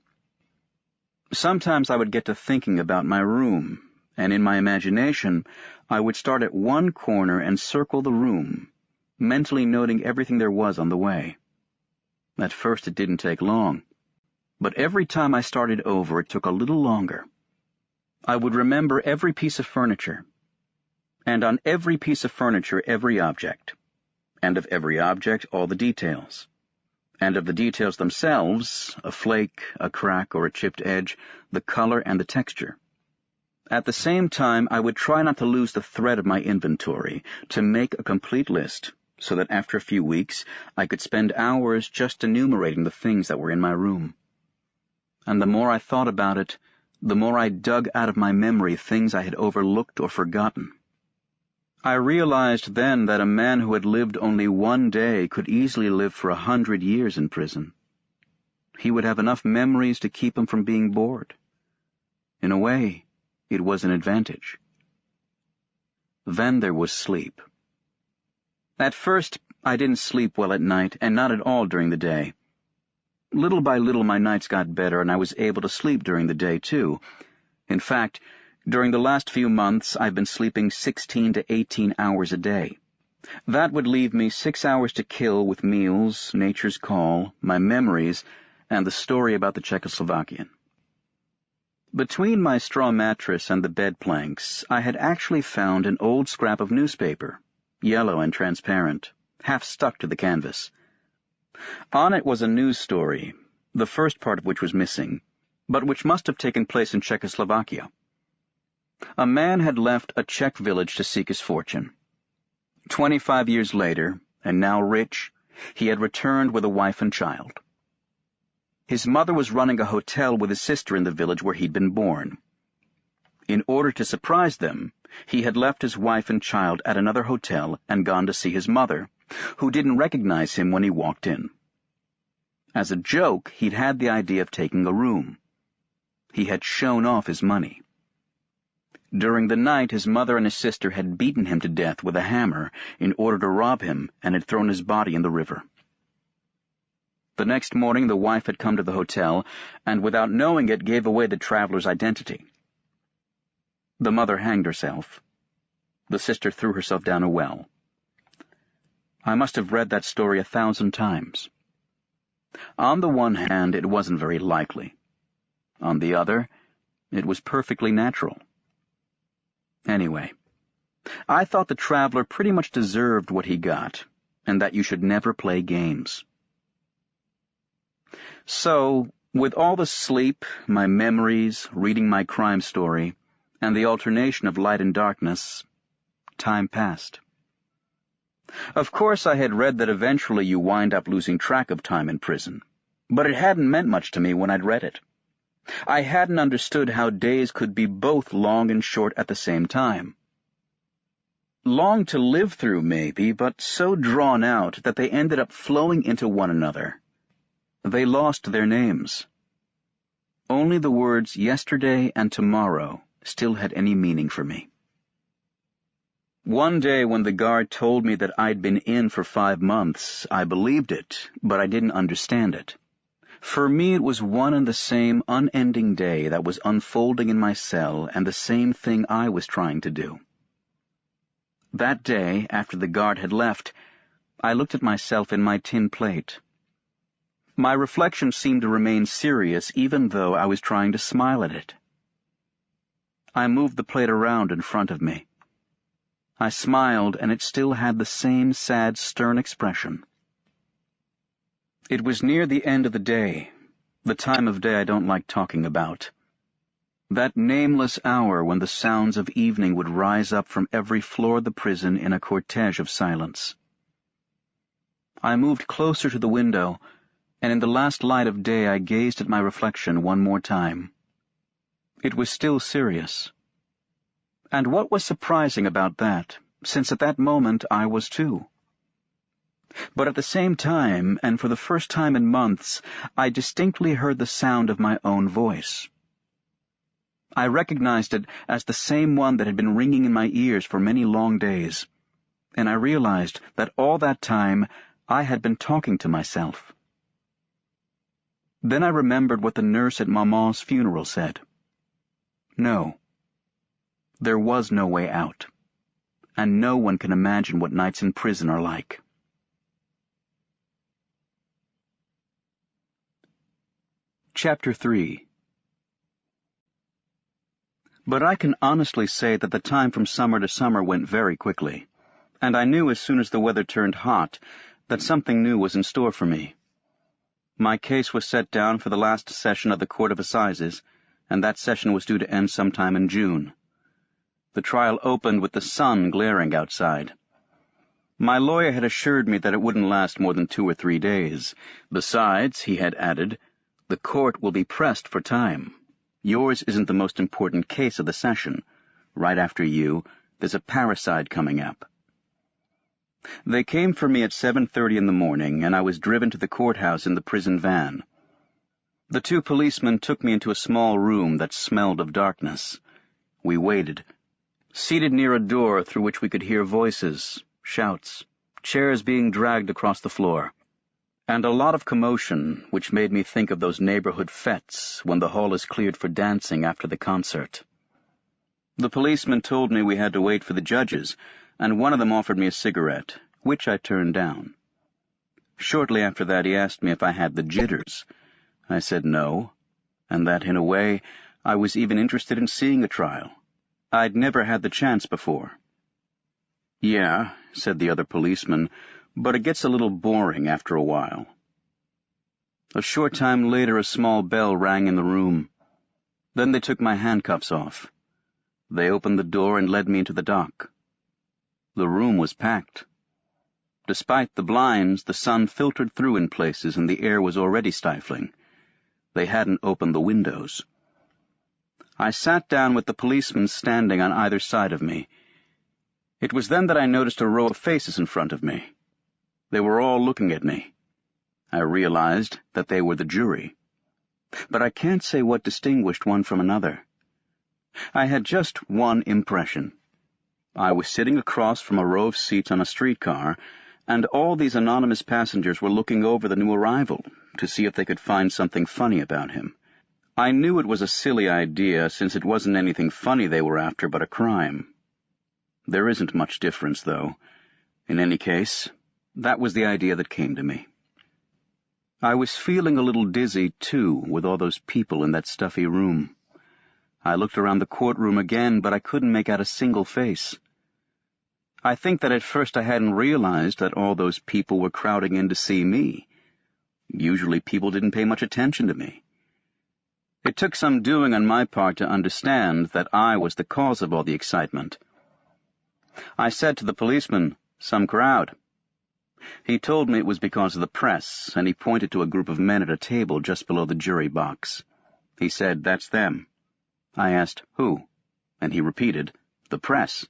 Sometimes I would get to thinking about my room, and in my imagination, I would start at one corner and circle the room, mentally noting everything there was on the way. At first it didn't take long, but every time I started over it took a little longer. I would remember every piece of furniture, and on every piece of furniture every object, and of every object all the details, and of the details themselves, a flake, a crack, or a chipped edge, the color and the texture. At the same time, I would try not to lose the thread of my inventory, to make a complete list, so that after a few weeks I could spend hours just enumerating the things that were in my room. And the more I thought about it, the more I dug out of my memory things I had overlooked or forgotten. I realized then that a man who had lived only one day could easily live for 100 years in prison. He would have enough memories to keep him from being bored. In a way, it was an advantage. Then there was sleep. At first, I didn't sleep well at night, and not at all during the day. Little by little, my nights got better, and I was able to sleep during the day, too. In fact, during the last few months, I've been sleeping 16 to 18 hours a day. That would leave me 6 hours to kill with meals, nature's call, my memories, and the story about the Czechoslovakian. Between my straw mattress and the bed planks, I had actually found an old scrap of newspaper, yellow and transparent, half stuck to the canvas. On it was a news story, the first part of which was missing, but which must have taken place in Czechoslovakia. A man had left a Czech village to seek his fortune. 25 years later, and now rich, he had returned with a wife and child. His mother was running a hotel with his sister in the village where he'd been born. In order to surprise them, he had left his wife and child at another hotel and gone to see his mother, who didn't recognize him when he walked in. As a joke, he'd had the idea of taking a room. He had shown off his money. During the night, his mother and his sister had beaten him to death with a hammer in order to rob him and had thrown his body in the river. The next morning, the wife had come to the hotel and, without knowing it, gave away the traveler's identity. The mother hanged herself. The sister threw herself down a well. I must have read that story 1,000 times. On the one hand, it wasn't very likely. On the other, it was perfectly natural. Anyway, I thought the traveler pretty much deserved what he got, and that you should never play games. So, with all the sleep, my memories, reading my crime story, and the alternation of light and darkness, time passed. Of course, I had read that eventually you wind up losing track of time in prison, but it hadn't meant much to me when I'd read it. I hadn't understood how days could be both long and short at the same time. Long to live through, maybe, but so drawn out that they ended up flowing into one another. They lost their names. Only the words yesterday and tomorrow still had any meaning for me. One day when the guard told me that I'd been in for 5 months, I believed it, but I didn't understand it. For me it was one and the same unending day that was unfolding in my cell and the same thing I was trying to do. That day, after the guard had left, I looked at myself in my tin plate. My reflection seemed to remain serious even though I was trying to smile at it. I moved the plate around in front of me. I smiled, and it still had the same sad, stern expression. It was near the end of the day, the time of day I don't like talking about. That nameless hour when the sounds of evening would rise up from every floor of the prison in a cortege of silence. I moved closer to the window, and in the last light of day I gazed at my reflection one more time. It was still serious. And what was surprising about that, since at that moment I was too? But at the same time, and for the first time in months, I distinctly heard the sound of my own voice. I recognized it as the same one that had been ringing in my ears for many long days, and I realized that all that time I had been talking to myself. Then I remembered what the nurse at Maman's funeral said. No. There was no way out, and no one can imagine what nights in prison are like. Chapter 3. But I can honestly say that the time from summer to summer went very quickly, and I knew as soon as the weather turned hot that something new was in store for me. My case was set down for the last session of the Court of Assizes, and that session was due to end sometime in June. The trial opened with the sun glaring outside. My lawyer had assured me that it wouldn't last more than 2 or 3 days. Besides, he had added, the court will be pressed for time. Yours isn't the most important case of the session. Right after you, there's a parricide coming up. They came for me at 7:30 in the morning, and I was driven to the courthouse in the prison van. The 2 policemen took me into a small room that smelled of darkness. We waited, seated near a door through which we could hear voices, shouts, chairs being dragged across the floor, and a lot of commotion, which made me think of those neighborhood fetes when the hall is cleared for dancing after the concert. The policeman told me we had to wait for the judges, and one of them offered me a cigarette, which I turned down. Shortly after that he asked me if I had the jitters. I said no, and that, in a way, I was even interested in seeing a trial. I'd never had the chance before. Yeah, said the other policeman, but it gets a little boring after a while. A short time later a small bell rang in the room. Then they took my handcuffs off. They opened the door and led me into the dock. The room was packed. Despite the blinds, the sun filtered through in places and the air was already stifling. They hadn't opened the windows. I sat down with the policemen standing on either side of me. It was then that I noticed a row of faces in front of me. They were all looking at me. I realized that they were the jury. But I can't say what distinguished one from another. I had just one impression. I was sitting across from a row of seats on a streetcar, and all these anonymous passengers were looking over the new arrival to see if they could find something funny about him. I knew it was a silly idea, since it wasn't anything funny they were after but a crime. There isn't much difference, though. In any case, that was the idea that came to me. I was feeling a little dizzy, too, with all those people in that stuffy room. I looked around the courtroom again, but I couldn't make out a single face. I think that at first I hadn't realized that all those people were crowding in to see me. Usually people didn't pay much attention to me. It took some doing on my part to understand that I was the cause of all the excitement. I said to the policeman, "Some crowd." He told me it was because of the press, and he pointed to a group of men at a table just below the jury box. He said, "That's them." I asked, "Who?" And he repeated, "The press."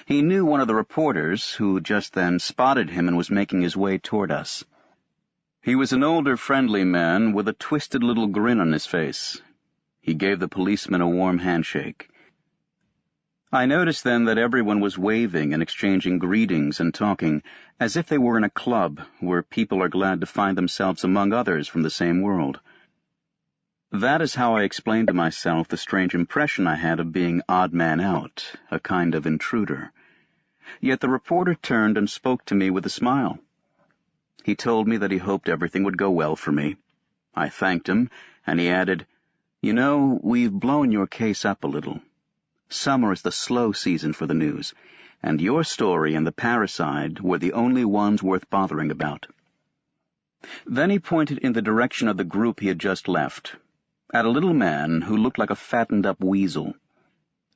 He knew one of the reporters, who just then spotted him and was making his way toward us. He was an older, friendly man with a twisted little grin on his face. He gave the policeman a warm handshake. I noticed then that everyone was waving and exchanging greetings and talking, as if they were in a club where people are glad to find themselves among others from the same world. That is how I explained to myself the strange impression I had of being odd man out, a kind of intruder. Yet the reporter turned and spoke to me with a smile. He told me that he hoped everything would go well for me. I thanked him, and he added, "You know, we've blown your case up a little. Summer is the slow season for the news, and your story and the parricide were the only ones worth bothering about." Then he pointed in the direction of the group he had just left, at a little man who looked like a fattened-up weasel.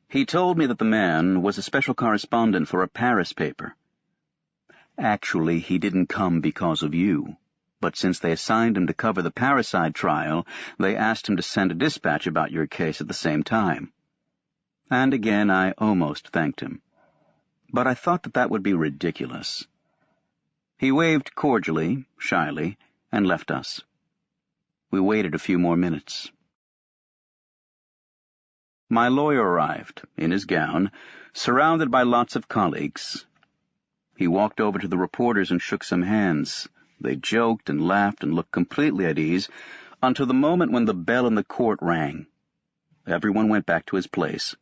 He told me that the man was a special correspondent for a Paris paper. Actually, he didn't come because of you, but since they assigned him to cover the parricide trial, they asked him to send a dispatch about your case at the same time. And again I almost thanked him. But I thought that would be ridiculous. He waved cordially, shyly, and left us. We waited a few more minutes. My lawyer arrived, in his gown, surrounded by lots of colleagues. He walked over to the reporters and shook some hands. They joked and laughed and looked completely at ease until the moment when the bell in the court rang. Everyone went back to his place.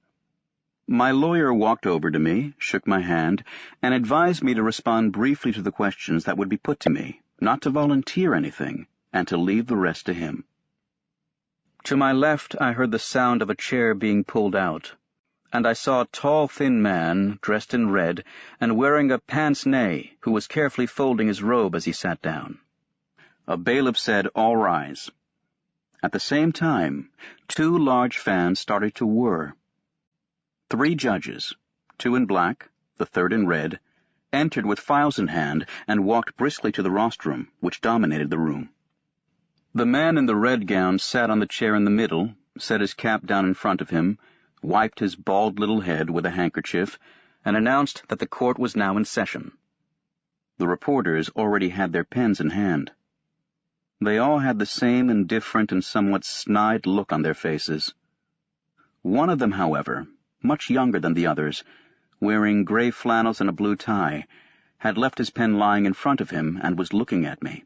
My lawyer walked over to me, shook my hand, and advised me to respond briefly to the questions that would be put to me, not to volunteer anything, and to leave the rest to him. To my left I heard the sound of a chair being pulled out, and I saw a tall, thin man, dressed in red, and wearing a pince-nez, who was carefully folding his robe as he sat down. A bailiff said, "All rise." At the same time, 2 large fans started to whir. 3 judges, 2 in black, the 3rd in red, entered with files in hand and walked briskly to the rostrum, which dominated the room. The man in the red gown sat on the chair in the middle, set his cap down in front of him, wiped his bald little head with a handkerchief, and announced that the court was now in session. The reporters already had their pens in hand. They all had the same indifferent and somewhat snide look on their faces. One of them, however, much younger than the others, wearing gray flannels and a blue tie, had left his pen lying in front of him and was looking at me.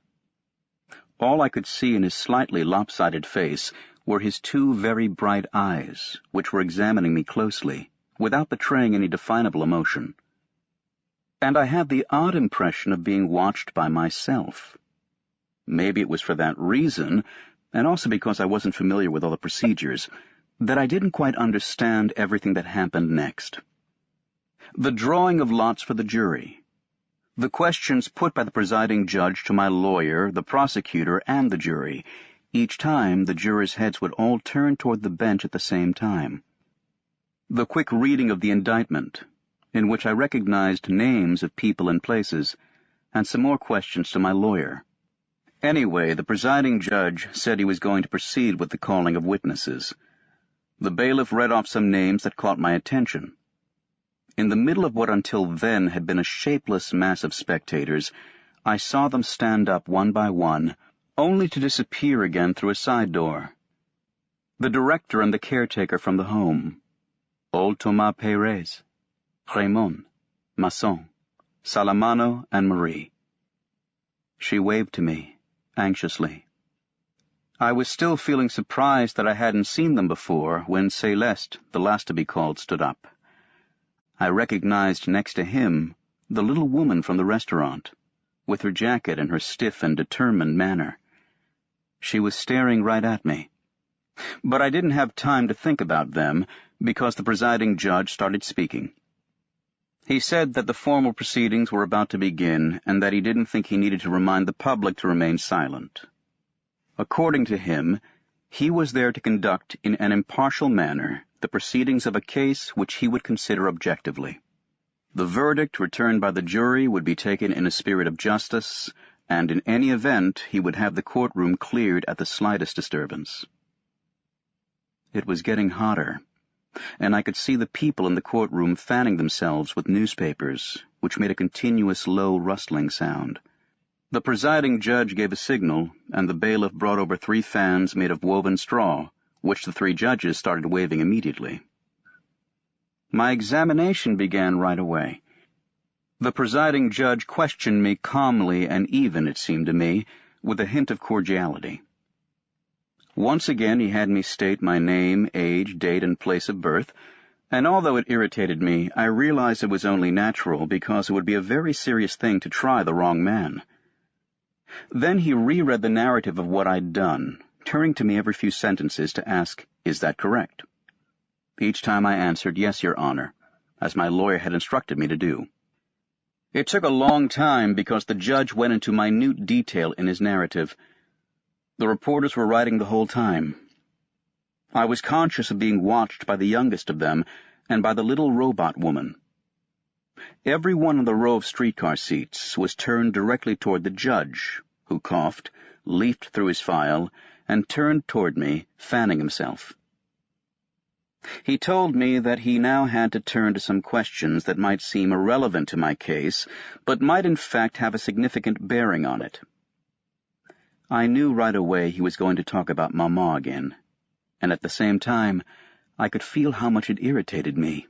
All I could see in his slightly lopsided face were his 2 very bright eyes, which were examining me closely, without betraying any definable emotion. And I had the odd impression of being watched by myself. Maybe it was for that reason, and also because I wasn't familiar with all the procedures, that I didn't quite understand everything that happened next. The drawing of lots for the jury, the questions put by the presiding judge to my lawyer, the prosecutor, and the jury. Each time the jurors' heads would all turn toward the bench at the same time. The quick reading of the indictment, in which I recognized names of people and places, and some more questions to my lawyer. Anyway, the presiding judge said he was going to proceed with the calling of witnesses. The bailiff read off some names that caught my attention. In the middle of what until then had been a shapeless mass of spectators, I saw them stand up one by one, only to disappear again through a side door. The director and the caretaker from the home, old Thomas Pérez, Raymond, Masson, Salamano, and Marie. She waved to me, anxiously. I was still feeling surprised that I hadn't seen them before when Céleste, the last to be called, stood up. I recognized next to him the little woman from the restaurant, with her jacket and her stiff and determined manner. She was staring right at me. But I didn't have time to think about them, because the presiding judge started speaking. He said that the formal proceedings were about to begin, and that he didn't think he needed to remind the public to remain silent. According to him, he was there to conduct in an impartial manner the proceedings of a case which he would consider objectively. The verdict returned by the jury would be taken in a spirit of justice, and in any event he would have the courtroom cleared at the slightest disturbance. It was getting hotter, and I could see the people in the courtroom fanning themselves with newspapers, which made a continuous low rustling sound. The presiding judge gave a signal, and the bailiff brought over 3 fans made of woven straw, which the 3 judges started waving immediately. My examination began right away. The presiding judge questioned me calmly and even, it seemed to me, with a hint of cordiality. Once again he had me state my name, age, date, and place of birth, and although it irritated me, I realized it was only natural because it would be a very serious thing to try the wrong man. Then he reread the narrative of what I'd done, turning to me every few sentences to ask, "Is that correct?" Each time I answered, "Yes, Your Honor," as my lawyer had instructed me to do. It took a long time because the judge went into minute detail in his narrative. The reporters were writing the whole time. I was conscious of being watched by the youngest of them and by the little robot woman. Every one of the row of streetcar seats was turned directly toward the judge, who coughed, leafed through his file, and turned toward me, fanning himself. He told me that he now had to turn to some questions that might seem irrelevant to my case, but might in fact have a significant bearing on it. I knew right away he was going to talk about Maman again, and at the same time I could feel how much it irritated me.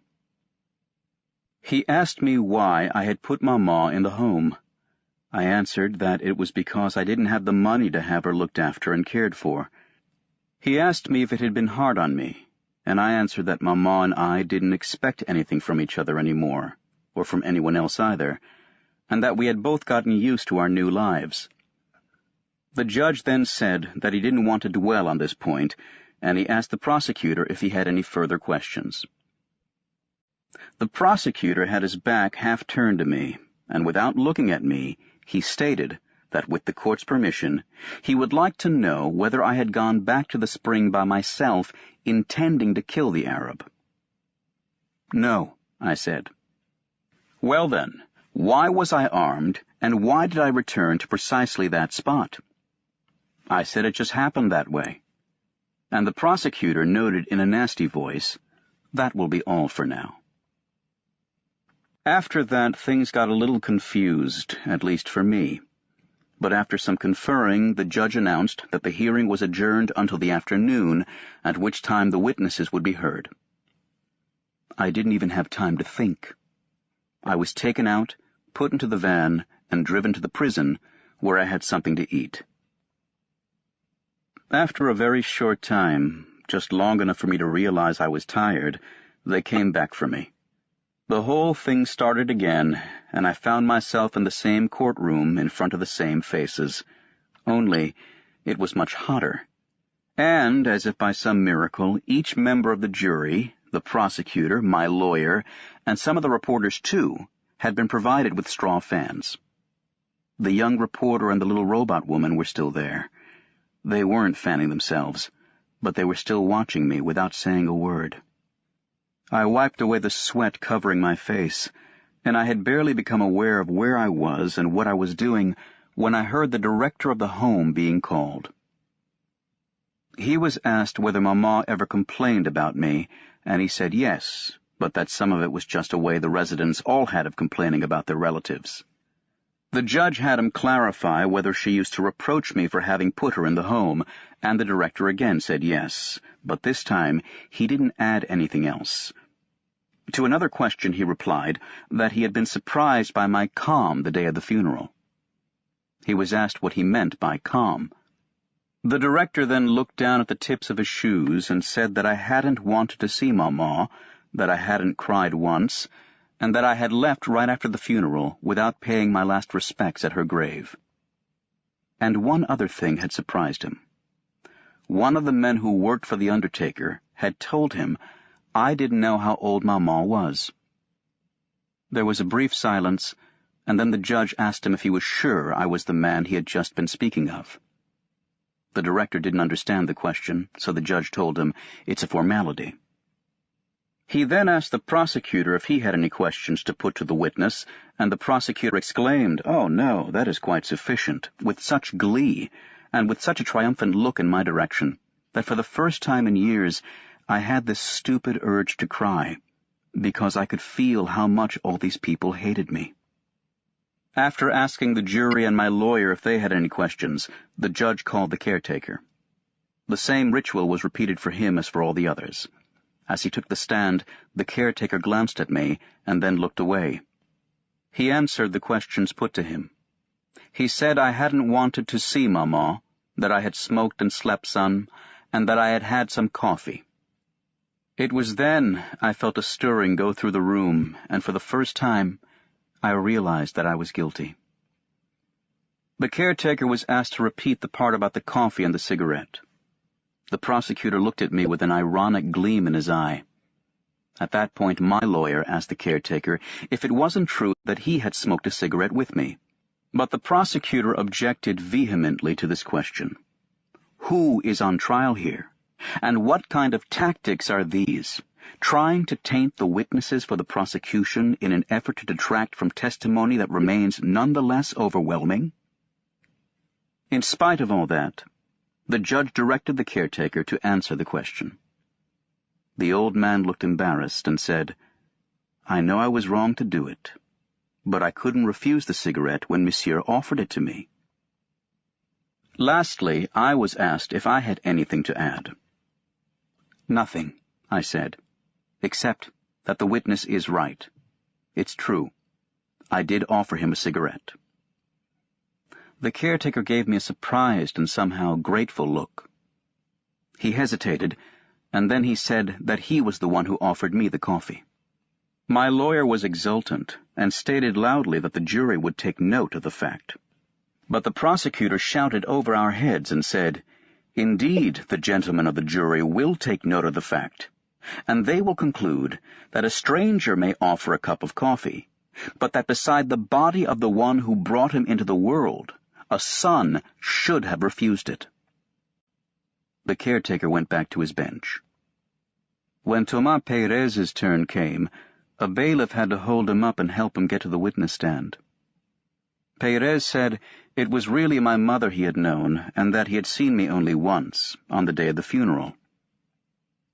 He asked me why I had put Maman in the home. I answered that it was because I didn't have the money to have her looked after and cared for. He asked me if it had been hard on me, and I answered that Maman and I didn't expect anything from each other anymore, or from anyone else either, and that we had both gotten used to our new lives. The judge then said that he didn't want to dwell on this point, and he asked the prosecutor if he had any further questions. The prosecutor had his back half turned to me, and without looking at me, he stated that with the court's permission, he would like to know whether I had gone back to the spring by myself, intending to kill the Arab. "No," I said. "Well then, why was I armed, and why did I return to precisely that spot?" I said it just happened that way. And the prosecutor noted in a nasty voice, "That will be all for now." After that, things got a little confused, at least for me. But after some conferring, the judge announced that the hearing was adjourned until the afternoon, at which time the witnesses would be heard. I didn't even have time to think. I was taken out, put into the van, and driven to the prison, where I had something to eat. After a very short time, just long enough for me to realize I was tired, they came back for me. The whole thing started again, and I found myself in the same courtroom in front of the same faces. Only, it was much hotter. And, as if by some miracle, each member of the jury, the prosecutor, my lawyer, and some of the reporters too, had been provided with straw fans. The young reporter and the little robot woman were still there. They weren't fanning themselves, but they were still watching me without saying a word. I wiped away the sweat covering my face, and I had barely become aware of where I was and what I was doing when I heard the director of the home being called. He was asked whether Mama ever complained about me, and he said yes, but that some of it was just a way the residents all had of complaining about their relatives. The judge had him clarify whether she used to reproach me for having put her in the home, and the director again said yes, but this time he didn't add anything else. To another question he replied that he had been surprised by my calm the day of the funeral. He was asked what he meant by calm. The director then looked down at the tips of his shoes and said that I hadn't wanted to see Mama, that I hadn't cried once, and that I had left right after the funeral without paying my last respects at her grave. And one other thing had surprised him. One of the men who worked for the undertaker had told him I didn't know how old Mama was. There was a brief silence, and then the judge asked him if he was sure I was the man he had just been speaking of. The director didn't understand the question, so the judge told him it's a formality. He then asked the prosecutor if he had any questions to put to the witness, and the prosecutor exclaimed, "Oh, no, that is quite sufficient," with such glee, and with such a triumphant look in my direction, that for the first time in years I had this stupid urge to cry, because I could feel how much all these people hated me. After asking the jury and my lawyer if they had any questions, the judge called the caretaker. The same ritual was repeated for him as for all the others. As he took the stand, the caretaker glanced at me and then looked away. He answered the questions put to him. He said I hadn't wanted to see Mama, that I had smoked and slept some, and that I had had some coffee. It was then I felt a stirring go through the room, and for the first time I realized that I was guilty. The caretaker was asked to repeat the part about the coffee and the cigarette. The prosecutor looked at me with an ironic gleam in his eye. At that point, my lawyer asked the caretaker if it wasn't true that he had smoked a cigarette with me. But the prosecutor objected vehemently to this question. Who is on trial here? And what kind of tactics are these? Trying to taint the witnesses for the prosecution in an effort to detract from testimony that remains nonetheless overwhelming? In spite of all that, the judge directed the caretaker to answer the question. The old man looked embarrassed and said, "I know I was wrong to do it, but I couldn't refuse the cigarette when Monsieur offered it to me." Lastly, I was asked if I had anything to add. "Nothing," I said, "except that the witness is right. It's true. I did offer him a cigarette." The caretaker gave me a surprised and somehow grateful look. He hesitated, and then he said that he was the one who offered me the coffee. My lawyer was exultant and stated loudly that the jury would take note of the fact. But the prosecutor shouted over our heads and said, "Indeed, the gentlemen of the jury will take note of the fact, and they will conclude that a stranger may offer a cup of coffee, but that beside the body of the one who brought him into the world, A son should have refused it. The caretaker went back to his bench. When Thomas Perez's turn came, a bailiff had to hold him up and help him get to the witness stand. Perez said it was really my mother he had known, and that he had seen me only once, on the day of the funeral.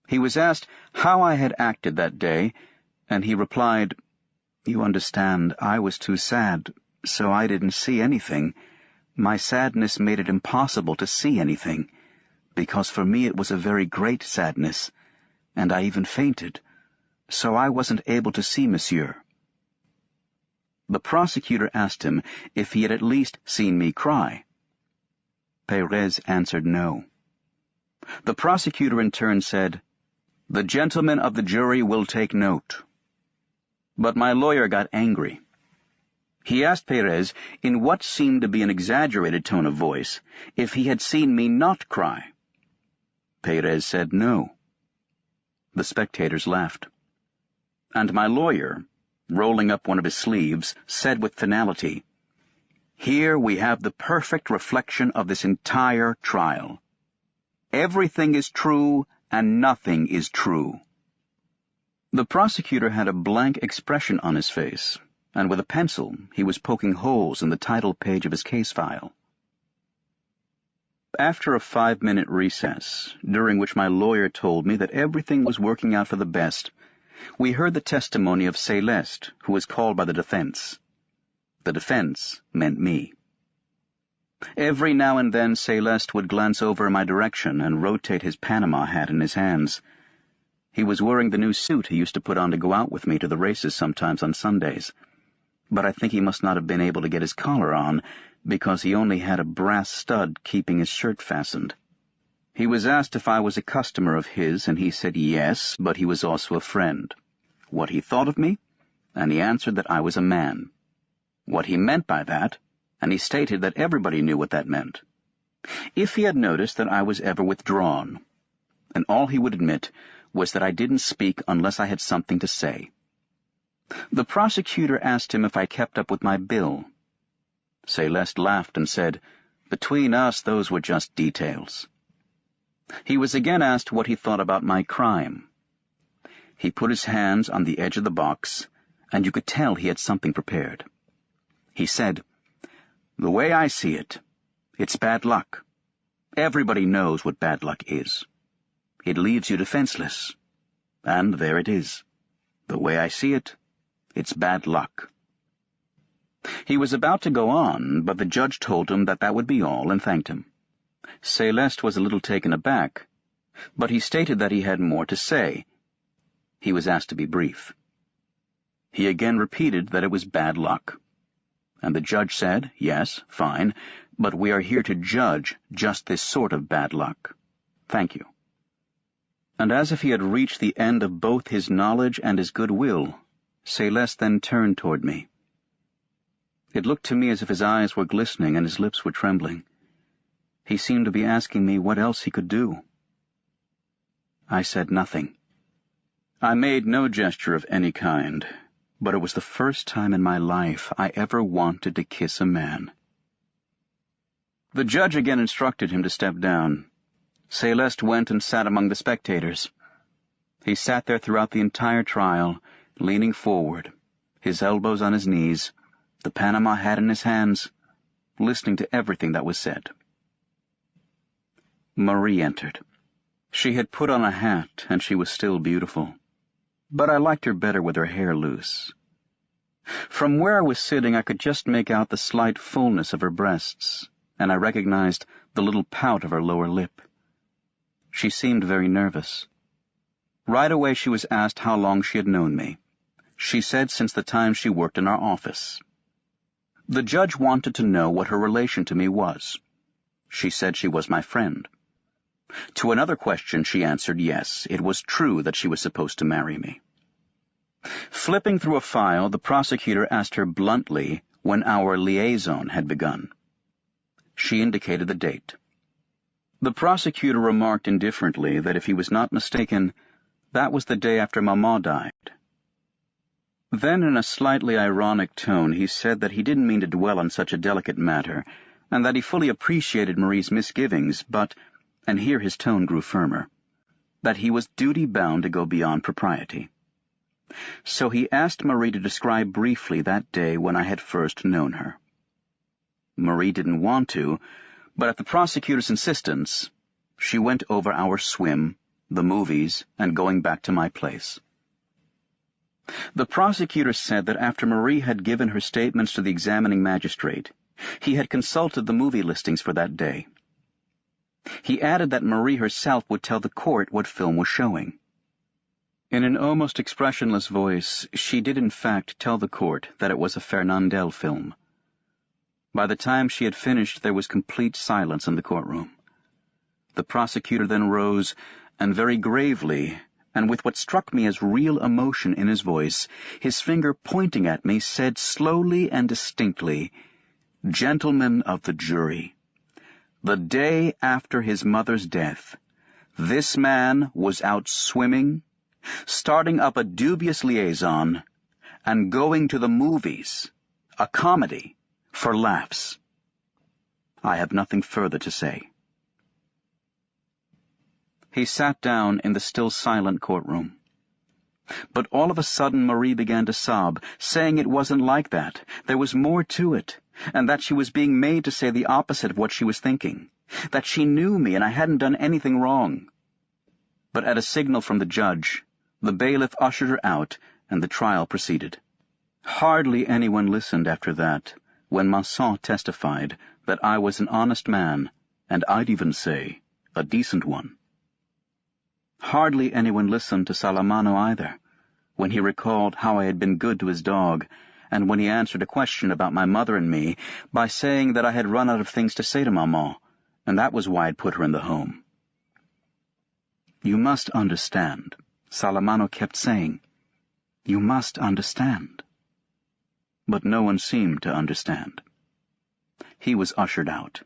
He was asked how I had acted that day, and he replied, "You understand, I was too sad, so I didn't see anything. My sadness made it impossible to see anything, because for me it was a very great sadness, and I even fainted, so I wasn't able to see Monsieur." The prosecutor asked him if he had at least seen me cry. Perez answered no. The prosecutor in turn said, "The gentlemen of the jury will take note." But my lawyer got angry. He asked Perez, in what seemed to be an exaggerated tone of voice, if he had seen me not cry. Perez said no. The spectators laughed. And my lawyer, rolling up one of his sleeves, said with finality, "Here we have the perfect reflection of this entire trial. Everything is true and nothing is true." The prosecutor had a blank expression on his face, and with a pencil he was poking holes in the title page of his case file. After a 5-minute recess, during which my lawyer told me that everything was working out for the best, we heard the testimony of Celeste, who was called by the defense. The defense meant me. Every now and then Celeste would glance over in my direction and rotate his Panama hat in his hands. He was wearing the new suit he used to put on to go out with me to the races sometimes on Sundays. But I think he must not have been able to get his collar on, because he only had a brass stud keeping his shirt fastened. He was asked if I was a customer of his, and he said yes, but he was also a friend. What he thought of me, and he answered that I was a man. What he meant by that, and he stated that everybody knew what that meant. If he had noticed that I was ever withdrawn, and all he would admit was that I didn't speak unless I had something to say. The prosecutor asked him if I kept up with my bill. Celeste laughed and said, "Between us, those were just details." He was again asked what he thought about my crime. He put his hands on the edge of the box, and you could tell he had something prepared. He said, "The way I see it, it's bad luck. Everybody knows what bad luck is. It leaves you defenseless. And there it is. The way I see it, it's bad luck." He was about to go on, but the judge told him that would be all and thanked him. Celeste was a little taken aback, but he stated that he had more to say. He was asked to be brief. He again repeated that it was bad luck. And the judge said, "Yes, fine, but we are here to judge just this sort of bad luck. Thank you." And as if he had reached the end of both his knowledge and his goodwill, Celeste then turned toward me. It looked to me as if his eyes were glistening and his lips were trembling. He seemed to be asking me what else he could do. I said nothing. I made no gesture of any kind, but it was the first time in my life I ever wanted to kiss a man. The judge again instructed him to step down. Celeste went and sat among the spectators. He sat there throughout the entire trial, leaning forward, his elbows on his knees, the Panama hat in his hands, listening to everything that was said. Marie entered. She had put on a hat, and she was still beautiful, but I liked her better with her hair loose. From where I was sitting, I could just make out the slight fullness of her breasts, and I recognized the little pout of her lower lip. She seemed very nervous. Right away she was asked how long she had known me. She said since the time she worked in our office. The judge wanted to know what her relation to me was. She said she was my friend. To another question she answered yes, it was true that she was supposed to marry me. Flipping through a file, the prosecutor asked her bluntly when our liaison had begun. She indicated the date. The prosecutor remarked indifferently that if he was not mistaken, that was the day after Maman died. Then, in a slightly ironic tone, he said that he didn't mean to dwell on such a delicate matter, and that he fully appreciated Marie's misgivings, but, and here his tone grew firmer, that he was duty-bound to go beyond propriety. So he asked Marie to describe briefly that day when I had first known her. Marie didn't want to, but at the prosecutor's insistence, she went over our swim, the movies, and going back to my place. The prosecutor said that after Marie had given her statements to the examining magistrate, he had consulted the movie listings for that day. He added that Marie herself would tell the court what film was showing. In an almost expressionless voice, she did in fact tell the court that it was a Fernandel film. By the time she had finished, there was complete silence in the courtroom. The prosecutor then rose, and very gravely, and with what struck me as real emotion in his voice, his finger pointing at me, said slowly and distinctly, "Gentlemen of the jury, the day after his mother's death, this man was out swimming, starting up a dubious liaison, and going to the movies, a comedy, for laughs. I have nothing further to say." He sat down in the still silent courtroom. But all of a sudden Marie began to sob, saying it wasn't like that, there was more to it, and that she was being made to say the opposite of what she was thinking, that she knew me and I hadn't done anything wrong. But at a signal from the judge, the bailiff ushered her out, and the trial proceeded. Hardly anyone listened after that, when Masson testified that I was an honest man, and I'd even say, a decent one. Hardly anyone listened to Salamano either, when he recalled how I had been good to his dog, and when he answered a question about my mother and me by saying that I had run out of things to say to Maman, and that was why I'd put her in the home. "You must understand," Salamano kept saying. "You must understand." But no one seemed to understand. He was ushered out.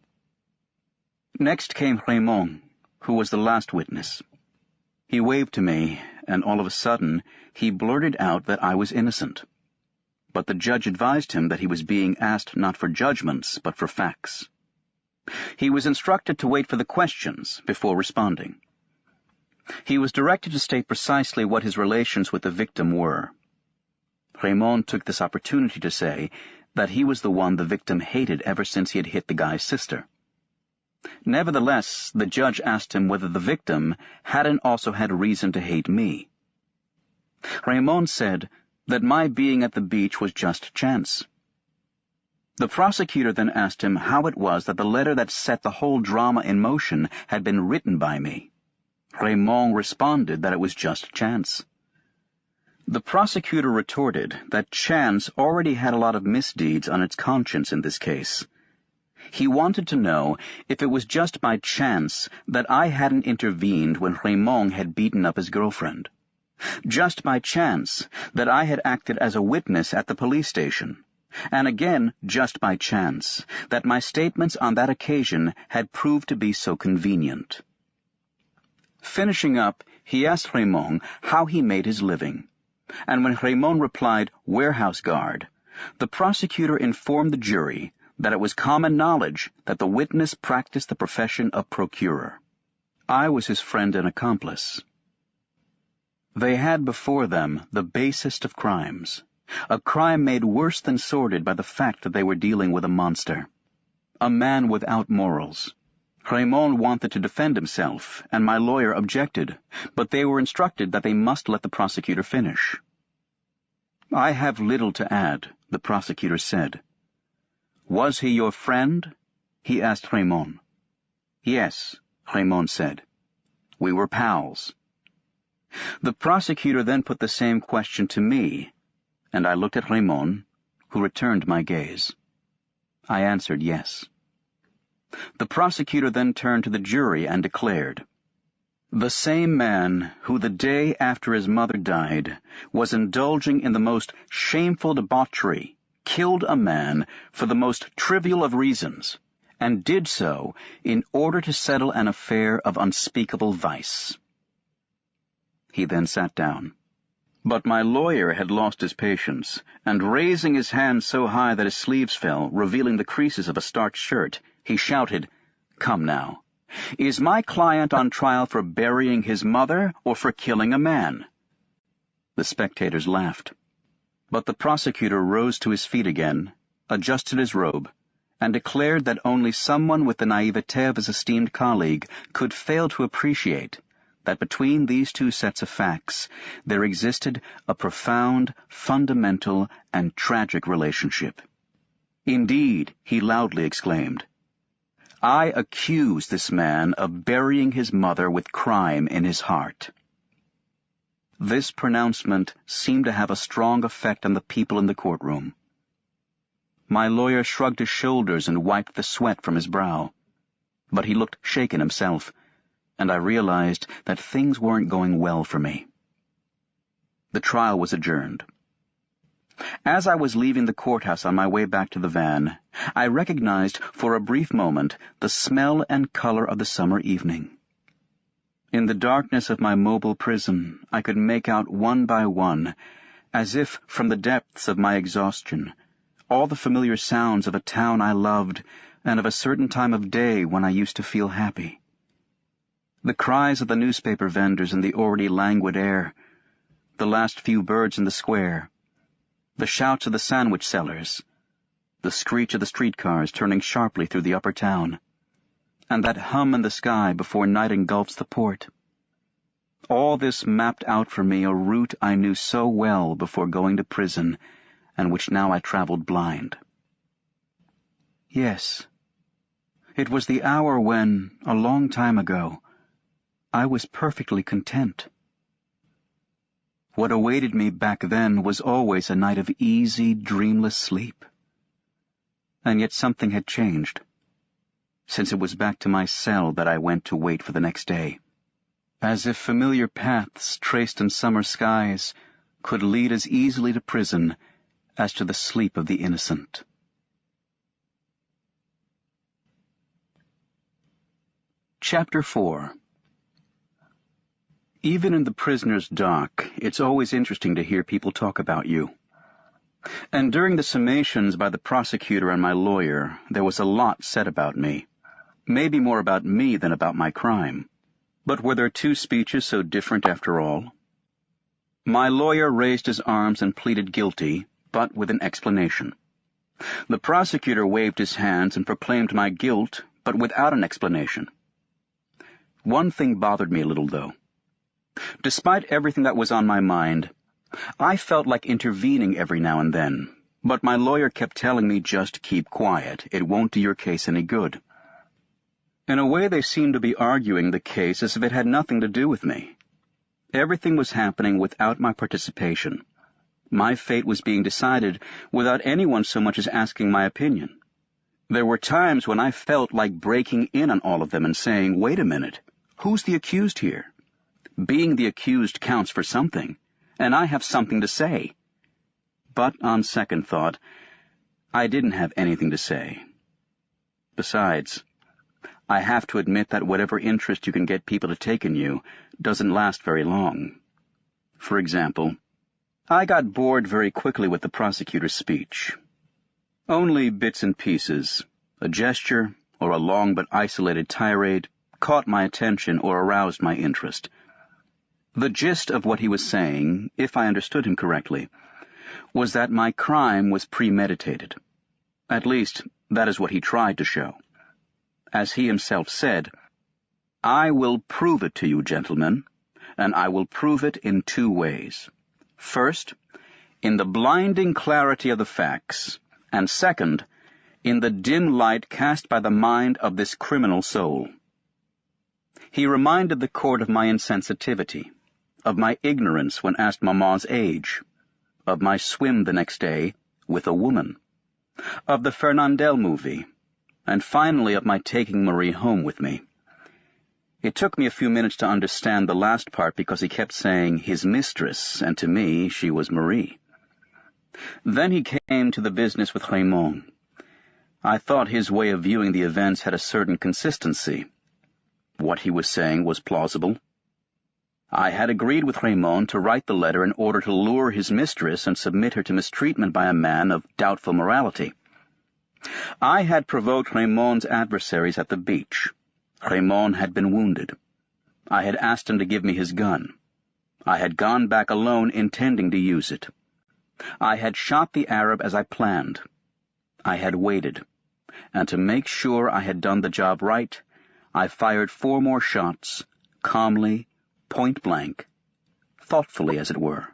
Next came Raymond, who was the last witness. He waved to me, and all of a sudden he blurted out that I was innocent. But the judge advised him that he was being asked not for judgments, but for facts. He was instructed to wait for the questions before responding. He was directed to state precisely what his relations with the victim were. Raymond took this opportunity to say that he was the one the victim hated ever since he had hit the guy's sister. Nevertheless, the judge asked him whether the victim hadn't also had reason to hate me. Raymond said that my being at the beach was just chance. The prosecutor then asked him how it was that the letter that set the whole drama in motion had been written by me. Raymond responded that it was just chance. The prosecutor retorted that chance already had a lot of misdeeds on its conscience in this case. He wanted to know if it was just by chance that I hadn't intervened when Raymond had beaten up his girlfriend. Just by chance that I had acted as a witness at the police station. And again, just by chance, that my statements on that occasion had proved to be so convenient. Finishing up, he asked Raymond how he made his living. And when Raymond replied, "warehouse guard," the prosecutor informed the jury that it was common knowledge that the witness practiced the profession of procurer. I was his friend and accomplice. They had before them the basest of crimes, a crime made worse than sordid by the fact that they were dealing with a monster, a man without morals. Raymond wanted to defend himself, and my lawyer objected, but they were instructed that they must let the prosecutor finish. "I have little to add," the prosecutor said. "Was he your friend?" he asked Raymond. "Yes," Raymond said. "We were pals." The prosecutor then put the same question to me, and I looked at Raymond, who returned my gaze. I answered yes. The prosecutor then turned to the jury and declared, "The same man who the day after his mother died was indulging in the most shameful debauchery killed a man for the most trivial of reasons, and did so in order to settle an affair of unspeakable vice." He then sat down. But my lawyer had lost his patience, and raising his hand so high that his sleeves fell, revealing the creases of a starched shirt, he shouted, "Come now. Is my client on trial for burying his mother or for killing a man?" The spectators laughed. But the prosecutor rose to his feet again, adjusted his robe, and declared that only someone with the naivete of his esteemed colleague could fail to appreciate that between these two sets of facts there existed a profound, fundamental, and tragic relationship. "Indeed," he loudly exclaimed, "I accuse this man of burying his mother with crime in his heart." This pronouncement seemed to have a strong effect on the people in the courtroom. My lawyer shrugged his shoulders and wiped the sweat from his brow, but he looked shaken himself, and I realized that things weren't going well for me. The trial was adjourned. As I was leaving the courthouse on my way back to the van, I recognized for a brief moment the smell and color of the summer evening. In the darkness of my mobile prison, I could make out one by one, as if from the depths of my exhaustion, all the familiar sounds of a town I loved and of a certain time of day when I used to feel happy. The cries of the newspaper vendors in the already languid air, the last few birds in the square, the shouts of the sandwich sellers, the screech of the streetcars turning sharply through the upper town, and that hum in the sky before night engulfs the port. All this mapped out for me a route I knew so well before going to prison, and which now I traveled blind. Yes, it was the hour when, a long time ago, I was perfectly content. What awaited me back then was always a night of easy, dreamless sleep. And yet something had changed, since it was back to my cell that I went to wait for the next day, as if familiar paths traced in summer skies could lead as easily to prison as to the sleep of the innocent. Chapter 4. Even in the prisoner's dock, it's always interesting to hear people talk about you. And during the summations by the prosecutor and my lawyer, there was a lot said about me. Maybe more about me than about my crime. But were there two speeches so different after all? My lawyer raised his arms and pleaded guilty, but with an explanation. The prosecutor waved his hands and proclaimed my guilt, but without an explanation. One thing bothered me a little, though. Despite everything that was on my mind, I felt like intervening every now and then, but my lawyer kept telling me just keep quiet. It won't do your case any good. In a way, they seemed to be arguing the case as if it had nothing to do with me. Everything was happening without my participation. My fate was being decided without anyone so much as asking my opinion. There were times when I felt like breaking in on all of them and saying, "Wait a minute, who's the accused here? Being the accused counts for something, and I have something to say." But on second thought, I didn't have anything to say. Besides, I have to admit that whatever interest you can get people to take in you doesn't last very long. For example, I got bored very quickly with the prosecutor's speech. Only bits and pieces, a gesture, or a long but isolated tirade, caught my attention or aroused my interest. The gist of what he was saying, if I understood him correctly, was that my crime was premeditated. At least, that is what he tried to show. As he himself said, "I will prove it to you, gentlemen, and I will prove it in two ways. First, in the blinding clarity of the facts, and second, in the dim light cast by the mind of this criminal soul." He reminded the court of my insensitivity, of my ignorance when asked Maman's age, of my swim the next day with a woman, of the Fernandel movie, and finally of my taking Marie home with me. It took me a few minutes to understand the last part because he kept saying his mistress, and to me she was Marie. Then he came to the business with Raymond. I thought his way of viewing the events had a certain consistency. What he was saying was plausible. I had agreed with Raymond to write the letter in order to lure his mistress and submit her to mistreatment by a man of doubtful morality. I had provoked Raymond's adversaries at the beach. Raymond had been wounded. I had asked him to give me his gun. I had gone back alone intending to use it. I had shot the Arab as I planned. I had waited, and to make sure I had done the job right, I fired 4 more shots, calmly, point blank, thoughtfully as it were.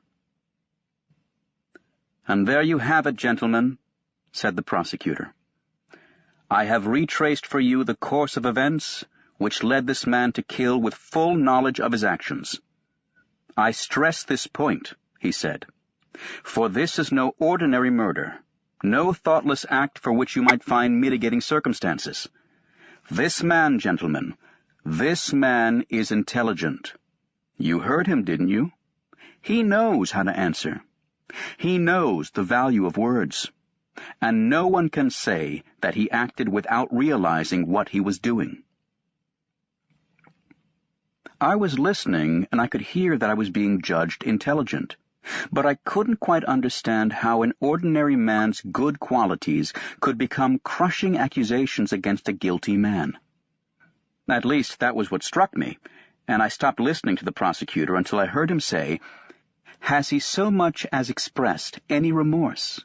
"And there you have it, gentlemen," said the prosecutor. "I have retraced for you the course of events which led this man to kill with full knowledge of his actions. I stress this point," he said, "for this is no ordinary murder, no thoughtless act for which you might find mitigating circumstances. This man, gentlemen, this man is intelligent. You heard him, didn't you? He knows how to answer. He knows the value of words. And no one can say that he acted without realizing what he was doing." I was listening, and I could hear that I was being judged intelligent, but I couldn't quite understand how an ordinary man's good qualities could become crushing accusations against a guilty man. At least that was what struck me, and I stopped listening to the prosecutor until I heard him say, "Has he so much as expressed any remorse?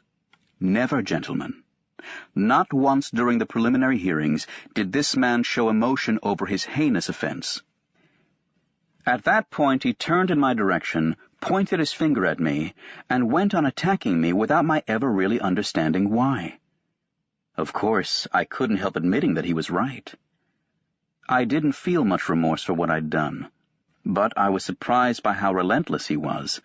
Never, gentlemen. Not once during the preliminary hearings did this man show emotion over his heinous offense." At that point he turned in my direction, pointed his finger at me, and went on attacking me without my ever really understanding why. Of course, I couldn't help admitting that he was right. I didn't feel much remorse for what I'd done, but I was surprised by how relentless he was.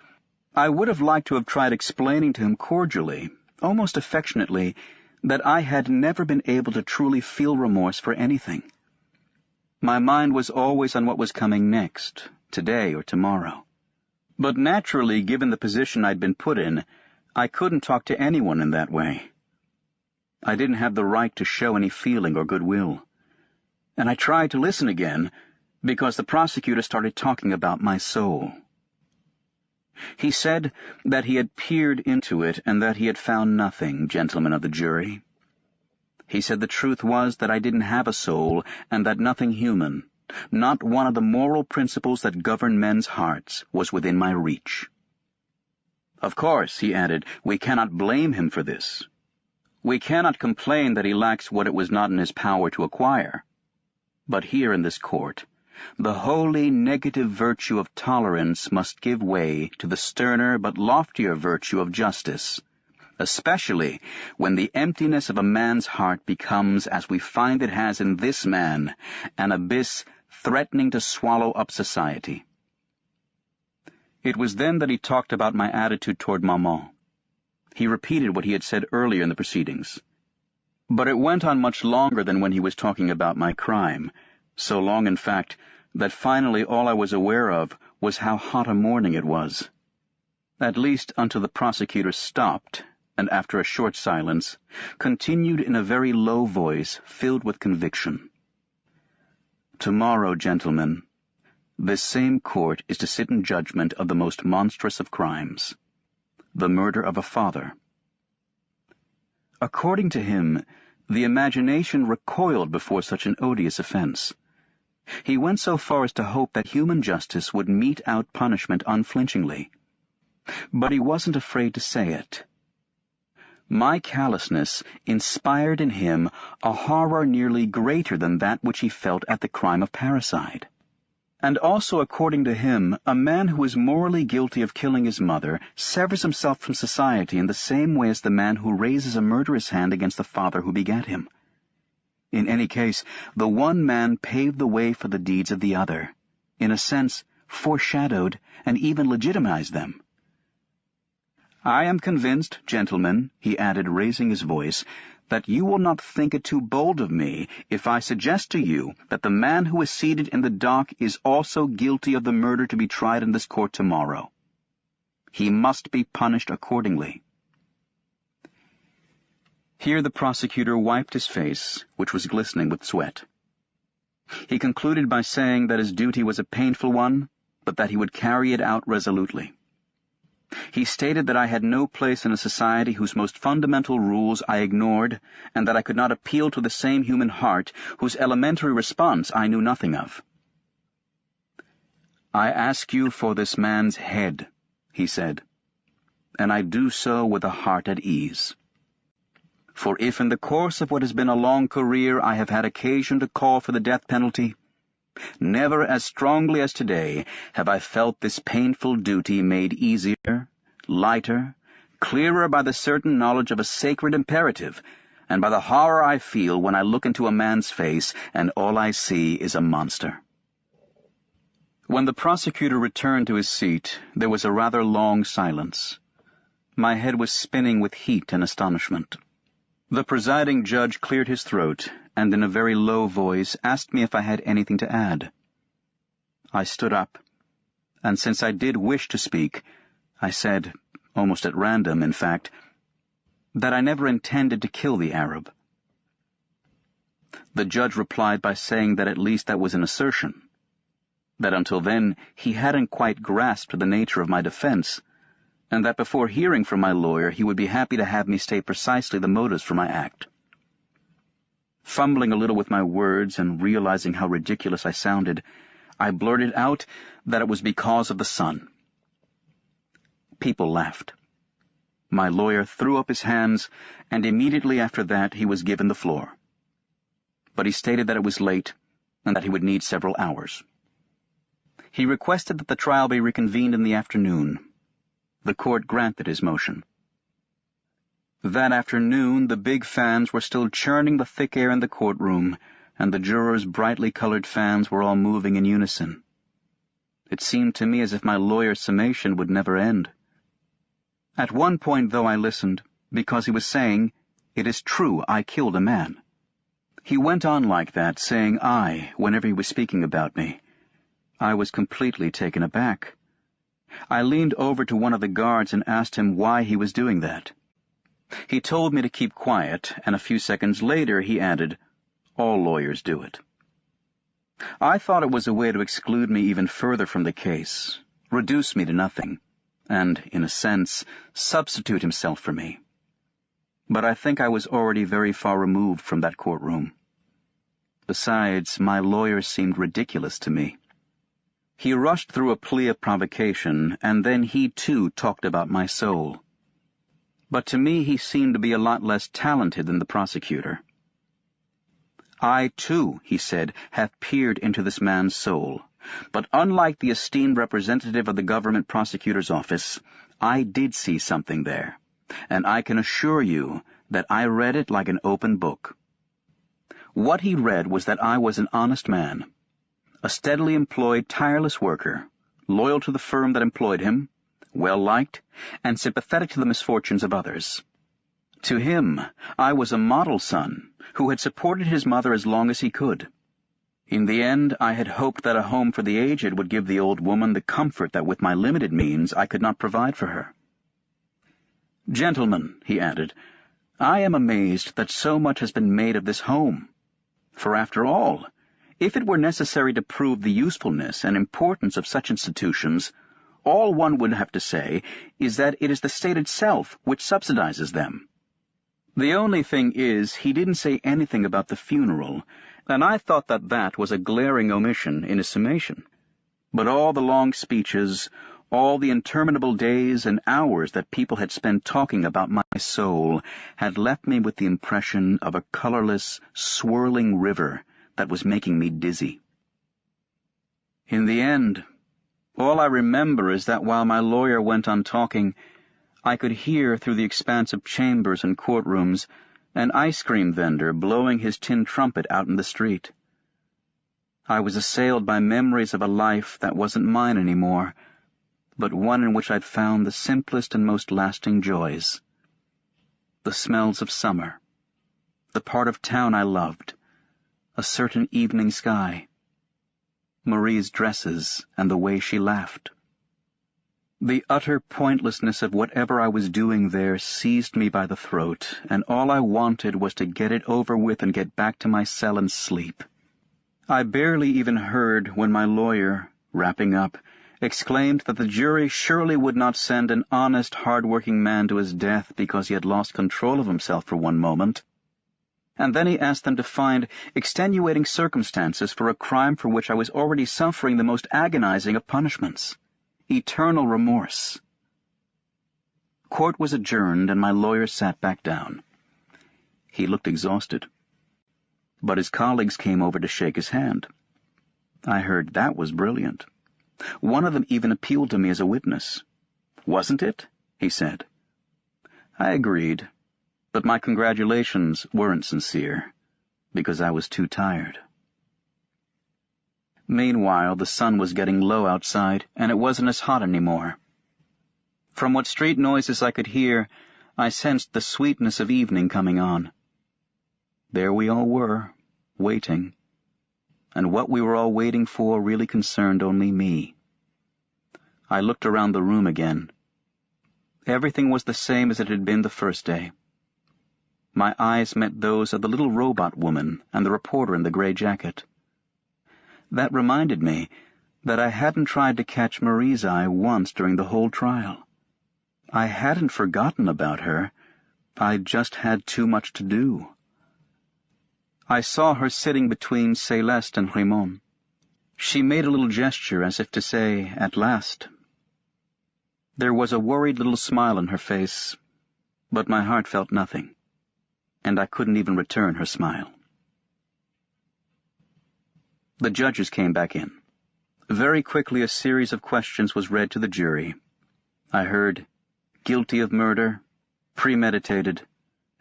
I would have liked to have tried explaining to him cordially, almost affectionately, that I had never been able to truly feel remorse for anything. My mind was always on what was coming next, today or tomorrow. But naturally, given the position I'd been put in, I couldn't talk to anyone in that way. I didn't have the right to show any feeling or goodwill. And I tried to listen again, because the prosecutor started talking about my soul. He said that he had peered into it and that he had found nothing, gentlemen of the jury. He said the truth was that I didn't have a soul and that nothing human, not one of the moral principles that govern men's hearts, was within my reach. Of course, he added, we cannot blame him for this. We cannot complain that he lacks what it was not in his power to acquire. But here in this court, the wholly negative virtue of tolerance must give way to the sterner but loftier virtue of justice, especially when the emptiness of a man's heart becomes, as we find it has in this man, an abyss threatening to swallow up society. It was then that he talked about my attitude toward Maman. He repeated what he had said earlier in the proceedings. But it went on much longer than when he was talking about my crime, so long, in fact, that finally all I was aware of was how hot a morning it was. At least until the prosecutor stopped, and after a short silence, continued in a very low voice filled with conviction. Tomorrow, gentlemen, this same court is to sit in judgment of the most monstrous of crimes, the murder of a father. According to him, the imagination recoiled before such an odious offense. He went so far as to hope that human justice would mete out punishment unflinchingly. But he wasn't afraid to say it. My callousness inspired in him a horror nearly greater than that which he felt at the crime of parricide. And also, according to him, a man who is morally guilty of killing his mother severs himself from society in the same way as the man who raises a murderous hand against the father who begat him. In any case, the one man paved the way for the deeds of the other, in a sense foreshadowed and even legitimized them. I am convinced, gentlemen, he added, raising his voice, that you will not think it too bold of me if I suggest to you that the man who is seated in the dock is also guilty of the murder to be tried in this court tomorrow. He must be punished accordingly. Here the prosecutor wiped his face, which was glistening with sweat. He concluded by saying that his duty was a painful one, but that he would carry it out resolutely. He stated that I had no place in a society whose most fundamental rules I ignored, and that I could not appeal to the same human heart whose elementary response I knew nothing of. "I ask you for this man's head," he said, "and I do so with a heart at ease. For if in the course of what has been a long career I have had occasion to call for the death penalty, never as strongly as today have I felt this painful duty made easier, lighter, clearer by the certain knowledge of a sacred imperative, and by the horror I feel when I look into a man's face and all I see is a monster." When the prosecutor returned to his seat, there was a rather long silence. My head was spinning with heat and astonishment. The presiding judge cleared his throat and in a very low voice asked me if I had anything to add. I stood up, and since I did wish to speak, I said, almost at random, in fact, that I never intended to kill the Arab. The judge replied by saying that at least that was an assertion, that until then he hadn't quite grasped the nature of my defense, and that before hearing from my lawyer he would be happy to have me state precisely the motives for my act. Fumbling a little with my words and realizing how ridiculous I sounded, I blurted out that it was because of the sun. People laughed. My lawyer threw up his hands, and immediately after that he was given the floor. But he stated that it was late, and that he would need several hours. He requested that the trial be reconvened in the afternoon. The court granted his motion. That afternoon, the big fans were still churning the thick air in the courtroom, and the jurors' brightly colored fans were all moving in unison. It seemed to me as if my lawyer's summation would never end. At one point, though, I listened, because he was saying, "It is true, I killed a man." He went on like that, saying "I" whenever he was speaking about me. I was completely taken aback. I leaned over to one of the guards and asked him why he was doing that. He told me to keep quiet, and a few seconds later he added, "All lawyers do it." I thought it was a way to exclude me even further from the case, reduce me to nothing, and, in a sense, substitute himself for me. But I think I was already very far removed from that courtroom. Besides, my lawyer seemed ridiculous to me. He rushed through a plea of provocation, and then he, too, talked about my soul. But to me he seemed to be a lot less talented than the prosecutor. "I, too," he said, "have peered into this man's soul. But unlike the esteemed representative of the government prosecutor's office, I did see something there, and I can assure you that I read it like an open book. What he read was that I was an honest man, a steadily employed, tireless worker, loyal to the firm that employed him, well-liked, and sympathetic to the misfortunes of others. To him, I was a model son who had supported his mother as long as he could. In the end, I had hoped that a home for the aged would give the old woman the comfort that with my limited means I could not provide for her. Gentlemen," he added, "I am amazed that so much has been made of this home. For after all, if it were necessary to prove the usefulness and importance of such institutions, all one would have to say is that it is the state itself which subsidizes them. The only thing is, he didn't say anything about the funeral, and I thought that that was a glaring omission in his summation. But all the long speeches, all the interminable days and hours that people had spent talking about my soul had left me with the impression of a colorless, swirling river that was making me dizzy. In the end, all I remember is that while my lawyer went on talking, I could hear through the expanse of chambers and courtrooms an ice cream vendor blowing his tin trumpet out in the street. I was assailed by memories of a life that wasn't mine anymore, but one in which I'd found the simplest and most lasting joys. The smells of summer, the part of town I loved, a certain evening sky, Marie's dresses and the way she laughed. The utter pointlessness of whatever I was doing there seized me by the throat, and all I wanted was to get it over with and get back to my cell and sleep. I barely even heard when my lawyer, wrapping up, exclaimed that the jury surely would not send an honest, hard-working man to his death because he had lost control of himself for one moment. And then he asked them to find extenuating circumstances for a crime for which I was already suffering the most agonizing of punishments: eternal remorse. Court was adjourned, and my lawyer sat back down. He looked exhausted, but his colleagues came over to shake his hand. I heard that was brilliant. One of them even appealed to me as a witness. "Wasn't it?" he said. I agreed, but my congratulations weren't sincere, because I was too tired. Meanwhile, the sun was getting low outside, and it wasn't as hot anymore. From what street noises I could hear, I sensed the sweetness of evening coming on. There we all were, waiting. And what we were all waiting for really concerned only me. I looked around the room again. Everything was the same as it had been the first day. My eyes met those of the little robot woman and the reporter in the gray jacket. That reminded me that I hadn't tried to catch Marie's eye once during the whole trial. I hadn't forgotten about her. I just had too much to do. I saw her sitting between Celeste and Raymond. She made a little gesture as if to say, "At last." There was a worried little smile on her face, but my heart felt nothing, and I couldn't even return her smile. The judges came back in. Very quickly a series of questions was read to the jury. I heard, "Guilty of murder, premeditated,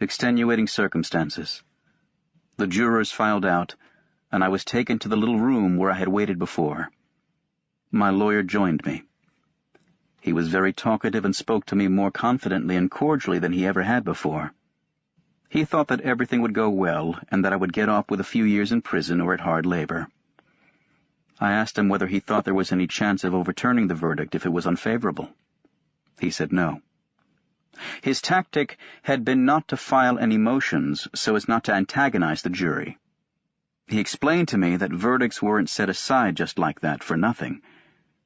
extenuating circumstances." The jurors filed out, and I was taken to the little room where I had waited before. My lawyer joined me. He was very talkative and spoke to me more confidently and cordially than he ever had before. He thought that everything would go well and that I would get off with a few years in prison or at hard labor. I asked him whether he thought there was any chance of overturning the verdict if it was unfavorable. He said no. His tactic had been not to file any motions so as not to antagonize the jury. He explained to me that verdicts weren't set aside just like that for nothing.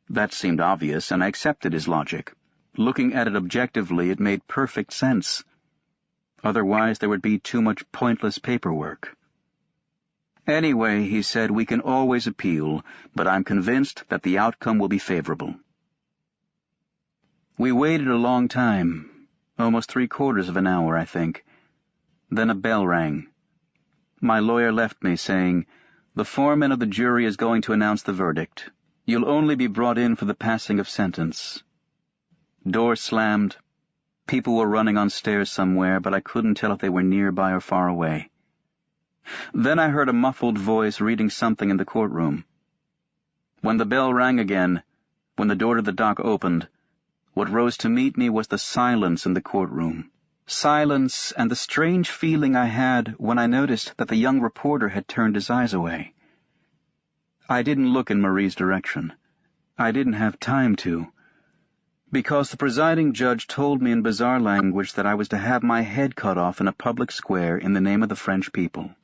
That seemed obvious, and I accepted his logic. Looking at it objectively, it made perfect sense. Otherwise, there would be too much pointless paperwork. "Anyway," he said, "we can always appeal, but I'm convinced that the outcome will be favorable." We waited a long time. Almost 3/4 of an hour, I think. Then a bell rang. My lawyer left me, saying, "The foreman of the jury is going to announce the verdict. You'll only be brought in for the passing of sentence." Doors slammed. People were running on stairs somewhere, but I couldn't tell if they were nearby or far away. Then I heard a muffled voice reading something in the courtroom. When the bell rang again, when the door to the dock opened, what rose to meet me was the silence in the courtroom. Silence and the strange feeling I had when I noticed that the young reporter had turned his eyes away. I didn't look in Marie's direction. I didn't have time to, because the presiding judge told me in bizarre language that I was to have my head cut off in a public square in the name of the French people.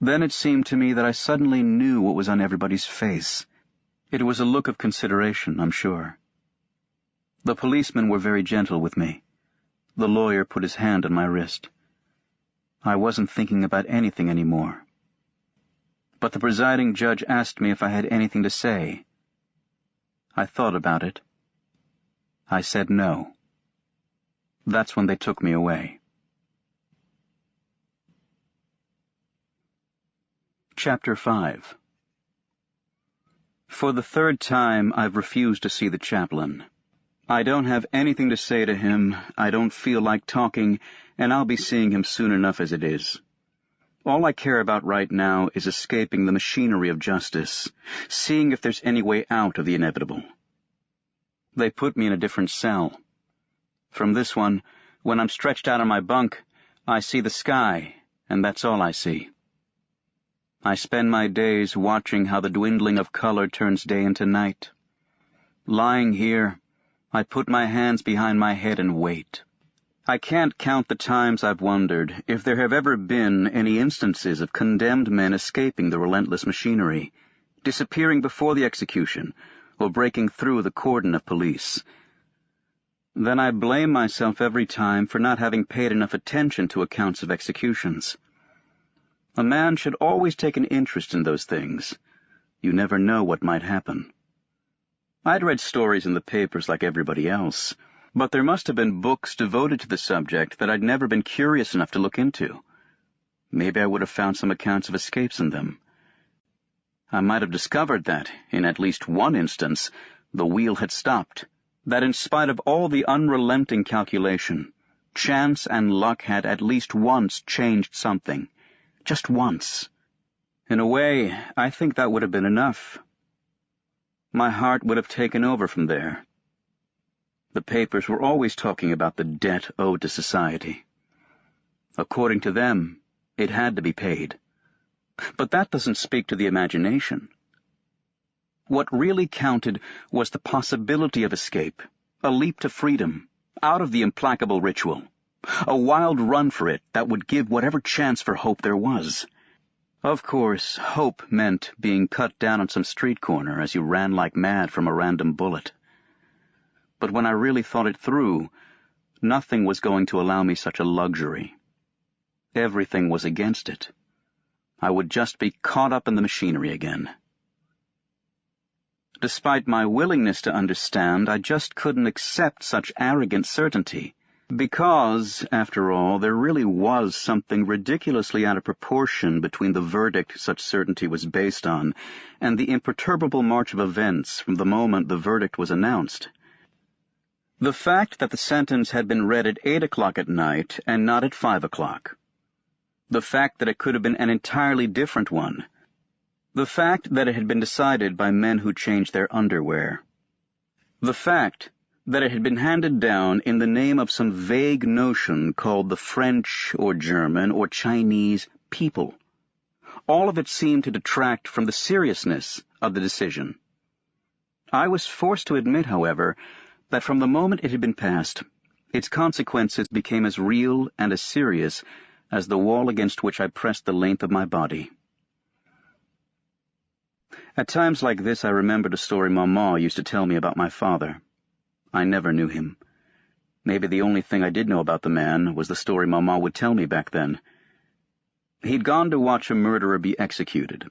Then it seemed to me that I suddenly knew what was on everybody's face. It was a look of consideration, I'm sure. The policemen were very gentle with me. The lawyer put his hand on my wrist. I wasn't thinking about anything anymore. But the presiding judge asked me if I had anything to say. I thought about it. I said no. That's when they took me away. Chapter 5. For the third time, I've refused to see the chaplain. I don't have anything to say to him, I don't feel like talking, and I'll be seeing him soon enough as it is. All I care about right now is escaping the machinery of justice, seeing if there's any way out of the inevitable. They put me in a different cell. From this one, when I'm stretched out on my bunk, I see the sky, and that's all I see. I spend my days watching how the dwindling of color turns day into night. Lying here, I put my hands behind my head and wait. I can't count the times I've wondered if there have ever been any instances of condemned men escaping the relentless machinery, disappearing before the execution, or breaking through the cordon of police. Then I blame myself every time for not having paid enough attention to accounts of executions. A man should always take an interest in those things. You never know what might happen. I'd read stories in the papers like everybody else, but there must have been books devoted to the subject that I'd never been curious enough to look into. Maybe I would have found some accounts of escapes in them. I might have discovered that, in at least one instance, the wheel had stopped, that in spite of all the unrelenting calculation, chance and luck had at least once changed something. Just once. In a way, I think that would have been enough. My heart would have taken over from there. The papers were always talking about the debt owed to society. According to them, it had to be paid. But that doesn't speak to the imagination. What really counted was the possibility of escape, a leap to freedom, out of the implacable ritual, a wild run for it that would give whatever chance for hope there was. Of course, hope meant being cut down on some street corner as you ran like mad from a random bullet. But when I really thought it through, nothing was going to allow me such a luxury. Everything was against it. I would just be caught up in the machinery again. Despite my willingness to understand, I just couldn't accept such arrogant certainty. Because, after all, there really was something ridiculously out of proportion between the verdict such certainty was based on and the imperturbable march of events from the moment the verdict was announced. The fact that the sentence had been read at 8 o'clock at night and not at 5 o'clock. The fact that it could have been an entirely different one. The fact that it had been decided by men who changed their underwear. The fact that it had been handed down in the name of some vague notion called the French or German or Chinese people. All of it seemed to detract from the seriousness of the decision. I was forced to admit, however, that from the moment it had been passed, its consequences became as real and as serious as the wall against which I pressed the length of my body. At times like this I remembered a story Maman used to tell me about my father. I never knew him. Maybe the only thing I did know about the man was the story Maman would tell me back then. He'd gone to watch a murderer be executed.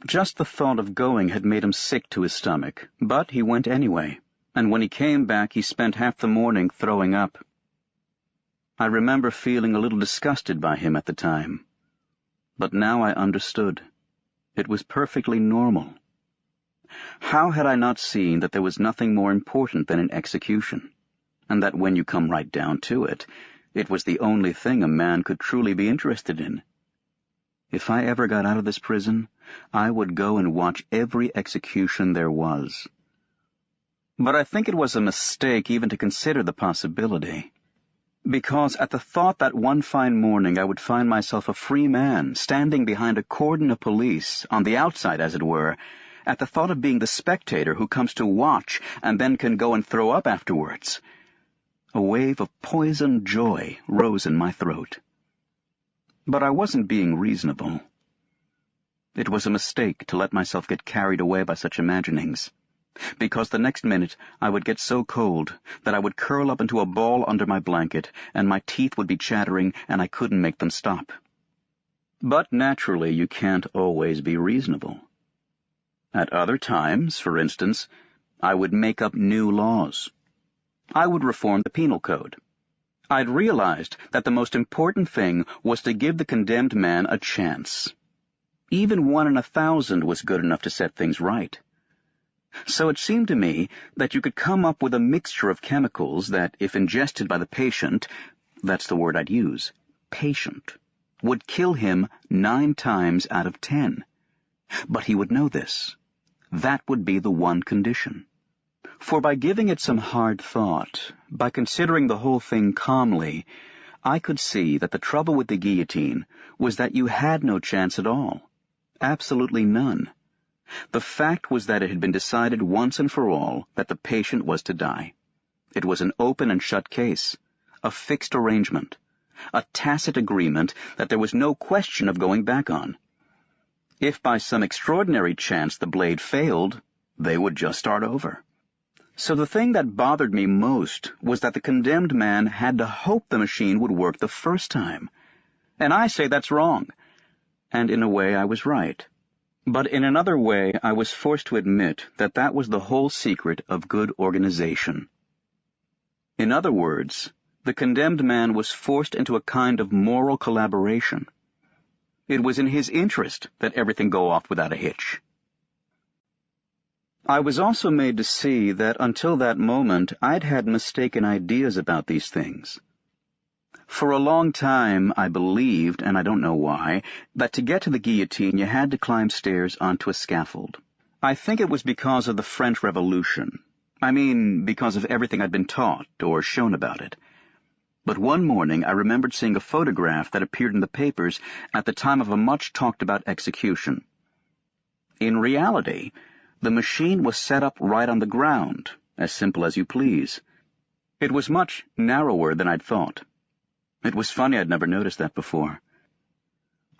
Just the thought of going had made him sick to his stomach, but he went anyway, and when he came back he spent half the morning throwing up. I remember feeling a little disgusted by him at the time, but now I understood. It was perfectly normal. How had I not seen that there was nothing more important than an execution, and that when you come right down to it, it was the only thing a man could truly be interested in? If I ever got out of this prison, I would go and watch every execution there was. But I think it was a mistake even to consider the possibility, because at the thought that one fine morning I would find myself a free man, standing behind a cordon of police, on the outside as it were, at the thought of being the spectator who comes to watch and then can go and throw up afterwards, a wave of poisoned joy rose in my throat. But I wasn't being reasonable. It was a mistake to let myself get carried away by such imaginings, because the next minute I would get so cold that I would curl up into a ball under my blanket, and my teeth would be chattering, and I couldn't make them stop. But naturally you can't always be reasonable. At other times, for instance, I would make up new laws. I would reform the penal code. I'd realized that the most important thing was to give the condemned man a chance. Even 1 in 1,000 was good enough to set things right. So it seemed to me that you could come up with a mixture of chemicals that, if ingested by the patient, that's the word I'd use, patient, would kill him 9 times out of 10. But he would know this. That would be the one condition. For by giving it some hard thought, by considering the whole thing calmly, I could see that the trouble with the guillotine was that you had no chance at all. Absolutely none. The fact was that it had been decided once and for all that the patient was to die. It was an open and shut case, a fixed arrangement, a tacit agreement that there was no question of going back on. If by some extraordinary chance the blade failed, they would just start over. So the thing that bothered me most was that the condemned man had to hope the machine would work the first time. And I say that's wrong. And in a way I was right. But in another way I was forced to admit that that was the whole secret of good organization. In other words, the condemned man was forced into a kind of moral collaboration. It was in his interest that everything go off without a hitch. I was also made to see that until that moment I'd had mistaken ideas about these things. For a long time I believed, and I don't know why, that to get to the guillotine you had to climb stairs onto a scaffold. I think it was because of the French Revolution. I mean, because of everything I'd been taught or shown about it. But one morning I remembered seeing a photograph that appeared in the papers at the time of a much-talked-about execution. In reality, the machine was set up right on the ground, as simple as you please. It was much narrower than I'd thought. It was funny I'd never noticed that before.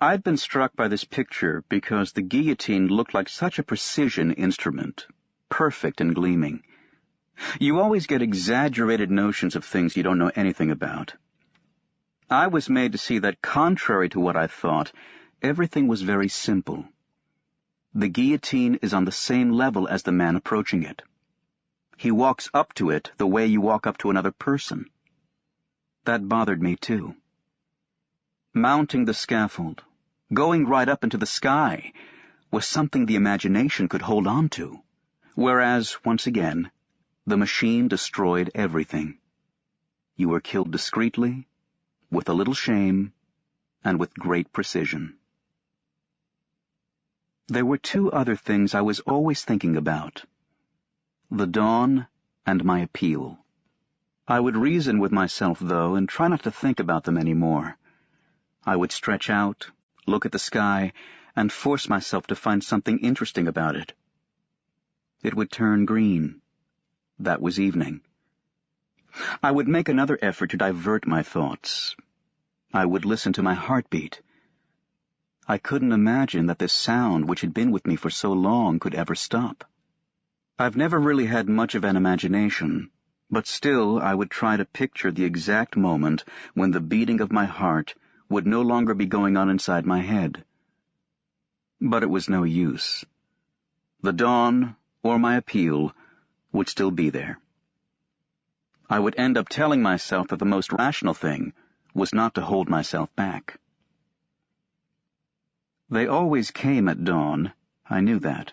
I'd been struck by this picture because the guillotine looked like such a precision instrument, perfect and gleaming. You always get exaggerated notions of things you don't know anything about. I was made to see that, contrary to what I thought, everything was very simple. The guillotine is on the same level as the man approaching it. He walks up to it the way you walk up to another person. That bothered me, too. Mounting the scaffold, going right up into the sky, was something the imagination could hold on to, whereas, once again, the machine destroyed everything. You were killed discreetly, with a little shame, and with great precision. There were two other things I was always thinking about: the dawn and my appeal. I would reason with myself, though, and try not to think about them any more. I would stretch out, look at the sky, and force myself to find something interesting about it. It would turn green. That was evening. I would make another effort to divert my thoughts. I would listen to my heartbeat. I couldn't imagine that this sound, which had been with me for so long, could ever stop. I've never really had much of an imagination, but still I would try to picture the exact moment when the beating of my heart would no longer be going on inside my head. But it was no use. The dawn, or my appeal, would still be there. I would end up telling myself that the most rational thing was not to hold myself back. They always came at dawn, I knew that,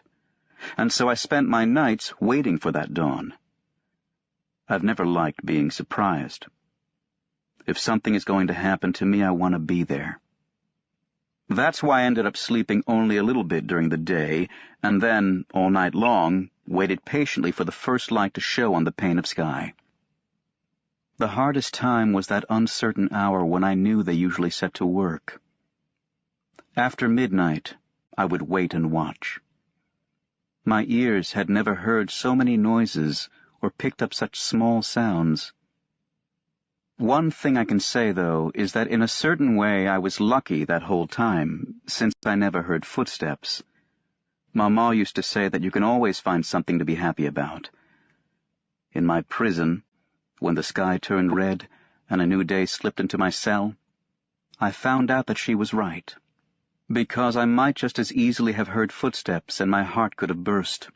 and so I spent my nights waiting for that dawn. I've never liked being surprised. If something is going to happen to me, I want to be there. That's why I ended up sleeping only a little bit during the day, and then, all night long, waited patiently for the first light to show on the pane of sky. The hardest time was that uncertain hour when I knew they usually set to work. After midnight, I would wait and watch. My ears had never heard so many noises or picked up such small sounds. One thing I can say, though, is that in a certain way I was lucky that whole time, since I never heard footsteps. Mama used to say that you can always find something to be happy about. In my prison, when the sky turned red and a new day slipped into my cell, I found out that she was right, because I might just as easily have heard footsteps and my heart could have burst.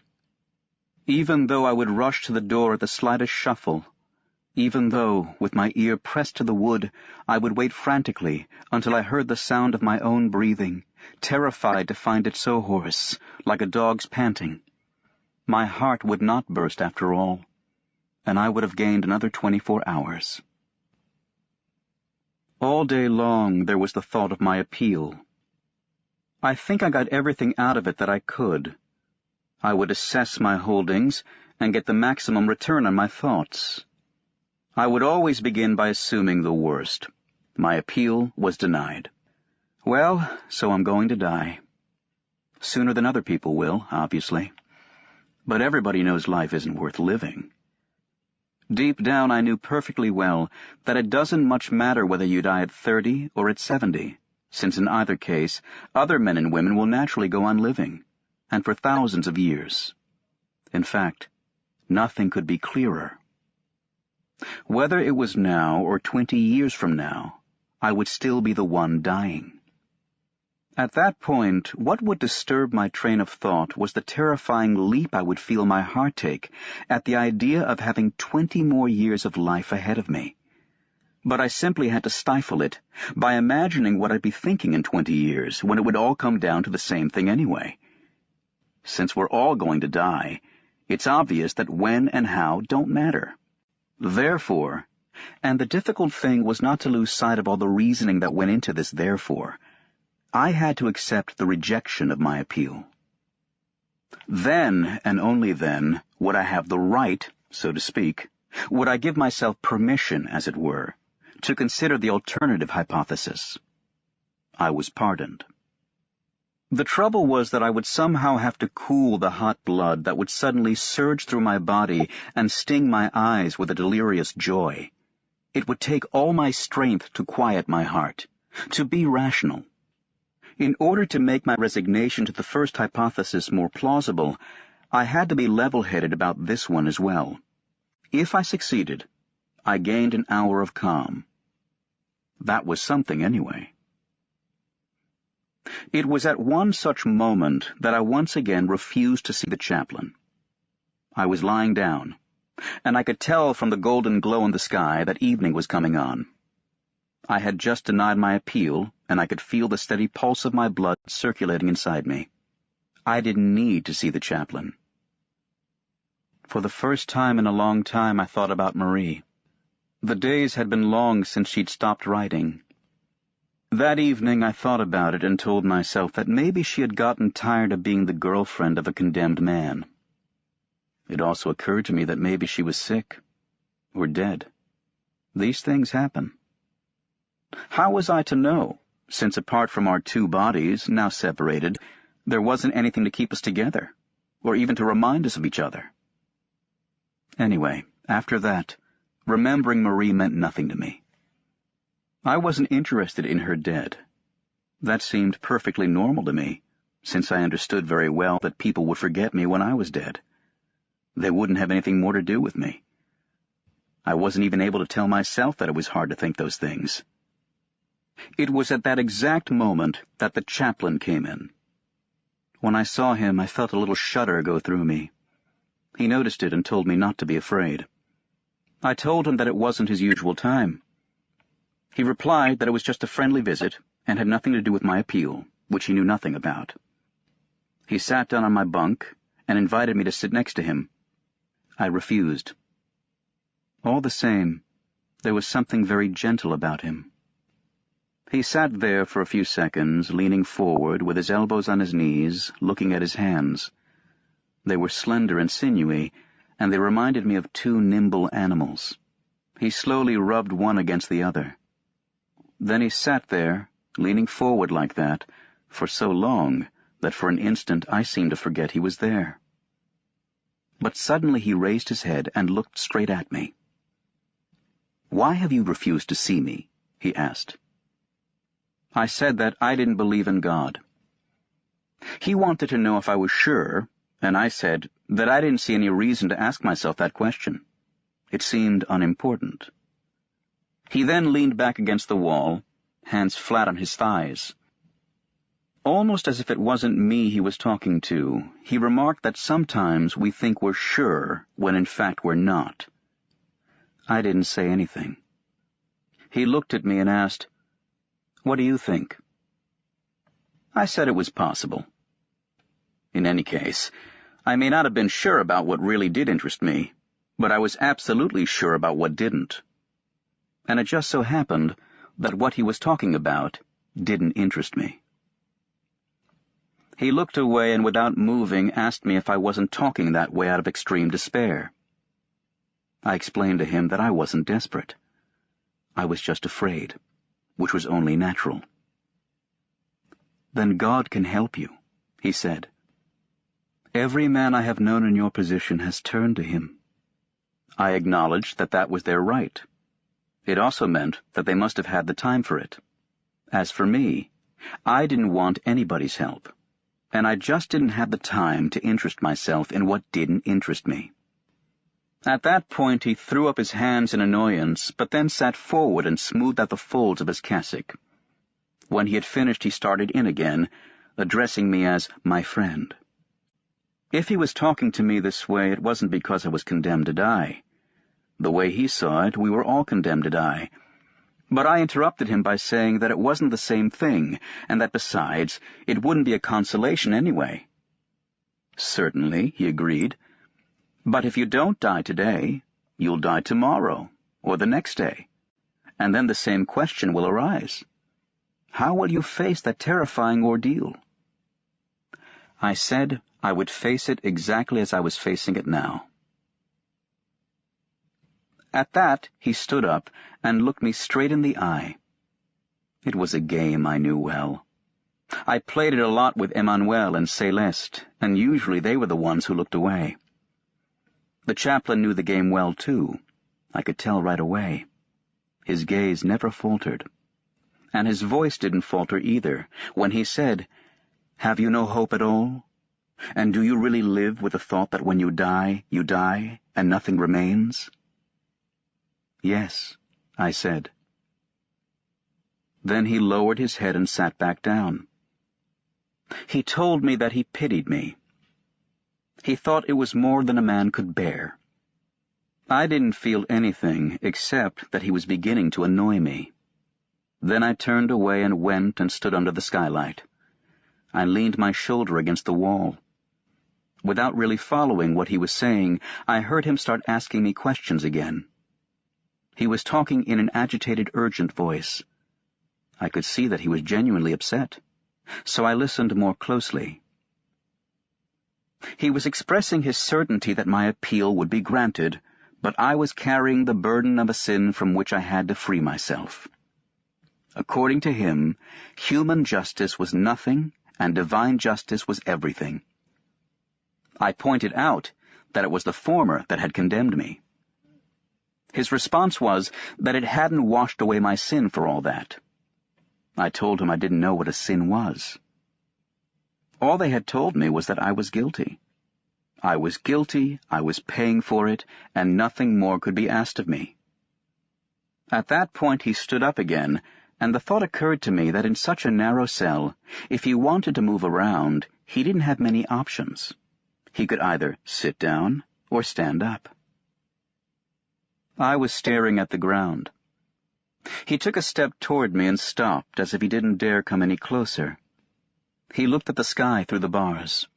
Even though I would rush to the door at the slightest shuffle, even though, with my ear pressed to the wood, I would wait frantically until I heard the sound of my own breathing, terrified to find it so hoarse, like a dog's panting, my heart would not burst after all, and I would have gained another 24 hours. All day long there was the thought of my appeal. I think I got everything out of it that I could. I would assess my holdings and get the maximum return on my thoughts. I would always begin by assuming the worst. My appeal was denied. Well, so I'm going to die. Sooner than other people will, obviously. But everybody knows life isn't worth living. Deep down I knew perfectly well that it doesn't much matter whether you die at 30 or at 70, since in either case, other men and women will naturally go on living, and for thousands of years. In fact, nothing could be clearer. Whether it was now or 20 years from now, I would still be the one dying. At that point, what would disturb my train of thought was the terrifying leap I would feel my heart take at the idea of having 20 more years of life ahead of me. But I simply had to stifle it by imagining what I'd be thinking in 20 years when it would all come down to the same thing anyway. Since we're all going to die, it's obvious that when and how don't matter. Therefore, and the difficult thing was not to lose sight of all the reasoning that went into this therefore, I had to accept the rejection of my appeal. Then, and only then, would I have the right, so to speak, would I give myself permission, as it were, to consider the alternative hypothesis. I was pardoned. The trouble was that I would somehow have to cool the hot blood that would suddenly surge through my body and sting my eyes with a delirious joy. It would take all my strength to quiet my heart, to be rational. In order to make my resignation to the first hypothesis more plausible, I had to be level-headed about this one as well. If I succeeded, I gained an hour of calm. That was something anyway. It was at one such moment that I once again refused to see the chaplain. I was lying down, and I could tell from the golden glow in the sky that evening was coming on. I had just denied my appeal, and I could feel the steady pulse of my blood circulating inside me. I didn't need to see the chaplain. For the first time in a long time, I thought about Marie. The days had been long since she'd stopped writing. That evening I thought about it and told myself that maybe she had gotten tired of being the girlfriend of a condemned man. It also occurred to me that maybe she was sick, or dead. These things happen. How was I to know, since apart from our two bodies, now separated, there wasn't anything to keep us together, or even to remind us of each other? Anyway, after that, remembering Marie meant nothing to me. I wasn't interested in her dead. That seemed perfectly normal to me, since I understood very well that people would forget me when I was dead. They wouldn't have anything more to do with me. I wasn't even able to tell myself that it was hard to think those things. It was at that exact moment that the chaplain came in. When I saw him, I felt a little shudder go through me. He noticed it and told me not to be afraid. I told him that it wasn't his usual time. He replied that it was just a friendly visit and had nothing to do with my appeal, which he knew nothing about. He sat down on my bunk and invited me to sit next to him. I refused. All the same, there was something very gentle about him. He sat there for a few seconds, leaning forward with his elbows on his knees, looking at his hands. They were slender and sinewy, and they reminded me of two nimble animals. He slowly rubbed one against the other. Then he sat there, leaning forward like that, for so long that for an instant I seemed to forget he was there. But suddenly he raised his head and looked straight at me. "Why have you refused to see me?" he asked. I said that I didn't believe in God. He wanted to know if I was sure, and I said that I didn't see any reason to ask myself that question. It seemed unimportant. He then leaned back against the wall, hands flat on his thighs. Almost as if it wasn't me he was talking to, he remarked that sometimes we think we're sure when in fact we're not. I didn't say anything. He looked at me and asked, "What do you think?" I said it was possible. In any case, I may not have been sure about what really did interest me, but I was absolutely sure about what didn't. And it just so happened that what he was talking about didn't interest me. He looked away and without moving asked me if I wasn't talking that way out of extreme despair. I explained to him that I wasn't desperate. I was just afraid, which was only natural. "Then God can help you," he said. "Every man I have known in your position has turned to him." I acknowledged that that was their right. It also meant that they must have had the time for it. As for me, I didn't want anybody's help. and I just didn't have the time to interest myself in what didn't interest me. At that point he threw up his hands in annoyance, but then sat forward and smoothed out the folds of his cassock. When he had finished, he started in again, addressing me as my friend. If he was talking to me this way, it wasn't because I was condemned to die. The way he saw it, we were all condemned to die. But I interrupted him by saying that it wasn't the same thing, and that besides, it wouldn't be a consolation anyway. Certainly, he agreed. But if you don't die today, you'll die tomorrow, or the next day, and then the same question will arise. How will you face that terrifying ordeal? I said I would face it exactly as I was facing it now. At that, he stood up and looked me straight in the eye. It was a game I knew well. I played it a lot with Emmanuel and Celeste, and usually they were the ones who looked away. The chaplain knew the game well, too. I could tell right away. His gaze never faltered. And his voice didn't falter either when he said, "Have you no hope at all? And do you really live with the thought that when you die, and nothing remains?" "Yes," I said. Then he lowered his head and sat back down. He told me that he pitied me. He thought it was more than a man could bear. I didn't feel anything except that he was beginning to annoy me. Then I turned away and went and stood under the skylight. I leaned my shoulder against the wall. Without really following what he was saying, I heard him start asking me questions again. He was talking in an agitated, urgent voice. I could see that he was genuinely upset, so I listened more closely. He was expressing his certainty that my appeal would be granted, but I was carrying the burden of a sin from which I had to free myself. According to him, human justice was nothing, and divine justice was everything. I pointed out that it was the former that had condemned me. His response was that it hadn't washed away my sin for all that. I told him I didn't know what a sin was. All they had told me was that I was guilty. I was guilty, I was paying for it, and nothing more could be asked of me. At that point he stood up again, and the thought occurred to me that in such a narrow cell, if he wanted to move around, he didn't have many options. He could either sit down or stand up. I was staring at the ground. He took a step toward me and stopped, as if he didn't dare come any closer. He looked at the sky through the bars.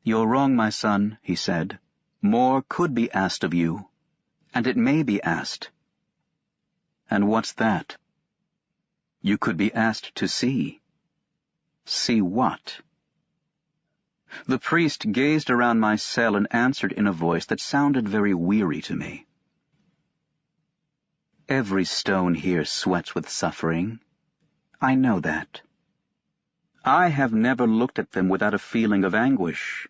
"You're wrong, my son," he said. "More could be asked of you, and it may be asked." "And what's that?" "You could be asked to see." "See what?" The priest gazed around my cell and answered in a voice that sounded very weary to me. "Every stone here sweats with suffering. I know that. I have never looked at them without a feeling of anguish,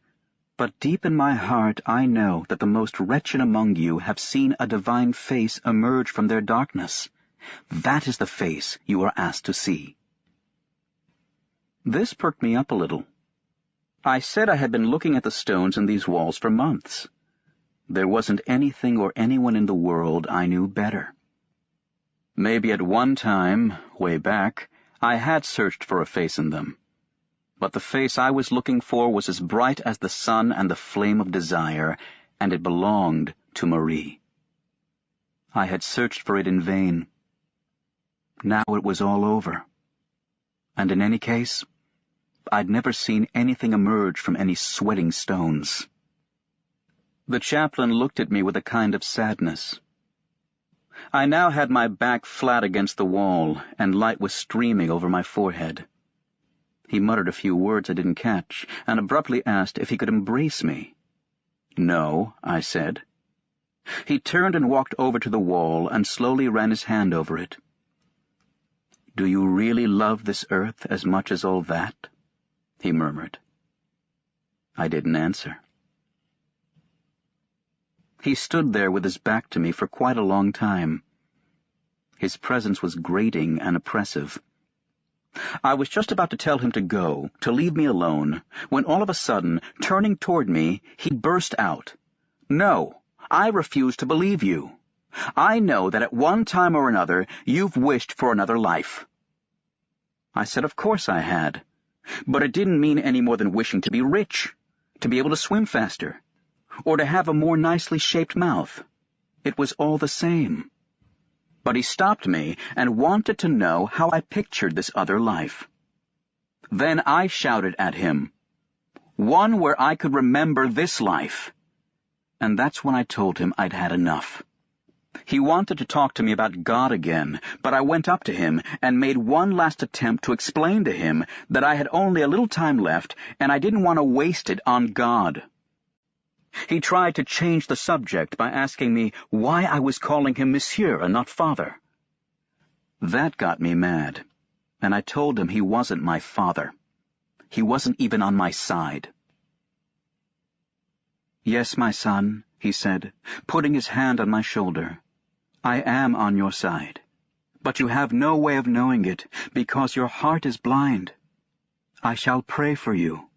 but deep in my heart I know that the most wretched among you have seen a divine face emerge from their darkness. That is the face you are asked to see." This perked me up a little. I said I had been looking at the stones in these walls for months. There wasn't anything or anyone in the world I knew better. Maybe at one time, way back, I had searched for a face in them. But the face I was looking for was as bright as the sun and the flame of desire, and it belonged to Marie. I had searched for it in vain. Now it was all over. And in any case, I'd never seen anything emerge from any sweating stones. The chaplain looked at me with a kind of sadness. I now had my back flat against the wall, and light was streaming over my forehead. He muttered a few words I didn't catch, and abruptly asked if he could embrace me. "No," I said. He turned and walked over to the wall and slowly ran his hand over it. "Do you really love this earth as much as all that?" he murmured. I didn't answer. He stood there with his back to me for quite a long time. His presence was grating and oppressive. I was just about to tell him to go, to leave me alone, when all of a sudden, turning toward me, he burst out, "No, I refuse to believe you. I know that at one time or another you've wished for another life." I said of course I had, but it didn't mean any more than wishing to be rich, to be able to swim faster, or to have a more nicely shaped mouth. It was all the same. But he stopped me and wanted to know how I pictured this other life. Then I shouted at him, "One where I could remember this life." And that's when I told him I'd had enough. He wanted to talk to me about God again, but I went up to him and made one last attempt to explain to him that I had only a little time left and I didn't want to waste it on God. He tried to change the subject by asking me why I was calling him Monsieur and not Father. That got me mad, and I told him he wasn't my father. He wasn't even on my side. "Yes, my son," he said, putting his hand on my shoulder. "I am on your side, but you have no way of knowing it because your heart is blind. I shall pray for you."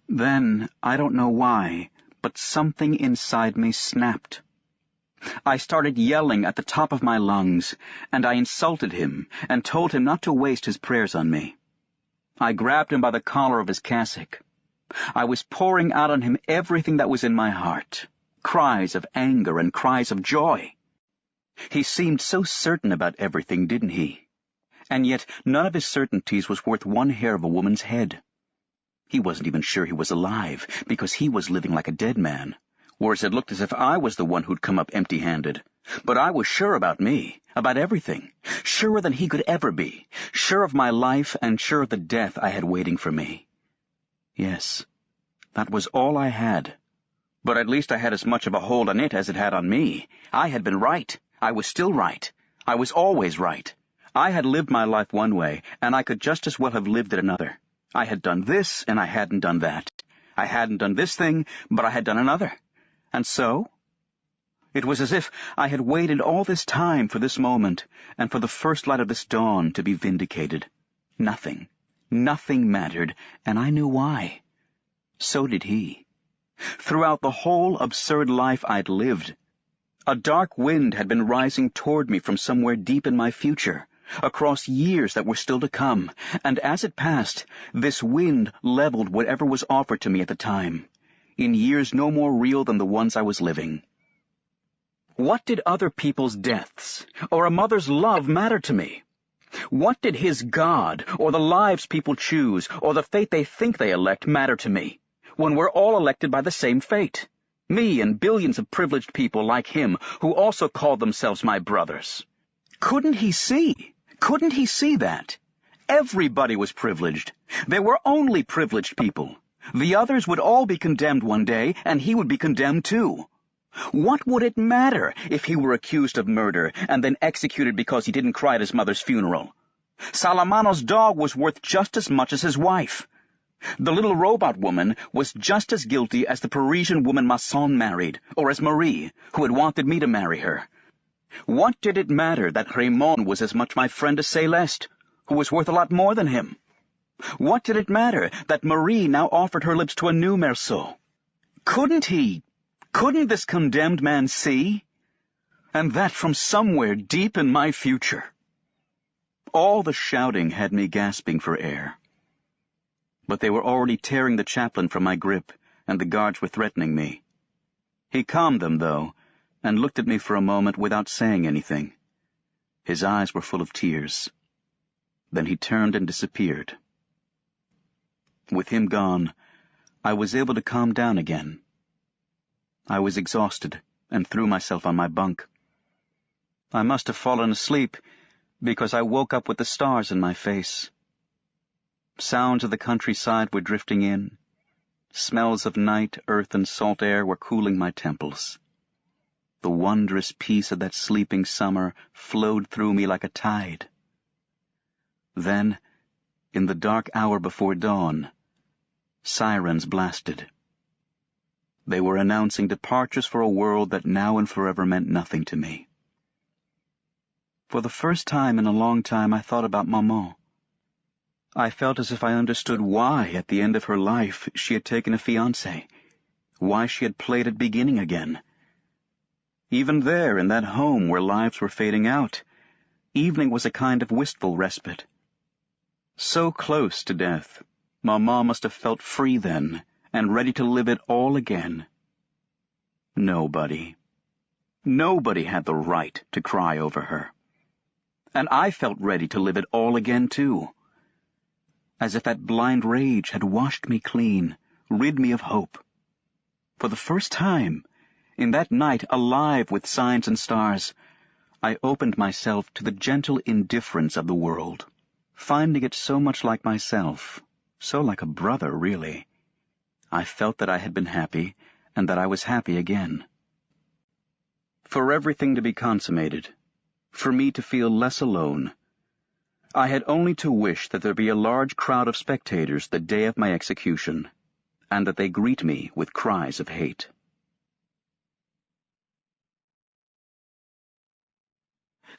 Then, I don't know why, but something inside me snapped. I started yelling at the top of my lungs, and I insulted him and told him not to waste his prayers on me. I grabbed him by the collar of his cassock. I was pouring out on him everything that was in my heart, cries of anger and cries of joy. He seemed so certain about everything, didn't he? And yet none of his certainties was worth one hair of a woman's head. He wasn't even sure he was alive, because he was living like a dead man, whereas it looked as if I was the one who'd come up empty-handed. But I was sure about me, about everything, surer than he could ever be, sure of my life and sure of the death I had waiting for me. Yes, that was all I had. But at least I had as much of a hold on it as it had on me. I had been right. I was still right. I was always right. I had lived my life one way, and I could just as well have lived it another. I had done this, and I hadn't done that. I hadn't done this thing, but I had done another. And so? It was as if I had waited all this time for this moment, and for the first light of this dawn to be vindicated. Nothing mattered, and I knew why. So did he. Throughout the whole absurd life I'd lived, a dark wind had been rising toward me from somewhere deep in my future, across years that were still to come, and as it passed, this wind leveled whatever was offered to me at the time, in years no more real than the ones I was living. What did other people's deaths, or a mother's love matter to me? What did his God, or the lives people choose, or the fate they think they elect matter to me, when we're all elected by the same fate? Me and billions of privileged people like him who also called themselves my brothers. Couldn't he see? Couldn't he see that? Everybody was privileged. There were only privileged people. The others would all be condemned one day, and he would be condemned too. What would it matter if he were accused of murder and then executed because he didn't cry at his mother's funeral? Salamano's dog was worth just as much as his wife. The little robot woman was just as guilty as the Parisian woman Masson married, or as Marie, who had wanted me to marry her. What did it matter that Raymond was as much my friend as Céleste, who was worth a lot more than him? What did it matter that Marie now offered her lips to a new Meursault? Couldn't this condemned man see? And that from somewhere deep in my future. All the shouting had me gasping for air. But they were already tearing the chaplain from my grip, and the guards were threatening me. He calmed them, though, and looked at me for a moment without saying anything. His eyes were full of tears. Then he turned and disappeared. With him gone, I was able to calm down again. I was exhausted and threw myself on my bunk. I must have fallen asleep because I woke up with the stars in my face. Sounds of the countryside were drifting in. Smells of night, earth, and salt air were cooling my temples. The wondrous peace of that sleeping summer flowed through me like a tide. Then, in the dark hour before dawn, sirens blasted. They were announcing departures for a world that now and forever meant nothing to me. For the first time in a long time, I thought about Maman. I felt as if I understood why, at the end of her life, she had taken a fiancé, why she had played at beginning again. Even there, in that home where lives were fading out, evening was a kind of wistful respite. So close to death, Maman must have felt free then, and ready to live it all again. Nobody had the right to cry over her. And I felt ready to live it all again, too. As if that blind rage had washed me clean, rid me of hope. For the first time, in that night alive with signs and stars, I opened myself to the gentle indifference of the world, finding it so much like myself, so like a brother, really. I felt that I had been happy, and that I was happy again. For everything to be consummated, for me to feel less alone, I had only to wish that there be a large crowd of spectators the day of my execution, and that they greet me with cries of hate.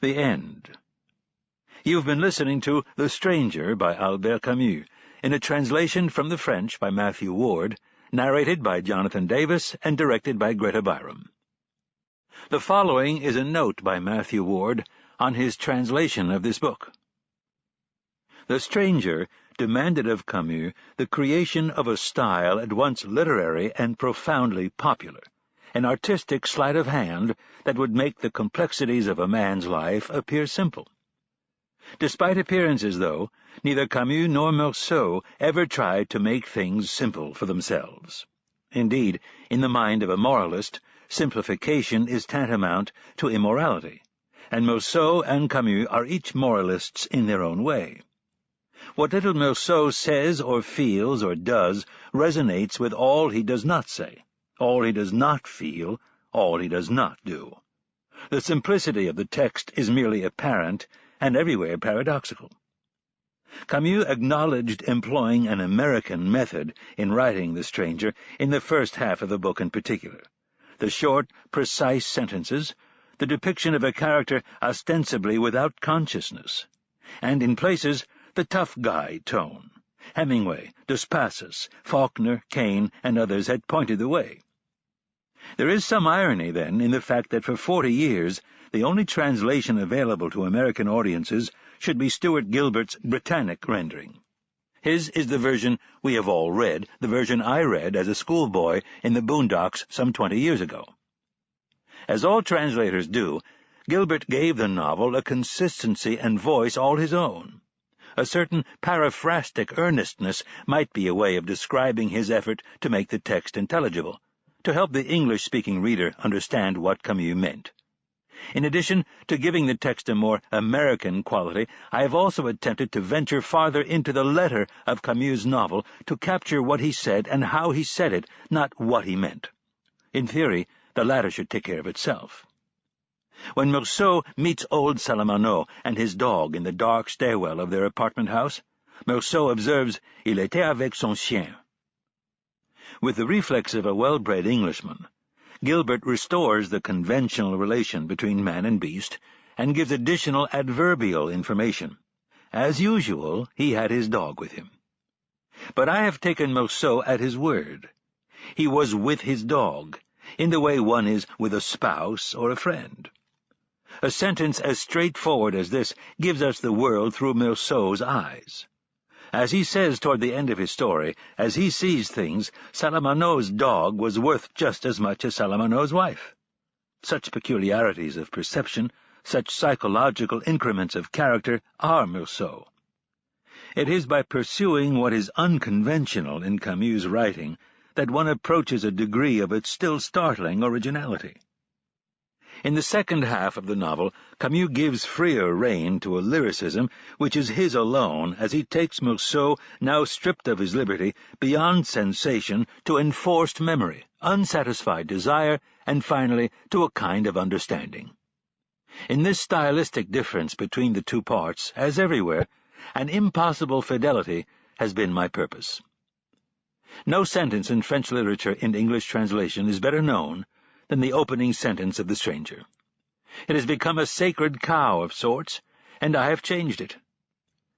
The End. You've been listening to The Stranger by Albert Camus, in a translation from the French by Matthew Ward, narrated by Jonathan Davis and directed by Greta Byram. The following is a note by Matthew Ward on his translation of this book. The Stranger demanded of Camus the creation of a style at once literary and profoundly popular, an artistic sleight of hand that would make the complexities of a man's life appear simple. Despite appearances, though, neither Camus nor Meursault ever tried to make things simple for themselves. Indeed, in the mind of a moralist, simplification is tantamount to immorality, and Meursault and Camus are each moralists in their own way. What little Meursault says or feels or does resonates with all he does not say, all he does not feel, all he does not do. The simplicity of the text is merely apparent and everywhere paradoxical. Camus acknowledged employing an American method in writing The Stranger in the first half of the book in particular. The short, precise sentences, the depiction of a character ostensibly without consciousness, and in places the tough guy tone. Hemingway, Dos Passos, Faulkner, Kane, and others had pointed the way. There is some irony, then, in the fact that for 40 years the only translation available to American audiences should be Stuart Gilbert's Britannic rendering. His is the version we have all read, the version I read as a schoolboy in the Boondocks some 20 years ago. As all translators do, Gilbert gave the novel a consistency and voice all his own. A certain paraphrastic earnestness might be a way of describing his effort to make the text intelligible, to help the English-speaking reader understand what Camus meant. In addition to giving the text a more American quality, I have also attempted to venture farther into the letter of Camus' novel to capture what he said and how he said it, not what he meant. In theory, the latter should take care of itself. When Meursault meets old Salamano and his dog in the dark stairwell of their apartment house, Meursault observes, "Il était avec son chien." With the reflex of a well-bred Englishman, Gilbert restores the conventional relation between man and beast and gives additional adverbial information. As usual, he had his dog with him. But I have taken Meursault at his word. He was with his dog, in the way one is with a spouse or a friend. A sentence as straightforward as this gives us the world through Meursault's eyes. As he says toward the end of his story, as he sees things, Salamano's dog was worth just as much as Salamano's wife. Such peculiarities of perception, such psychological increments of character are Meursault. It is by pursuing what is unconventional in Camus' writing that one approaches a degree of its still startling originality. In the second half of the novel, Camus gives freer rein to a lyricism which is his alone as he takes Meursault, now stripped of his liberty, beyond sensation to enforced memory, unsatisfied desire, and finally to a kind of understanding. In this stylistic difference between the two parts, as everywhere, an impossible fidelity has been my purpose. No sentence in French literature in English translation is better known than the opening sentence of The Stranger. It has become a sacred cow of sorts, and I have changed it.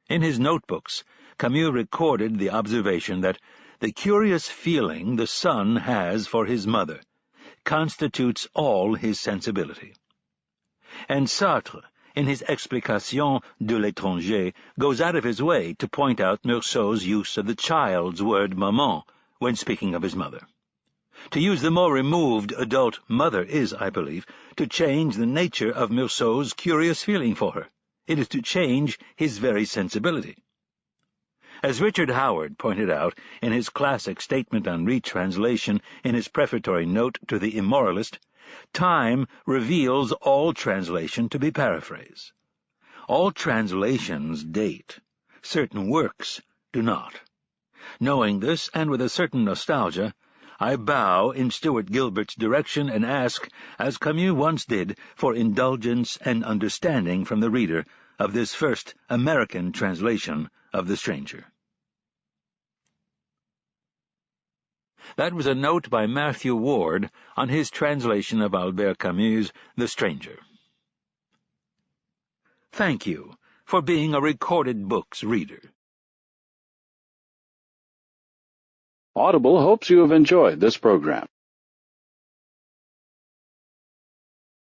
In his notebooks, Camus recorded the observation that the curious feeling the son has for his mother constitutes all his sensibility. And Sartre, in his Explication de l'étranger, goes out of his way to point out Meursault's use of the child's word maman when speaking of his mother. To use the more removed adult mother is, I believe, to change the nature of Meursault's curious feeling for her. It is to change his very sensibility. As Richard Howard pointed out in his classic statement on retranslation in his prefatory note to The Immoralist, time reveals all translation to be paraphrase. All translations date. Certain works do not. Knowing this, and with a certain nostalgia, I bow in Stuart Gilbert's direction and ask, as Camus once did, for indulgence and understanding from the reader of this first American translation of The Stranger. That was a note by Matthew Ward on his translation of Albert Camus' The Stranger. Thank you for being a Recorded Books reader. Audible hopes you have enjoyed this program.